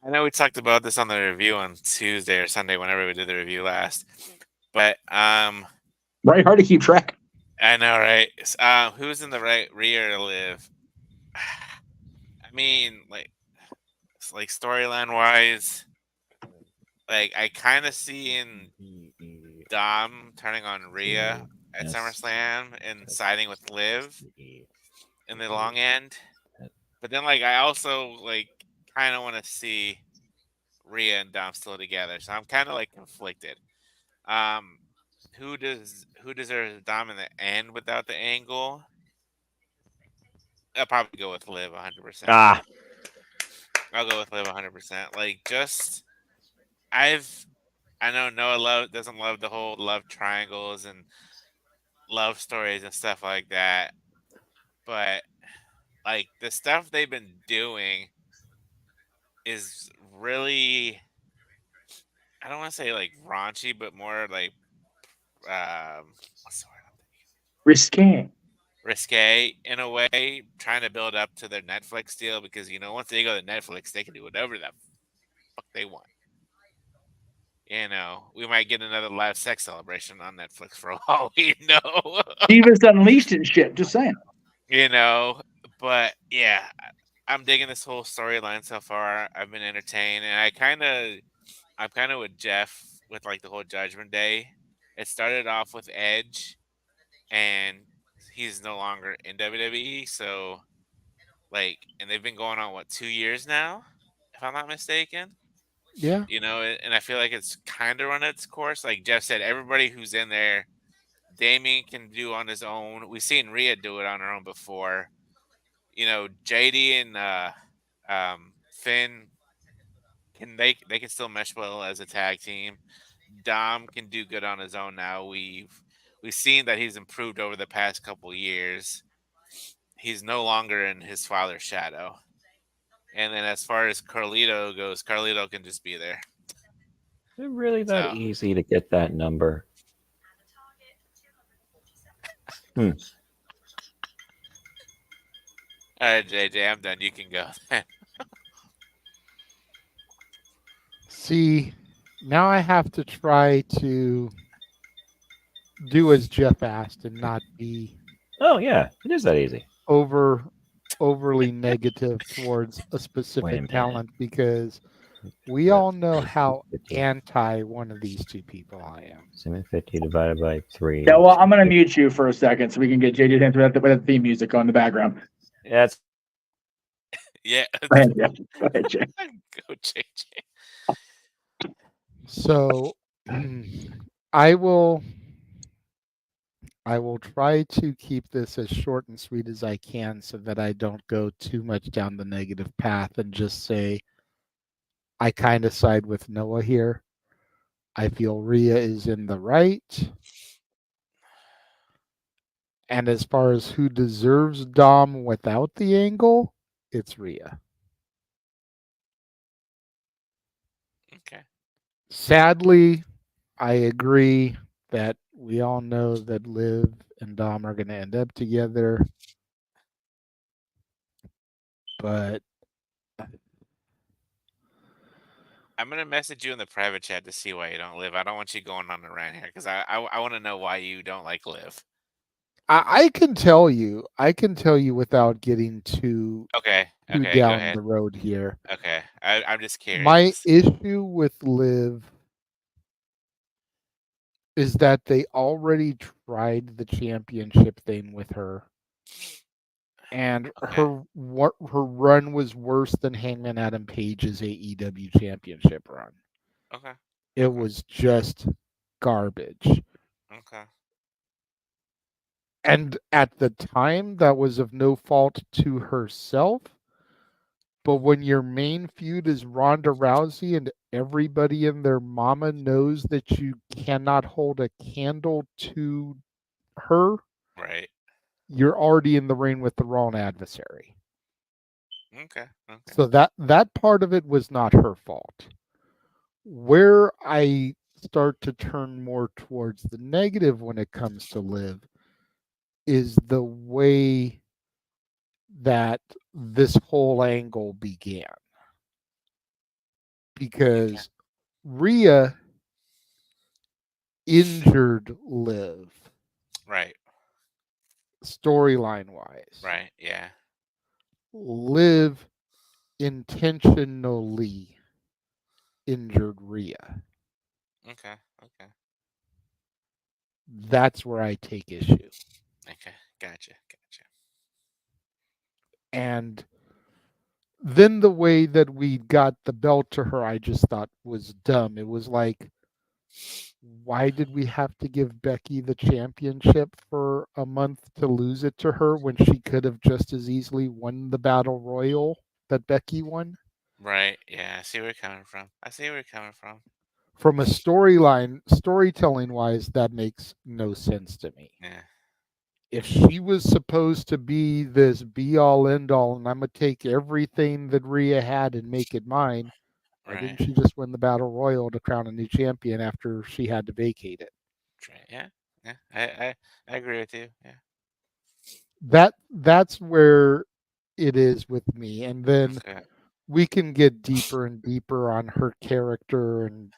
I know we talked about this on the review on Tuesday or Sunday, whenever we did the review last. But right, hard to keep track. I know, right? Who's in the right rear to Liv? I mean, like storyline wise, like I kind of see in Dom turning on Rhea at SummerSlam and siding with Liv in the long end. But then, like, I also kind of want to see Rhea and Dom still together. So I'm kind of conflicted. Who deserves Dom in the end without the angle? I'll probably go with Liv 100%. I'll go with Liv 100%. I know Noah doesn't love the whole love triangles and love stories and stuff like that, but the stuff they've been doing is really, I don't want to say raunchy, but more what's the word? Risque in a way, trying to build up to their Netflix deal because once they go to Netflix, they can do whatever the fuck they want. We might get another live sex celebration on Netflix for all we know. Divas Unleashed and shit. Just saying. But yeah, I'm digging this whole storyline so far. I've been entertained, and I'm kind of with Jeff with the whole Judgment Day. It started off with Edge, and he's no longer in WWE. So, and they've been going on 2 years now, if I'm not mistaken. Yeah. You know, and I feel like it's kind of run its course. Like Jeff said, everybody who's in there, Damien can do on his own. We've seen Rhea do it on her own before. You know, JD and Finn they can still mesh well as a tag team. Dom can do good on his own now. We've seen that he's improved over the past couple years. He's no longer in his father's shadow. And then as far as Carlito goes, Carlito can just be there. Is it really that So. easy to get that number? Hmm. All right, JJ, I'm done. You can go. See, now I have to try to do as Jeff asked and not be. Oh yeah, it is that easy. Overly negative towards a specific talent because we all know how anti one of these two people I am. 750 divided by 3. Yeah, well, I'm going to mute you for a second so we can get JJ to answer with the theme music on the background. Yeah. Yeah. Go ahead, Jeff. Go ahead, Jay. Go, JJ. So I will try to keep this as short and sweet as I can so that I don't go too much down the negative path and just say I kind of side with Noah here. I feel Rhea is in the right. And as far as who deserves Dom without the angle, it's Rhea. Okay. Sadly, I agree that we all know that Liv and Dom are going to end up together. But I'm gonna message you in the private chat to see why you don't live. I don't want you going on the rant here because I want to know why you don't like Liv. I can tell you without getting too down the road here. Okay, I'm just curious. My issue with Liv is that they already tried the championship thing with her, and her run was worse than Hangman Adam Page's AEW championship run. Okay. It was just garbage. Okay. And at the time, that was of no fault to herself. But when your main feud is Ronda Rousey and everybody and their mama knows that you cannot hold a candle to her, right? You're already in the ring with the wrong adversary. Okay. So that part of it was not her fault. Where I start to turn more towards the negative when it comes to Liv is the way that this whole angle began. Because Rhea injured Liv. Right. Storyline wise. Right. Yeah. Liv intentionally injured Rhea. Okay. Okay. That's where I take issue. Okay. Gotcha. And then the way that we got the belt to her, I just thought was dumb. It was like, why did we have to give Becky the championship for a month to lose it to her when she could have just as easily won the battle royal that Becky won? Right. Yeah. I see where you're coming from. From a storytelling wise, that makes no sense to me. Yeah. If she was supposed to be this be all end all, and I'm gonna take everything that Rhea had and make it mine, why didn't she just win the battle royal to crown a new champion after she had to vacate it? Yeah. Yeah. I agree with you. Yeah. That's where it is with me, and then we can get deeper and deeper on her character. And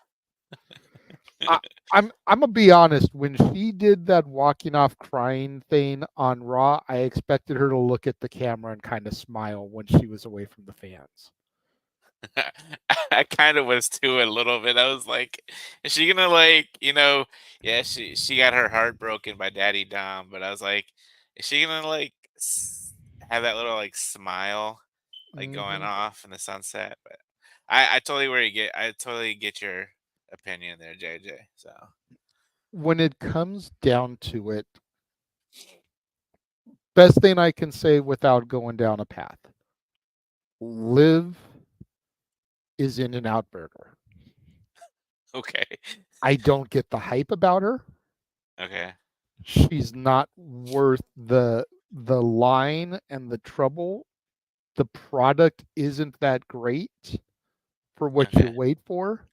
I'm gonna be honest. When she did that walking off crying thing on Raw, I expected her to look at the camera and kind of smile when she was away from the fans. I kind of was too a little bit. I was like, is she gonna yeah, she got her heart broken by Daddy Dom, but I was like, is she gonna have that little smile going off in the sunset? But I totally get your opinion there, JJ. So when it comes down to it, best thing I can say without going down a path, Liv is In-N-Out Burger. okay. I don't get the hype about her. Okay. She's not worth the line and the trouble. The product isn't that great for what you wait for.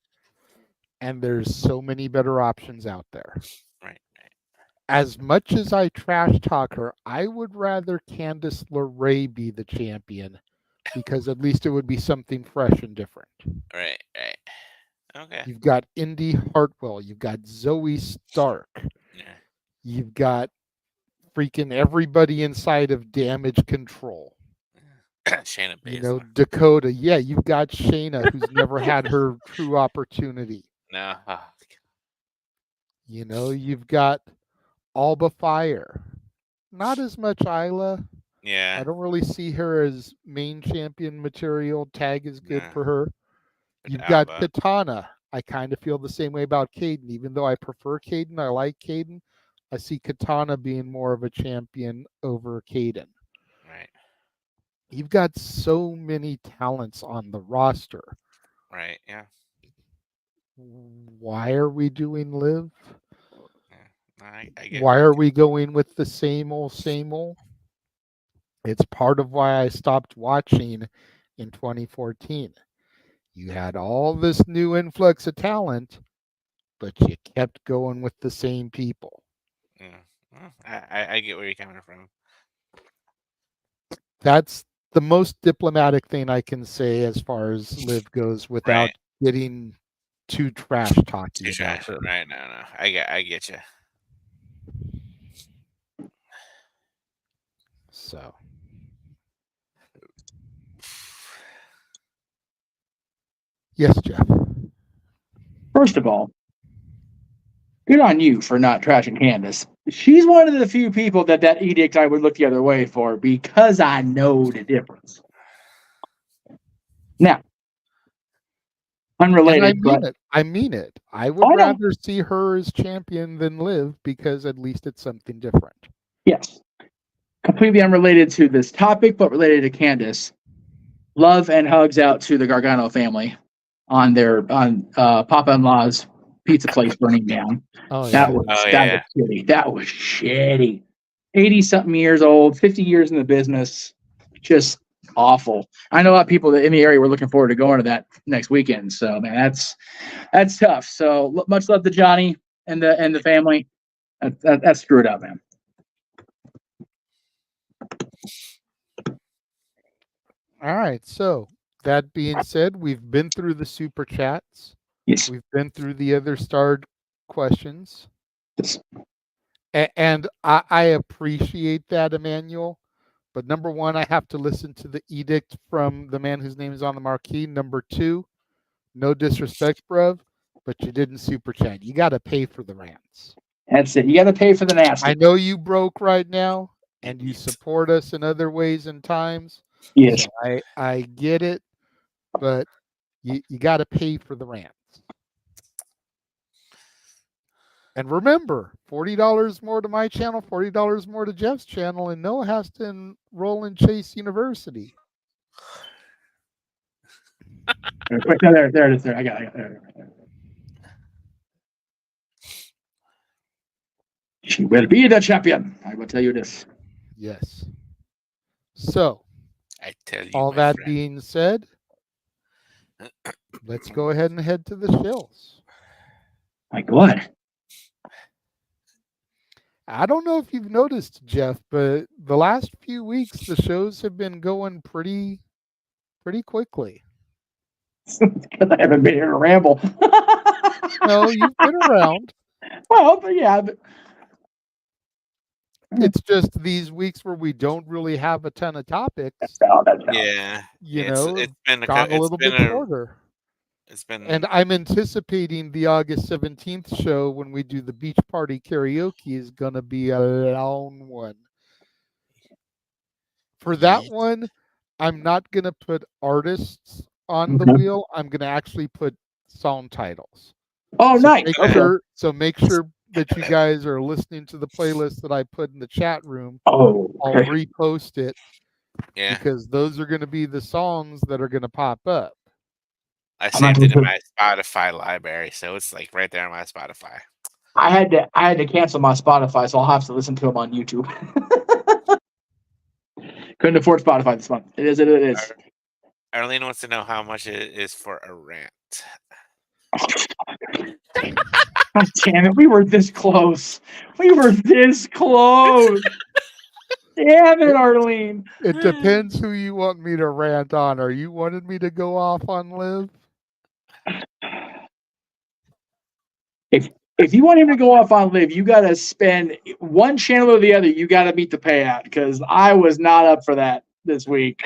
And there's so many better options out there. Right. As much as I trash talk her, I would rather Candice LeRae be the champion because at least it would be something fresh and different. Right. Okay. You've got Indy Hartwell. You've got Zoe Stark. Yeah. You've got freaking everybody inside of Damage Control. Shayna Baszler. You know, Dakota. Yeah, you've got Shayna, who's never had her true opportunity. No. Oh. You know, you've got Alba Fire. Not as much Isla. Yeah. I don't really see her as main champion material. Tag is good for her. You've got Katana. I kind of feel the same way about Caden. Even though I prefer Caden, I like Caden. I see Katana being more of a champion over Caden. Right. You've got so many talents on the roster. Right, yeah. Why are we doing Liv? I get Why are we going with the same old, same old? It's part of why I stopped watching in 2014. You had all this new influx of talent, but you kept going with the same people. Yeah. Well, I get where you're coming from. That's the most diplomatic thing I can say as far as Liv goes without getting too trash talky about her. Right, no. I get you. So. Yes, Jeff. First of all, good on you for not trashing Candice. She's one of the few people that edict I would look the other way for because I know the difference. Now, unrelated. I mean it. I would rather see her as champion than Liv because at least it's something different. Yes. Completely unrelated to this topic, but related to Candice. Love and hugs out to the Gargano family on Papa-in-law's pizza place burning down. That was shitty. That was shitty. 80-something years old, 50 years in the business. Just awful. I know a lot of people in the area were looking forward to going to that next weekend. So, man, that's tough. So, much love to Johnny and the family. That's screwed up, man. All right. So, that being said, we've been through the super chats. Yes. We've been through the other starred questions. Yes. And I appreciate that, Emmanuel. But number one, I have to listen to the edict from the man whose name is on the marquee. Number two, no disrespect, bruv, but you didn't super chat. You got to pay for the rants. That's it. You got to pay for the nasty. I know you broke right now, and you support us in other ways and times. Yes. So I get it, but you got to pay for the rants. And remember, $40 more to my channel, $40 more to Jeff's channel, and Noah has to enroll in Chase University. There it is. There. I got it. There. She will be the champion. I will tell you this. Yes. So, I tell you, all that being said, let's go ahead and head to the shills. My God. I don't know if you've noticed, Jeff, but the last few weeks the shows have been going pretty quickly. Because I haven't been here to ramble. No, you've been around. Well, but yeah. It's just these weeks where we don't really have a ton of topics. Yeah. It's been a little bit shorter. It's been, and I'm anticipating the August 17th show when we do the beach party karaoke is going to be a long one. For that one, I'm not going to put artists on the Okay. wheel, I'm going to actually put song titles. Oh, nice. Make Okay. sure that you guys are listening to the playlist that I put in the chat room. Oh, I'll okay. repost it. Yeah. Because those are going to be the songs that are going to pop up. I saved it in my Spotify library, so it's like right there on my Spotify. I had to cancel my Spotify, so I'll have to listen to them on YouTube. Couldn't afford Spotify this month. It is. It is. Arlene wants to know how much it is for a rant. God damn it! We were this close. Damn it, Arlene. It depends who you want me to rant on. Are you wanting me to go off on Liv? If you want him to go off on Liv, you got to spend one channel or the other. You got to meet the payout because I was not up for that this week.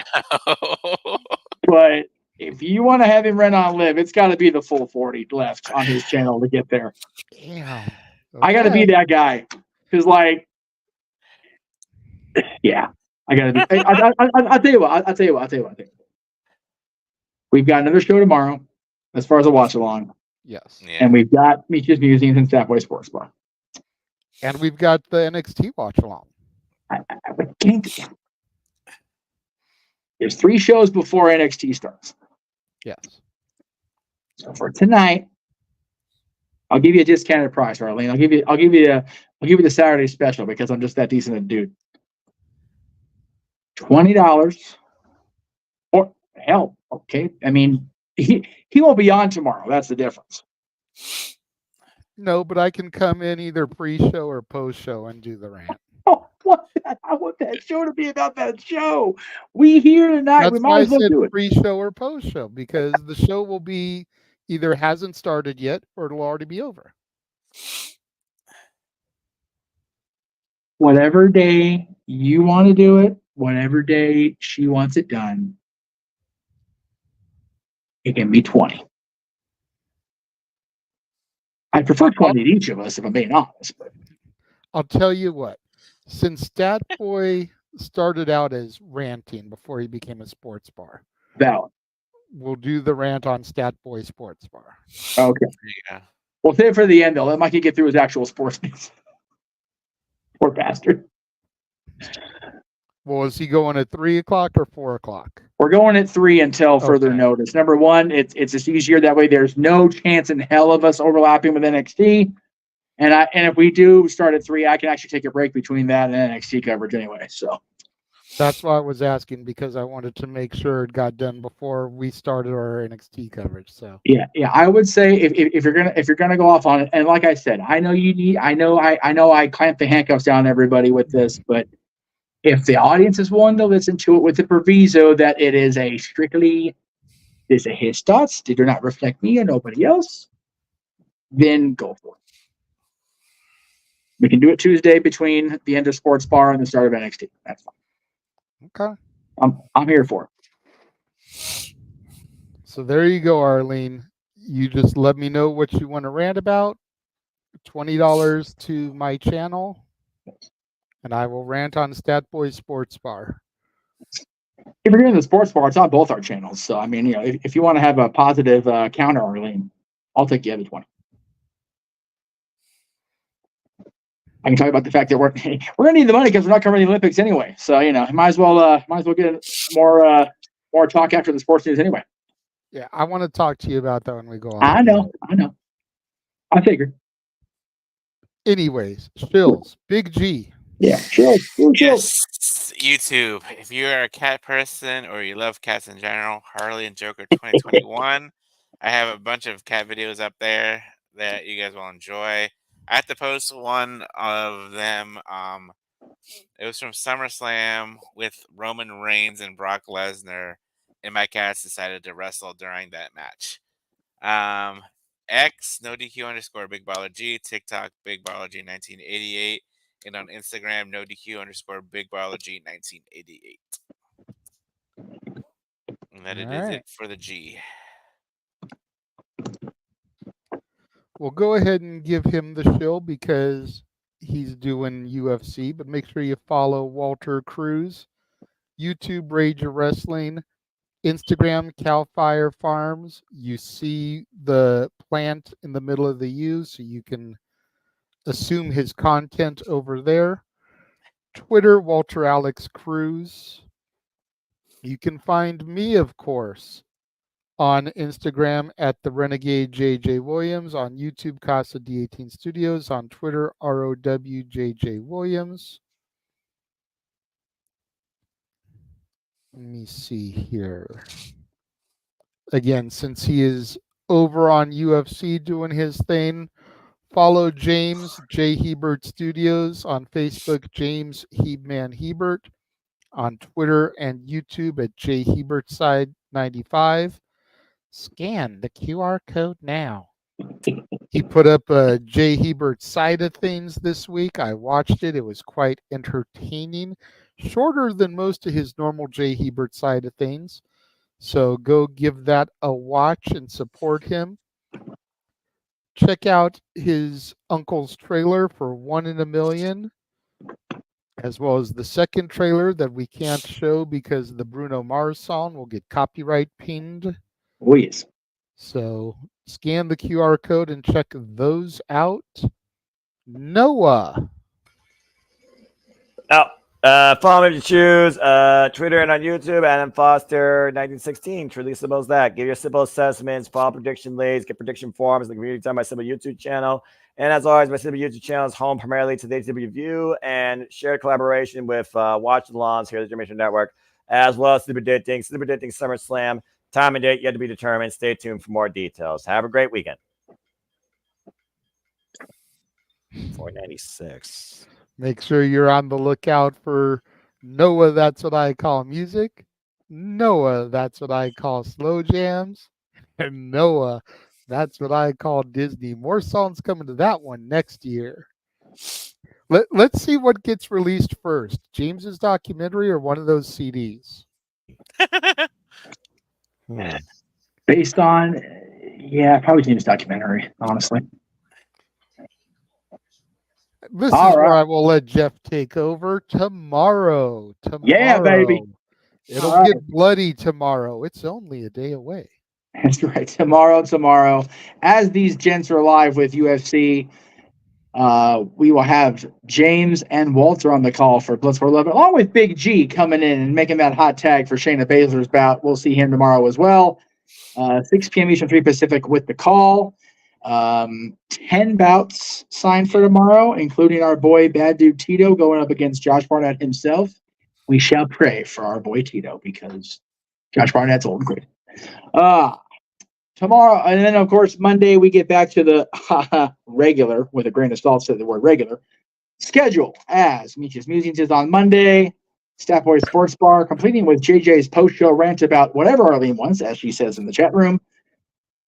But if you want to have him rent on Liv, it's got to be the full 40 left on his channel to get there. Damn. Okay. I got to be that guy because, like, yeah, I got to be. I'll tell you what. I'll tell you what. We've got another show tomorrow, as far as a watch along. Yes. Yeah. And we've got Meach's Musings and Sapway Sports Bar. And we've got the NXT watch along. There's 3 shows before NXT starts. Yes. So for tonight, I'll give you a discounted price, Arlene. I'll give you the Saturday special because I'm just that decent a dude. $20. Or hell, okay. I mean, he won't be on tomorrow. That's the difference. No, but I can come in either pre-show or post-show and do the rant. Oh, I want that show to be about that show. We here tonight. That's we why might I as well said do it. pre-show or post-show because the show will be either hasn't started yet or it'll already be over. Whatever day you want to do it, whatever day she wants it done, it can be 20. I prefer 20 to each of us, if I'm being honest. But I'll tell you what, since Stat Boy started out as ranting before he became a sports bar, valid. We'll do the rant on Stat Boy Sports Bar. Okay. Yeah. We'll save it for the end, though. Let Mikey get through his actual sports news. Poor bastard. Well, is he going at 3 o'clock or 4 o'clock? We're going at 3 until further notice. Number one, it's just easier that way. There's no chance in hell of us overlapping with NXT. And if we do start at 3, I can actually take a break between that and NXT coverage anyway. So that's why I was asking because I wanted to make sure it got done before we started our NXT coverage. So yeah, I would say if you're gonna go off on it, and like I said, I know I clamped the handcuffs down everybody with this, but if the audience is willing to listen to it with the proviso that it is his thoughts, they do not reflect me and nobody else, then go for it. We can do it Tuesday between the end of Sports Bar and the start of NXT. That's fine. Okay. I'm here for it. So there you go, Arlene. You just let me know what you want to rant about. $20 to my channel, and I will rant on Stat Boy Sports Bar. If you're doing the Sports Bar, it's on both our channels. So I mean, if you want to have a positive counter, Arlene, I'll take the other 20. I can talk about the fact that we're gonna need the money because we're not covering the Olympics anyway. So might as well get more talk after the sports news anyway. Yeah, I want to talk to you about that when we go on. I know. I figured. Anyways, Shills, Big G. Yeah, Shills. Yes, YouTube. If you are a cat person or you love cats in general, Harley and Joker 2021. I have a bunch of cat videos up there that you guys will enjoy. I have to post one of them. It was from SummerSlam with Roman Reigns and Brock Lesnar, and my cats decided to wrestle during that match. X, no DQ _ Big Baller G, TikTok, Big Baller G 1988, and on Instagram, no DQ _ Big Baller G 1988. And that is it for the G. We'll go ahead and give him the shill because he's doing UFC, but make sure you follow Walter Cruz, YouTube Rage of Wrestling, Instagram, Cal Fire Farms. You see the plant in the middle of the U, so you can assume his content over there. Twitter, Walter Alex Cruz. You can find me, of course, on Instagram at the Renegade JJ Williams, on YouTube Casa D18 Studios, on Twitter ROWJJ Williams. Let me see here. Again, since he is over on UFC doing his thing, follow James J Hebert Studios on Facebook, James Heebman Hebert, on Twitter and YouTube at J Hebert Side 95. Scan the QR code now. He put up a J Hebert side of things this week. I watched it. It was quite entertaining. Shorter than most of his normal J Hebert side of things. So go give that a watch and support him. Check out his uncle's trailer for 1 in a Million, as well as the second trailer that we can't show because the Bruno Mars song will get copyright pinged. Oh, yes. So scan the QR code and check those out. Noah. Follow me if you choose. Twitter and on YouTube, Adam Foster 1916. Truly Sibbles that. Give your Sibble assessments, follow prediction leads, get prediction forums, the community time my Sibble YouTube channel. And as always, my Sibble YouTube channel is home primarily to the ATW View and shared collaboration with Watch the Lawns here at the Jeff Meacham Network, as well as Super Predicting SummerSlam. Time and date yet to be determined. Stay tuned for more details. Have a great weekend. 496. Make sure you're on the lookout for Noah, That's What I Call Music, Noah, That's What I Call Slow Jams, and Noah, That's What I Call Disney. More songs coming to that one next year. Let's see what gets released first, James's documentary or one of those CDs. Based on, probably James' documentary, honestly. This All is where right. I will let Jeff take over tomorrow. Yeah, baby. It'll All get right. bloody tomorrow. It's only a day away. That's right. Tomorrow, as these gents are live with UFC, we will have James and Walter on the call for Bloodsport 11, along with Big G coming in and making that hot tag for Shayna Baszler's bout. We'll see him tomorrow as well. 6 p.m. Eastern, 3 Pacific with the call. 10 bouts signed for tomorrow, including our boy Bad Dude Tito going up against Josh Barnett himself. We shall pray for our boy Tito because Josh Barnett's old and great. Tomorrow, and then of course Monday we get back to the regular, with a grain of salt, said the word regular schedule, as Meech's Musings is on Monday. Staff Boy Sports Bar, completing with JJ's post-show rant about whatever Arlene wants, as she says in the chat room.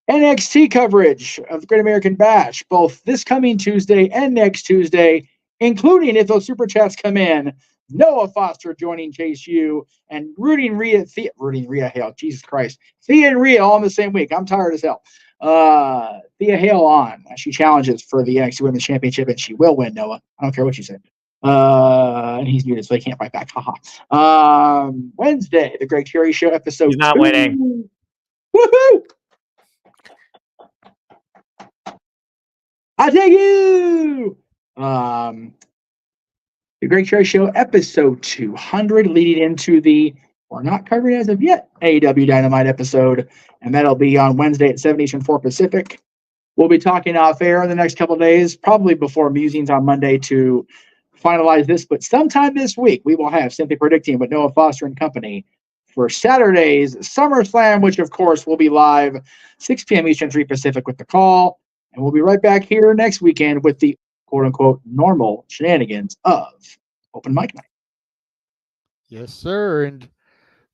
NXT coverage of the Great American Bash, both this coming Tuesday and next Tuesday, including, if those super chats come in, Noah Foster joining Chase U and Rooting Rhea, Hale, Jesus Christ. Thea and Rhea all in the same week. I'm tired as hell. Thea Hale on. She challenges for the NXT Women's Championship, and she will win, Noah. I don't care what you say. And he's muted, so he can't fight back. Haha. Wednesday, the Greg Cherry Show episode. He's not 2. winning. Woohoo! I take you. The Greg Cherry Show episode 200, leading into the we're not covering as of yet AEW Dynamite episode, and that'll be on Wednesday at 7 Eastern, 4 Pacific. We'll be talking off air in the next couple of days, probably before Musings on Monday to finalize this, but sometime this week we will have Simply Predicting with Noah Foster and company for Saturday's SummerSlam, which of course will be live 6 p.m. Eastern, 3 Pacific with the call. And we'll be right back here next weekend with the quote-unquote normal shenanigans of Open Mic Night. Yes, sir. And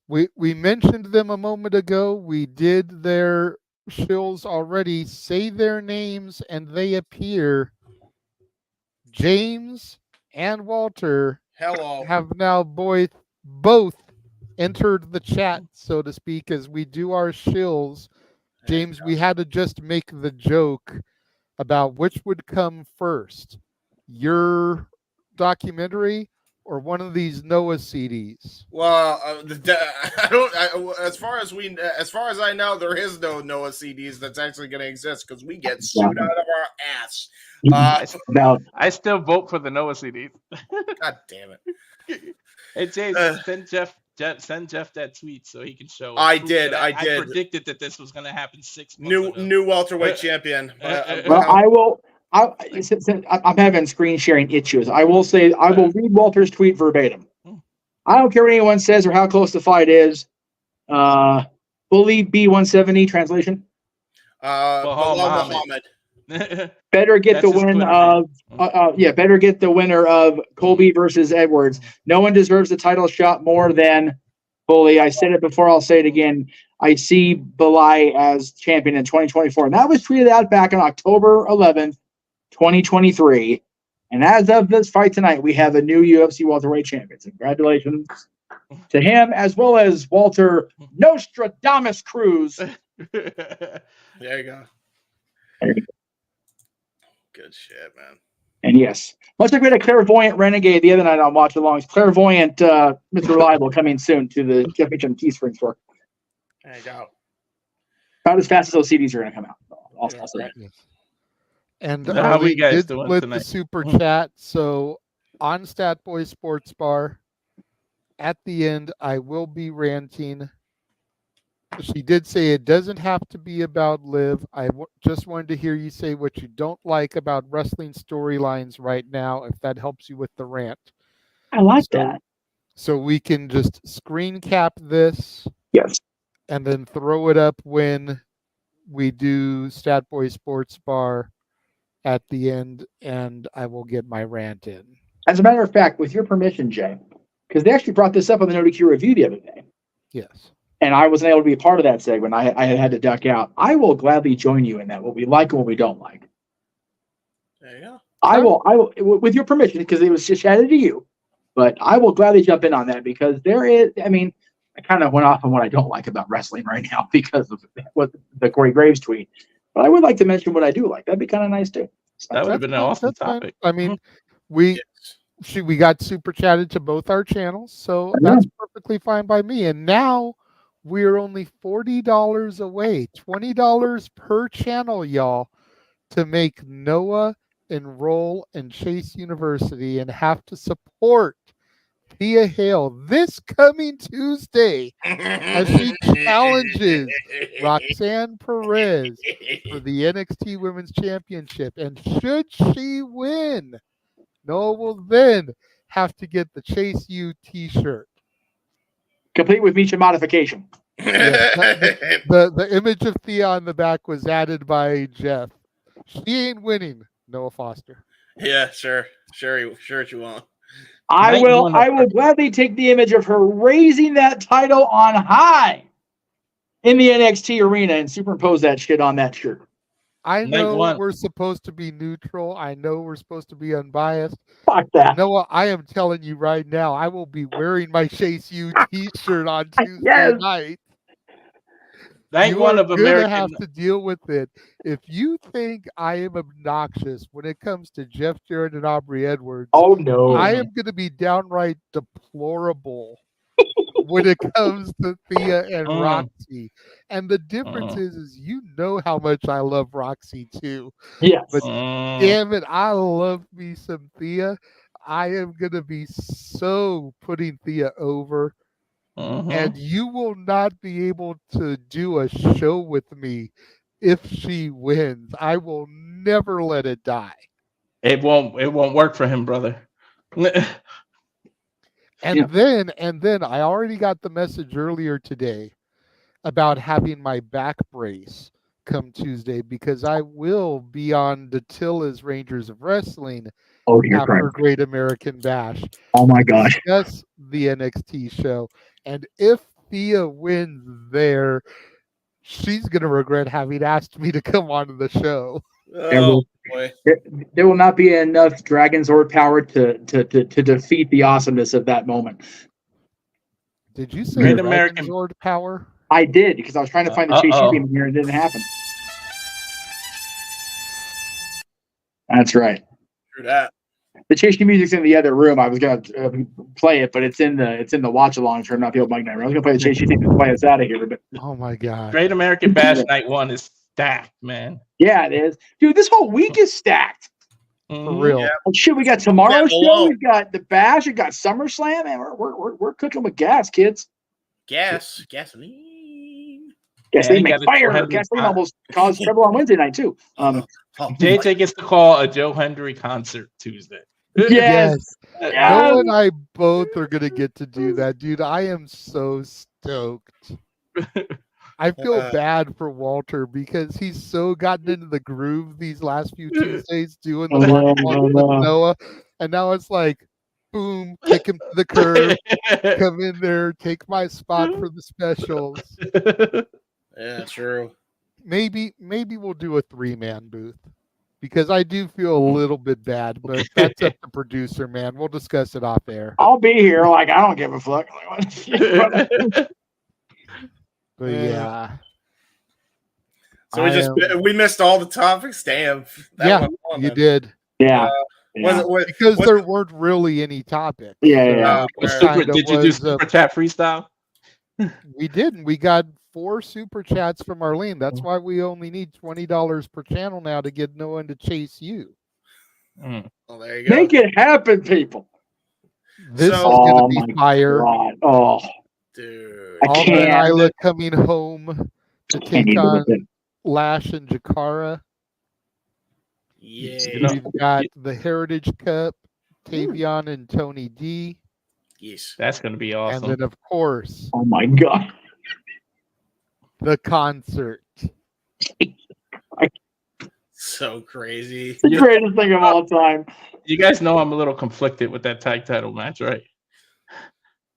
we mentioned them a moment ago. We did their shills already. Say their names and they appear. James and Walter have now both entered the chat, so to speak, as we do our shills. James, we had to just make the joke about which would come first, your documentary or one of these Noah CDs? Well, I don't. As far as I know, there is no Noah CDs that's actually going to exist because we get sued out of our ass. I still vote for the Noah CDs. God damn it! Hey James, send Jeff that tweet so he can show. I proof did. that I did. predicted that this was going to happen 6 months ago. New welterweight champion. Well, I will. Since I'm having screen sharing issues, I will say I will read Walter's tweet verbatim. I don't care what anyone says or how close the fight is. Bully B170 translation. Bilal Muhammad. Better get the win of better get the winner of Colby versus Edwards. No one deserves the title shot more than Bully. I said it before, I'll say it again. I see Belay as champion in 2024. And that was tweeted out back on October 11th, 2023. And as of this fight tonight, we have a new UFC welterweight champion. So congratulations to him, as well as Walter Nostradamus Cruz. There you go. Good shit, man. And yes, much like we had a clairvoyant renegade the other night on Watch Alongs, clairvoyant Mr. Reliable coming soon to the Jeff Meacham Teespring store. There you go. About as fast as those CDs are going to come out. I'll say that. And how we guys did doing split tonight? the super chat. So on Stat Boy Sports Bar, at the end, I will be ranting. She did say it doesn't have to be about Liv. Just wanted to hear you say what you don't like about wrestling storylines right now, if that helps you with the rant. I like that. So we can just screen cap this. Yes. And then throw it up when we do Stat Boy Sports Bar at the end, and I will get my rant in. As a matter of fact, with your permission, Jay, because they actually brought this up on the No DQ review the other day. Yes. And I wasn't able to be a part of that segment. I had to duck out. I will gladly join you in that, what we like and what we don't like. There you go. I will, with your permission, because it was just chatted to you, but I will gladly jump in on that because there is, I mean, I kind of went off on what I don't like about wrestling right now because of what the Corey Graves tweet. But I would like to mention what I do like. That'd be kind of nice too. That would have been an awesome topic. I mean, we got super chatted to both our channels, so that's perfectly fine by me. And now we're only $40 away, $20 per channel, y'all, to make Noah enroll in Chase University and have to support Thea Hale this coming Tuesday as she challenges Roxanne Perez for the NXT Women's Championship. And should she win, Noah will then have to get the Chase U t-shirt. Complete with Meacham modification. Yeah, the image of Thea on the back was added by Jeff. She ain't winning, Noah Foster. Yeah, sure you won't. I will gladly take the image of her raising that title on high in the NXT arena and superimpose that shit on that shirt. I know we're supposed to be neutral. I know we're supposed to be unbiased. Fuck that. Noah, I am telling you right now, I will be wearing my Chase U t-shirt on Tuesday night. Night one of You're gonna American. have to deal with it. If you think I am obnoxious when it comes to Jeff Jarrett and Aubrey Edwards, oh no, I am going to be downright deplorable when it comes to Thea and Roxy. And the difference is you know how much I love Roxy too. Yes, but damn it, I love me some Thea. I am going to be so putting Thea over. And you will not be able to do a show with me if she wins. I will never let it die. It won't work for him, brother. And then I already got the message earlier today about having my back brace come Tuesday because I will be on Datilla's Rangers of Wrestling after Great American Bash. Oh my gosh. That's the NXT show. And if Thea wins there, she's going to regret having asked me to come on to the show. Oh, boy. There will not be enough Dragon Zord power to defeat the awesomeness of that moment. Did you say Dragon Zord power? I did, because I was trying to find the Chase U beam here and it didn't happen. That's right. True that. The Chase music's in the other room. I was gonna play it, but it's in the watch along turn, not the old mic night. I was gonna play the Chase music to play us out of here, but Oh my god! Great American Bash Night 1 is stacked, man. yeah, it is, dude. This whole week is stacked. For real. Oh, shit, we got tomorrow's Yeah, show. alone. We've got the Bash. We got SummerSlam, and we're cooking with gas, kids. Gasoline. Gasoline you make gotta fire. go ahead and- Gasoline almost caused trouble on Wednesday night too. JJ gets to call a Joe Hendry concert Tuesday. Yes. Noah and I both are gonna get to do that, dude. I am so stoked. I feel bad for Walter because he's so gotten into the groove these last few Tuesdays doing the work with Noah, and now it's like, boom, kick him to the curb, come in there, take my spot for the specials. Yeah, true. Maybe we'll do a 3-man booth because I do feel a little bit bad, but that's up to producer, man. We'll discuss it off air. I'll be here. Like, I don't give a fuck. But yeah. So we missed all the topics. Damn. Yeah, you did. Yeah. Because there weren't really any topics. Yeah. Did you do Super Chat freestyle? We didn't. We got 4 super chats from Arlene. That's why we only need $20 per channel now to get no one to chase you. Well, there you go. Make it happen, people. This is going to be fire. God. Oh, dude. Alba and Isla coming home to take on Lash and Jakara. Yeah. We've got the Heritage Cup, Tavion and Tony D. Yes. That's going to be awesome. And then, of course, oh my God, the concert. So crazy. It's the greatest thing of all time. You guys know I'm a little conflicted with that tag title match, right?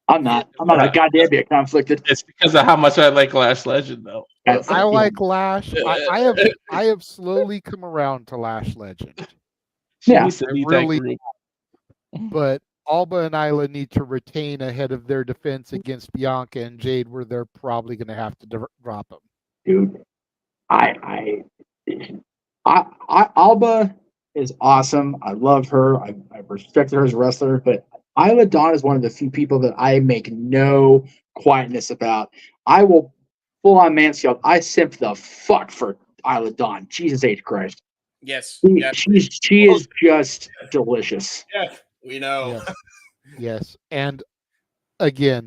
I'm not a goddamn bit conflicted. It's because of how much I like Lash Legend, though. I like Lash. I have slowly come around to Lash Legend. Yeah, but Alba and Isla need to retain ahead of their defense against Bianca and Jade, where they're probably going to have to drop them. Dude, Alba is awesome. I love her. I respect her as a wrestler, but Isla Dawn is one of the few people that I make no quietness about. I will full on Mansfield. I simp the fuck for Isla Dawn. Jesus H. Christ. Yes. She is just delicious. Yeah, we know. Yes. And again,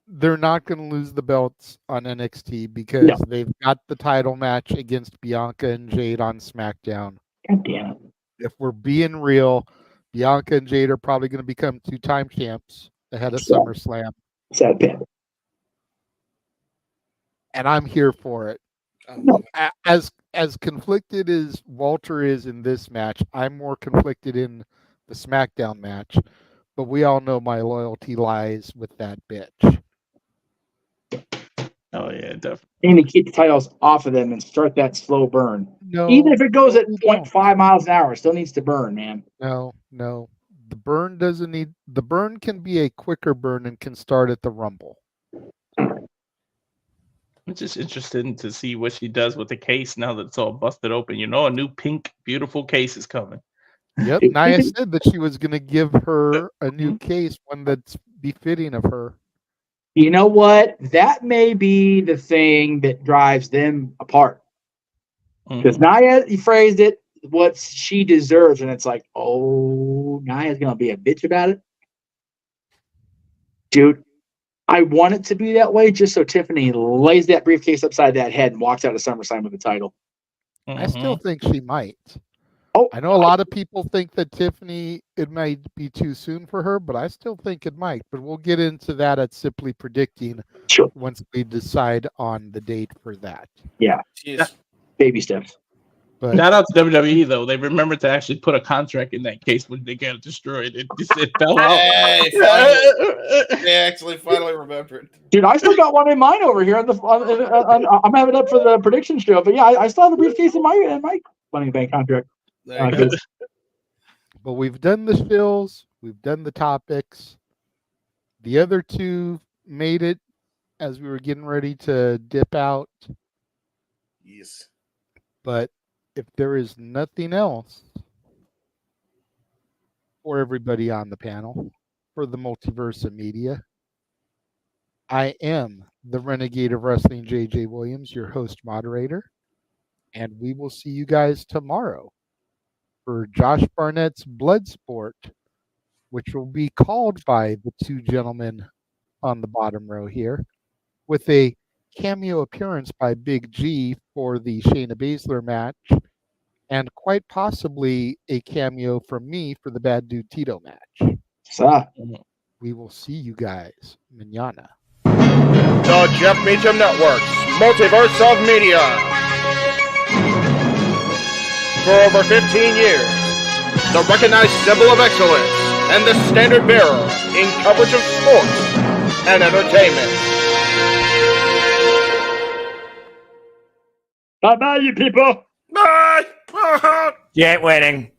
they're not going to lose the belts on NXT because they've got the title match against Bianca and Jade on SmackDown. God damn it. If we're being real, Bianca and Jade are probably going to become 2-time champs ahead of SummerSlam. Sad bit. And I'm here for it. As conflicted as Walter is in this match, I'm more conflicted in the SmackDown match. But we all know my loyalty lies with that bitch. Oh yeah, definitely. They need to keep the titles off of them and start that slow burn. No, even if it goes at 0.5 miles an hour, it still needs to burn, man. No. The burn doesn't need. The burn can be a quicker burn and can start at the Rumble. I'm just interested to see what she does with the case now that it's all busted open. You know, a new pink, beautiful case is coming. Yep, Nia said that she was going to give her a new case, one that's befitting of her. You know what? That may be the thing that drives them apart. Because Nia phrased it what she deserves, and it's like, oh, Nia's going to be a bitch about it? Dude, I want it to be that way just so Tiffany lays that briefcase upside that head and walks out of SummerSlam with the title. I still think she might. I know a lot of people think that Tiffany, it might be too soon for her, but I still think it might. But we'll get into that at Simply Predicting once we decide on the date for that. Yeah. Baby steps. But shout out to WWE though. They remembered to actually put a contract in that case when they got destroyed. It fell out. Hey, they actually finally remembered. Dude, I still got one in mine over here. I'm having it up for the prediction show, but yeah, I still have the briefcase in my Money Bank contract. But we've done the spills, we've done the topics. The other two made it as we were getting ready to dip out. Yes. But if there is nothing else, for everybody on the panel, for the multiverse of media. I am the Renegade of Wrestling, JJ Williams, your host moderator, and we will see you guys tomorrow for Josh Barnett's Bloodsport, which will be called by the two gentlemen on the bottom row here, with a cameo appearance by Big G for the Shayna Baszler match, and quite possibly a cameo from me for the Bad Dude Tito match. We will see you guys mañana. The Jeff Meacham Network's Multiverse of Media. For over 15 years, the recognized symbol of excellence and the standard bearer in coverage of sports and entertainment. Bye-bye, you people. Bye. You ain't winning.